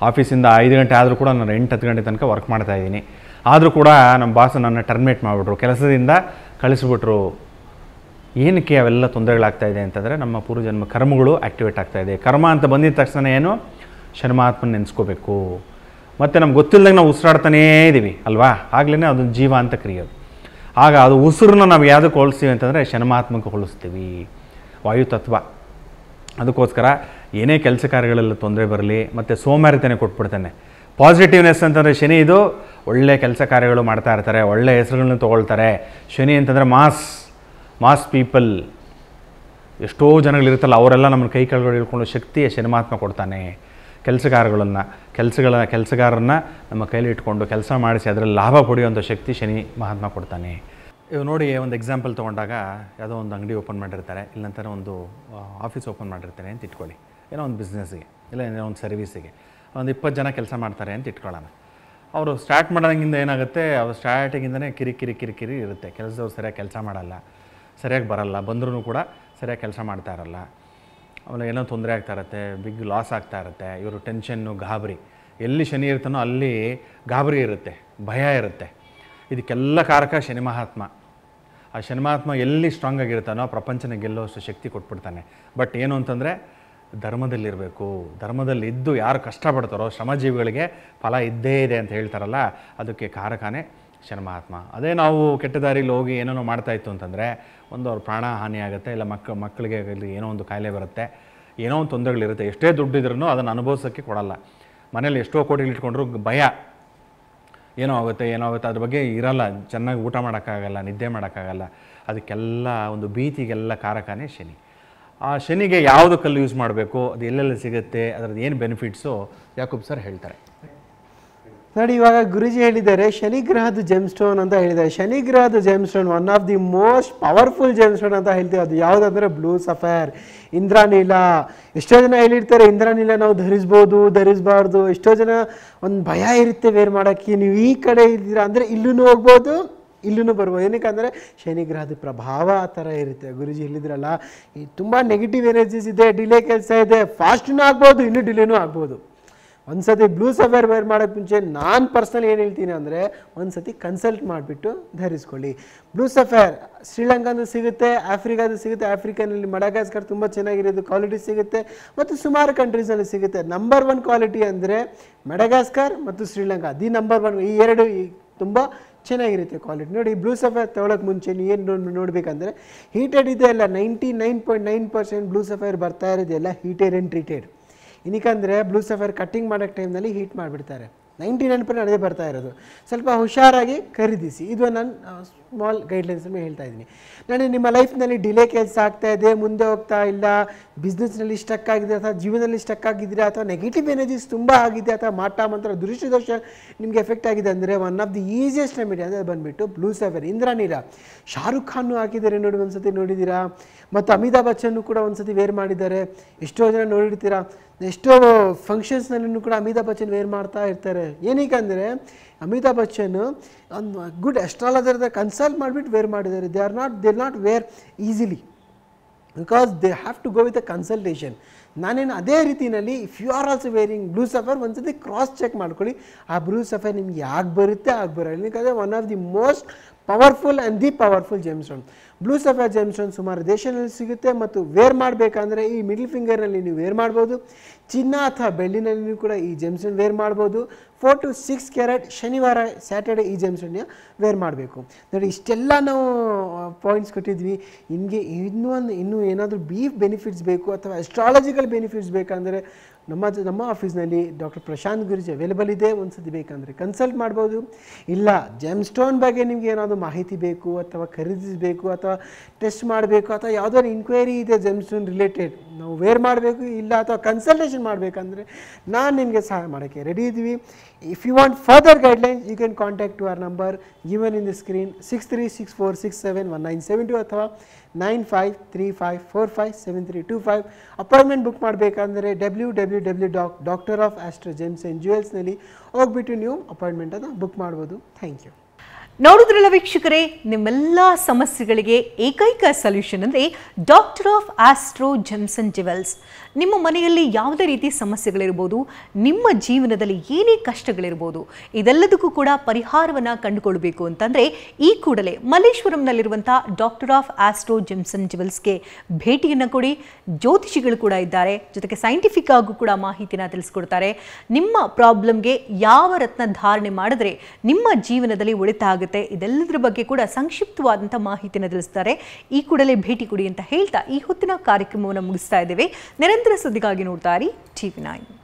ಆಫೀಸಿಂದ 5 ಗಂಟೆ ಆದರೂ ಕೂಡ ನಾನು 8-10 ಗಂಟೆ ತನಕ ವರ್ಕ್ ಮಾಡ್ತಾಯಿದ್ದೀನಿ. ಆದರೂ ಕೂಡ ನಮ್ಮ ಬಾಸ್ ನನ್ನ ಟರ್ಮಿನೇಟ್ ಮಾಡಿಬಿಟ್ರು, ಕೆಲಸದಿಂದ ಕಳಿಸ್ಬಿಟ್ರು. ಏನಕ್ಕೆ ಅವೆಲ್ಲ ತೊಂದರೆಗಳಾಗ್ತಾಯಿದೆ ಅಂತಂದರೆ ನಮ್ಮ ಪೂರ್ವಜನ್ಮ ಕರ್ಮಗಳು ಆ್ಯಕ್ಟಿವೇಟ್ ಆಗ್ತಾಯಿದೆ. ಕರ್ಮ ಅಂತ ಬಂದಿದ್ದ ತಕ್ಷಣ ಏನು? ಶನಿಮಹಾತ್ಮನ ನೆನೆಸ್ಕೋಬೇಕು. ಮತ್ತು ನಮ್ಗೆ ಗೊತ್ತಿಲ್ಲದಾಗ ನಾವು ಉಸಿರಾಡ್ತಾನೇ ಇದ್ದೀವಿ ಅಲ್ವಾ, ಆಗಲೇ ಅದೊಂದು ಜೀವ ಅಂತ ಕರೆಯೋದು. ಆಗ ಅದು ಉಸಿರನ್ನ ನಾವು ಯಾವುದಕ್ಕೆ ಹೋಲಿಸ್ತೀವಿ ಅಂತಂದರೆ ಶನಿಮಹಾತ್ಮಕ್ಕೆ ಹೋಲಿಸ್ತೀವಿ, ವಾಯುತತ್ವ. ಅದಕ್ಕೋಸ್ಕರ ಏನೇ ಕೆಲಸ ಕಾರ್ಯಗಳೆಲ್ಲ ತೊಂದರೆ ಬರಲಿ, ಮತ್ತು ಸೋಮಾರಿತನೇ ಕೊಟ್ಬಿಡ್ತಾನೆ. ಪಾಸಿಟಿವ್ನೆಸ್ ಅಂತಂದರೆ ಶನಿ ಇದು ಒಳ್ಳೆ ಕೆಲಸ ಕಾರ್ಯಗಳು ಮಾಡ್ತಾ ಇರ್ತಾರೆ, ಒಳ್ಳೆ ಹೆಸರುಗಳನ್ನ ತೊಗೊಳ್ತಾರೆ. ಶನಿ ಅಂತಂದರೆ ಮಾಸ್ ಪೀಪಲ್, ಎಷ್ಟೋ ಜನಗಳಿರುತ್ತಲ್ಲ ಅವರೆಲ್ಲ ನಮ್ಮನ್ನು ಕೈ ಕೆಳಗಡೆ ಹಿಡ್ಕೊಂಡು ಶಕ್ತಿಯ ಶನಿಮಹಾತ್ಮ ಕೊಡ್ತಾನೆ. ಕೆಲಸಗಾರರನ್ನ ನಮ್ಮ ಕೈಲಿ ಇಟ್ಕೊಂಡು ಕೆಲಸ ಮಾಡಿಸಿ ಅದರಲ್ಲಿ ಲಾಭ ಪಡೆಯುವಂಥ ಶಕ್ತಿ ಶನಿ ಮಹಾತ್ಮ ಕೊಡ್ತಾನೆ. ಇವಾಗ ನೋಡಿ, ಒಂದು ಎಕ್ಸಾಂಪಲ್ ತೊಗೊಂಡಾಗ ಯಾವುದೋ ಒಂದು ಅಂಗಡಿ ಓಪನ್ ಮಾಡಿರ್ತಾರೆ, ಇಲ್ಲಂತಾರೆ ಒಂದು ಆಫೀಸ್ ಓಪನ್ ಮಾಡಿರ್ತಾರೆ ಅಂತ ಇಟ್ಕೊಳ್ಳಿ, ಏನೋ ಒಂದು ಬಿಸ್ನೆಸ್ಸಿಗೆ ಇಲ್ಲ ಏನೋ ಒಂದು ಸರ್ವಿಸಿಗೆ ಒಂದು 20 ಜನ ಕೆಲಸ ಮಾಡ್ತಾರೆ ಅಂತ ಇಟ್ಕೊಳ್ಳೋಣ. ಅವರು ಸ್ಟಾರ್ಟ್ ಮಾಡೋದಂಗಿಂದ ಏನಾಗುತ್ತೆ, ಅವ್ರು ಸ್ಟಾರ್ಟಿಂಗಿಂದನೇ ಕಿರಿಕಿರಿ ಇರುತ್ತೆ. ಕೆಲಸದವ್ರು ಸರಿಯಾಗಿ ಕೆಲಸ ಮಾಡಲ್ಲ, ಸರಿಯಾಗಿ ಬರಲ್ಲ, ಬಂದ್ರೂ ಕೂಡ ಸರಿಯಾಗಿ ಕೆಲಸ ಮಾಡ್ತಾ ಇರಲ್ಲ. ಆಮೇಲೆ ಏನೋ ತೊಂದರೆ ಆಗ್ತಾ ಇರುತ್ತೆ, ಬಿಗ್ ಲಾಸ್ ಆಗ್ತಾ ಇರುತ್ತೆ. ಇವರು ಟೆನ್ಷನ್ನು, ಗಾಬರಿ. ಎಲ್ಲಿ ಶನಿ ಇರ್ತಾನೋ ಅಲ್ಲಿ ಗಾಬರಿ ಇರುತ್ತೆ, ಭಯ ಇರುತ್ತೆ. ಇದಕ್ಕೆಲ್ಲ ಕಾರಕ ಶನಿ ಮಹಾತ್ಮ. ಆ ಶನಿ ಮಹಾತ್ಮ ಎಲ್ಲಿ ಸ್ಟ್ರಾಂಗ್ ಆಗಿರ್ತಾನೋ ಪ್ರಪಂಚನ ಗೆಲ್ಲೋಷ್ಟು ಶಕ್ತಿ ಕೊಟ್ಬಿಡ್ತಾನೆ. ಬಟ್ ಏನು ಅಂತಂದರೆ ಧರ್ಮದಲ್ಲಿರಬೇಕು. ಧರ್ಮದಲ್ಲಿ ಇದ್ದು ಯಾರು ಕಷ್ಟಪಡ್ತಾರೋ ಶ್ರಮಜೀವಿಗಳಿಗೆ ಫಲ ಇದ್ದೇ ಇದೆ ಅಂತ ಹೇಳ್ತಾರಲ್ಲ, ಅದಕ್ಕೆ ಕಾರಕನೇ ಶನಿ ಮಹಾತ್ಮ. ಅದೇ ನಾವು ಕೆಟ್ಟ ದಾರಿಲಿ ಹೋಗಿ ಏನೇನೋ ಮಾಡ್ತಾಯಿತ್ತು ಅಂತಂದರೆ ಒಂದು ಅವ್ರ ಪ್ರಾಣ ಹಾನಿ ಆಗುತ್ತೆ, ಇಲ್ಲ ಮಕ್ಕಳಿಗೆ ಏನೋ ಒಂದು ಕಾಯಿಲೆ ಬರುತ್ತೆ, ಏನೋ ಒಂದು ತೊಂದರೆಗಳಿರುತ್ತೆ. ಎಷ್ಟೇ ದುಡ್ಡಿದ್ರೂ ಅದನ್ನು ಅನುಭವಿಸೋಕ್ಕೆ ಕೊಡಲ್ಲ. ಮನೇಲಿ ಎಷ್ಟೋ ಕೋಟಿಗಳಿಟ್ಕೊಂಡ್ರು ಭಯ, ಏನೋ ಆಗುತ್ತೆ ಅದ್ರ ಬಗ್ಗೆ ಇರಲ್ಲ, ಚೆನ್ನಾಗಿ ಊಟ ಮಾಡೋಕ್ಕಾಗಲ್ಲ, ನಿದ್ದೆ ಮಾಡೋಕ್ಕಾಗಲ್ಲ. ಅದಕ್ಕೆಲ್ಲ ಒಂದು ಭೀತಿಗೆಲ್ಲ ಕಾರಕನೇ ಶನಿ. ಆ ಶನಿಗೆ ಯಾವುದು ಕಲ್ಲು ಯೂಸ್ ಮಾಡಬೇಕು, ಅದು ಎಲ್ಲೆಲ್ಲಿ ಸಿಗುತ್ತೆ, ಅದರದ್ದು ಏನು ಬೆನಿಫಿಟ್ಸು ಯಾಕೂಬ್ ಸರ್ ಹೇಳ್ತಾರೆ. ನೋಡಿ, ಇವಾಗ ಗುರುಜಿ ಹೇಳಿದ್ದಾರೆ ಶನಿ ಗ್ರಹದ ಜೆಮ್ ಸ್ಟೋನ್ ಅಂತ ಹೇಳಿದ್ದಾರೆ. ಶನಿ ಗ್ರಹದ GeM stone one of the most powerful GeM stone ಅಂತ ಹೇಳ್ತೀವಿ. ಅದು ಯಾವುದಂದ್ರೆ ಬ್ಲೂ ಸಫೈರ್, ಇಂದ್ರನೀಲ. ಎಷ್ಟೋ ಜನ ಹೇಳಿರ್ತಾರೆ ಇಂದ್ರನೀಲ ನಾವು ಧರಿಸಬಾರ್ದು. ಎಷ್ಟೋ ಜನ ಒಂದು ಭಯ ಇರುತ್ತೆ ವೇರ್ ಮಾಡೋಕ್ಕೆ. ನೀವು ಈ ಕಡೆ ಇದ್ದೀರಾ ಅಂದರೆ ಇಲ್ಲೂ ಹೋಗ್ಬೋದು, ಇಲ್ಲೂ ಬರ್ಬೋದು. ಏನಕ್ಕೆ ಅಂದರೆ ಶನಿ ಗ್ರಹದ ಪ್ರಭಾವ ಆ ಥರ ಇರುತ್ತೆ. ಗುರುಜಿ ಹೇಳಿದ್ರಲ್ಲ, ತುಂಬ ನೆಗೆಟಿವ್ ಎನರ್ಜೀಸ್ ಇದೆ, ಡಿಲೇ ಕೆಲಸ ಇದೆ, ಫಾಸ್ಟೂ ಆಗ್ಬೋದು, ಇನ್ನೂ ಡಿಲೇನೂ ಆಗ್ಬೋದು. ಒಂದು ಸತಿ ಬ್ಲೂ ಸಫೈರ್ ವೇರ್ ಮಾಡೋಕ್ಕೆ ಮುಂಚೆ ನಾನು ಪರ್ಸ್ನಲಿ ಏನು ಹೇಳ್ತೀನಿ ಅಂದರೆ ಒಂದು ಸತಿ ಕನ್ಸಲ್ಟ್ ಮಾಡಿಬಿಟ್ಟು ಧರಿಸ್ಕೊಳ್ಳಿ. ಬ್ಲೂ ಸಫೈರ್ ಶ್ರೀಲಂಕಾದು ಸಿಗುತ್ತೆ, ಆಫ್ರಿಕಾದು ಸಿಗುತ್ತೆ. ಆಫ್ರಿಕನಲ್ಲಿ ಮಡಗಾಸ್ಕರ್ ತುಂಬ ಚೆನ್ನಾಗಿರೋದು ಕ್ವಾಲಿಟಿ ಸಿಗುತ್ತೆ, ಮತ್ತು ಸುಮಾರು ಕಂಟ್ರೀಸಲ್ಲಿ ಸಿಗುತ್ತೆ. ನಂಬರ್ 1 ಕ್ವಾಲಿಟಿ ಅಂದರೆ ಮಡಗಾಸ್ಕರ್ ಮತ್ತು ಶ್ರೀಲಂಕಾ, ದಿ ನಂಬರ್ 1. ಈ ಎರಡು ತುಂಬ ಚೆನ್ನಾಗಿರುತ್ತೆ ಕ್ವಾಲಿಟಿ. ನೋಡಿ, ಬ್ಲೂ ಸಫೈರ್ ತೊಗೊಳಕ್ಕೆ ಮುಂಚೆ ಏನು ನೋಡಬೇಕಂದ್ರೆ ಹೀಟೆಡ್ ಇದೆ ಅಲ್ಲ, 99.9% ಬ್ಲೂ ಸಫೈರ್ ಬರ್ತಾ ಇರೋದೆಲ್ಲ ಹೀಟೆಡ್ ಆ್ಯಂಡ್ ಟ್ರೀಟೆಡ್. ಏನಕ್ಕಂದರೆ ಬ್ಲೂ ಸಫೈರ್ ಕಟ್ಟಿಂಗ್ ಮಾಡೋಕ್ಕೆ ಟೈಮ್ನಲ್ಲಿ ಹೀಟ್ ಮಾಡಿಬಿಡ್ತಾರೆ. 99% ಅದೇ ಬರ್ತಾ ಇರೋದು. ಸ್ವಲ್ಪ ಹುಷಾರಾಗಿ ಖರೀದಿಸಿ. ಇದು ನಾನು ಸ್ಮಾಲ್ ಗೈಡ್ಲೈನ್ಸನ್ನು ಹೇಳ್ತಾ ಇದ್ದೀನಿ. ನಾನು ನಿಮ್ಮ ಲೈಫ್ನಲ್ಲಿ ಡಿಲೇ ಕೆಲಸ ಆಗ್ತಾಯಿದೆ, ಮುಂದೆ ಹೋಗ್ತಾ ಇಲ್ಲ, ಬಿಸ್ನೆಸ್ನಲ್ಲಿ ಸ್ಟಕ್ ಆಗಿದೆ, ಅಥವಾ ಜೀವನದಲ್ಲಿ ಸ್ಟಕ್ ಆಗಿದ್ದೀರಾ, ಅಥವಾ ನೆಗೆಟಿವ್ ಎನರ್ಜೀಸ್ ತುಂಬ ಆಗಿದೆ, ಅಥವಾ ಮಾಟ ಮಂತ್ರ ದೃಷ್ಟಿದೋಷ ನಿಮಗೆ ಎಫೆಕ್ಟ್ ಆಗಿದೆ ಅಂದರೆ one of the easiest remedy ಅಂದರೆ ಬಂದುಬಿಟ್ಟು ಬ್ಲೂ ಸಫೈರ್, ಇಂದ್ರನೀಲ. ಶಾರುಖ್ ಖಾನು ಹಾಕಿದ್ದಾರೆ ನೋಡಿ, ಒಂದು ಸತಿ ನೋಡಿದ್ದೀರಾ. ಮತ್ತು ಅಮಿತಾಬ್ ಬಚ್ಚನ್ನು ಕೂಡ ಒಂದು ಸತಿ ವೇರ್ ಮಾಡಿದ್ದಾರೆ. ಎಷ್ಟೋ ಜನ ನೋಡಿರ್ತೀರಾ, ಎಷ್ಟೋ ಫಂಕ್ಷನ್ಸ್ನಲ್ಲೂ ಕೂಡ ಅಮಿತಾಬ್ ಬಚ್ಚನ್ ವೇರ್ ಮಾಡ್ತಾ ಇರ್ತಾರೆ. ಏನಕ್ಕೆ ಅಮಿತಾಬ್ ಬಚ್ಚನ್ ಒಂದು ಗುಡ್ ಅಸ್ಟ್ರಾಲಜರ್ ಕನ್ಸಲ್ಟ್ ಮಾಡಿಬಿಟ್ಟು ವೇರ್ ಮಾಡಿದ್ದಾರೆ. They not wear easily, because they have to go with a consultation. ನಾನೇನು ಅದೇ ರೀತಿಯಲ್ಲಿ if you are also wearing blue sapphire ಒಂದು ಸತಿ ಕ್ರಾಸ್ ಚೆಕ್ ಮಾಡ್ಕೊಳ್ಳಿ. ಆ ಬ್ಲೂ ಸಫೈರ್ ನಿಮ್ಗೆ ಯಾಕೆ ಬರುತ್ತೆ ಆಗಿ ಬರೋಲ್ಲ. ಯಾಕಂದರೆ one of the most powerful and the powerful GeM stone. Blue sapphire GeM stone ಸುಮಾರು ದೇಶದಲ್ಲಿ ಸಿಗುತ್ತೆ, ಮತ್ತು ವೇರ್ ಮಾಡಬೇಕಂದ್ರೆ ಈ ಮಿಡಲ್ ಫಿಂಗರ್ನಲ್ಲಿ ನೀವು ವೇರ್ ಮಾಡ್ಬೋದು. ಚಿನ್ನ ಅಥವಾ ಬೆಳ್ಳಿನಲ್ಲಿ ಕೂಡ ಈ ಜೆಮ್ ಸ್ಟೋನ್ ವೇರ್ ಮಾಡ್ಬೋದು. 4 to 6 ಕ್ಯಾರೆಟ್ ಶನಿವಾರ ಸ್ಯಾಟರ್ಡೆ ಈ ಜೆಮ್ ಸ್ಟೋನ್ನ ವೇರ್ ಮಾಡಬೇಕು. ನೋಡಿ, ಇಷ್ಟೆಲ್ಲ ನಾವು ಪಾಯಿಂಟ್ಸ್ ಕೊಟ್ಟಿದ್ವಿ. ಇನ್ನೂ ಏನಾದರೂ ಬೆನಿಫಿಟ್ಸ್ ಬೇಕು ಅಥವಾ ಅಸ್ಟ್ರಾಲಜಿಕಲ್ ಬೆನಿಫಿಟ್ಸ್ ಬೇಕಂದರೆ ನಮ್ಮ ಆಫೀಸ್ನಲ್ಲಿ ಡಾಕ್ಟರ್ ಪ್ರಶಾಂತ್ ಗುರೂಜಿ ಅವೈಲೇಬಲ್ ಇದೆ. ಒಂದ್ಸತಿ ಬೇಕಂದರೆ ಕನ್ಸಲ್ಟ್ ಮಾಡ್ಬೋದು. ಇಲ್ಲ ಜೆಮ್ ಸ್ಟೋನ್ ಬಗ್ಗೆ ನಿಮಗೆ ಏನಾದರೂ ಮಾಹಿತಿ ಬೇಕು ಅಥವಾ ಖರೀದಿಸಬೇಕು ಅಥವಾ ಟೆಸ್ಟ್ ಮಾಡಬೇಕು ಅಥವಾ ಯಾವುದಾದ್ರು ಇನ್ಕ್ವೈರಿ ಇದೆ ಜೆಮ್ ಸ್ಟೋನ್ ರಿಲೇಟೆಡ್, ನಾವು ವೇರ್ ಮಾಡಬೇಕು ಇಲ್ಲ ಅಥವಾ ಕನ್ಸಲ್ಟೇಷನ್ ಮಾಡಬೇಕಂದ್ರೆ ನಾನು ನಿಮಗೆ ಸಹಾಯ ಮಾಡೋಕ್ಕೆ ರೆಡಿ ಇದ್ದೀವಿ. If you want further guidelines you can contact to our number given in the screen 6364671972 ಅಥವಾ 9535457325. ಅಪಾಯಿಂಟ್ಮೆಂಟ್ ಬುಕ್ ಮಾಡಬೇಕಂದ್ರೆ www.doctorofastrogems&jewels ಹೋಗ್ಬಿಟ್ಟು ನೀವು ಅಪಾಯಿಂಟ್ಮೆಂಟನ್ನು ಬುಕ್ ಮಾಡ್ಬೋದು. Thank you. ನೋಡಿದ್ರಲ್ಲ ವೀಕ್ಷಕರೇ, ನಿಮ್ಮೆಲ್ಲ ಸಮಸ್ಯೆಗಳಿಗೆ ಏಕೈಕ ಸೊಲ್ಯೂಷನ್ ಅಂದರೆ doctor of astro gems and jewels. ನಿಮ್ಮ ಮನೆಯಲ್ಲಿ ಯಾವುದೇ ರೀತಿ ಸಮಸ್ಯೆಗಳಿರ್ಬೋದು, ನಿಮ್ಮ ಜೀವನದಲ್ಲಿ ಏನೇ ಕಷ್ಟಗಳಿರ್ಬೋದು, ಇದೆಲ್ಲದಕ್ಕೂ ಕೂಡ ಪರಿಹಾರವನ್ನು ಕಂಡುಕೊಳ್ಬೇಕು ಅಂತಂದರೆ ಈ ಕೂಡಲೇ ಮಲ್ಲೇಶ್ವರಂನಲ್ಲಿರುವಂಥ doctor of astro gems and ಜ್ಯುವೆಲ್ಸ್ಗೆ ಭೇಟಿಯನ್ನು ಕೊಡಿ. ಜ್ಯೋತಿಷಿಗಳು ಕೂಡ ಇದ್ದಾರೆ, ಜೊತೆಗೆ ಸೈಂಟಿಫಿಕ್ ಆಗೂ ಕೂಡ ಮಾಹಿತಿನ ತಿಳಿಸ್ಕೊಡ್ತಾರೆ. ನಿಮ್ಮ ಪ್ರಾಬ್ಲಮ್ಗೆ ಯಾವ ರತ್ನ ಧಾರಣೆ ಮಾಡಿದ್ರೆ ನಿಮ್ಮ ಜೀವನದಲ್ಲಿ ಉಳಿತಾಯ ಇದೆಲ್ಲದರ ಬಗ್ಗೆ ಕೂಡ ಸಂಕ್ಷಿಪ್ತವಾದಂಥ ಮಾಹಿತಿಯನ್ನು ತಿಳಿಸ್ತಾರೆ. ಈ ಕೂಡಲೇ ಭೇಟಿ ಕೊಡಿ ಅಂತ ಹೇಳ್ತಾ ಈ ಹೊತ್ತಿನ ಕಾರ್ಯಕ್ರಮವನ್ನು ಮುಗಿಸ್ತಾ ಇದ್ದೇವೆ. ನಿರಂತರ ಸುದ್ದಿಗಾಗಿ ನೋಡ್ತಾ ಇರಿ TV9.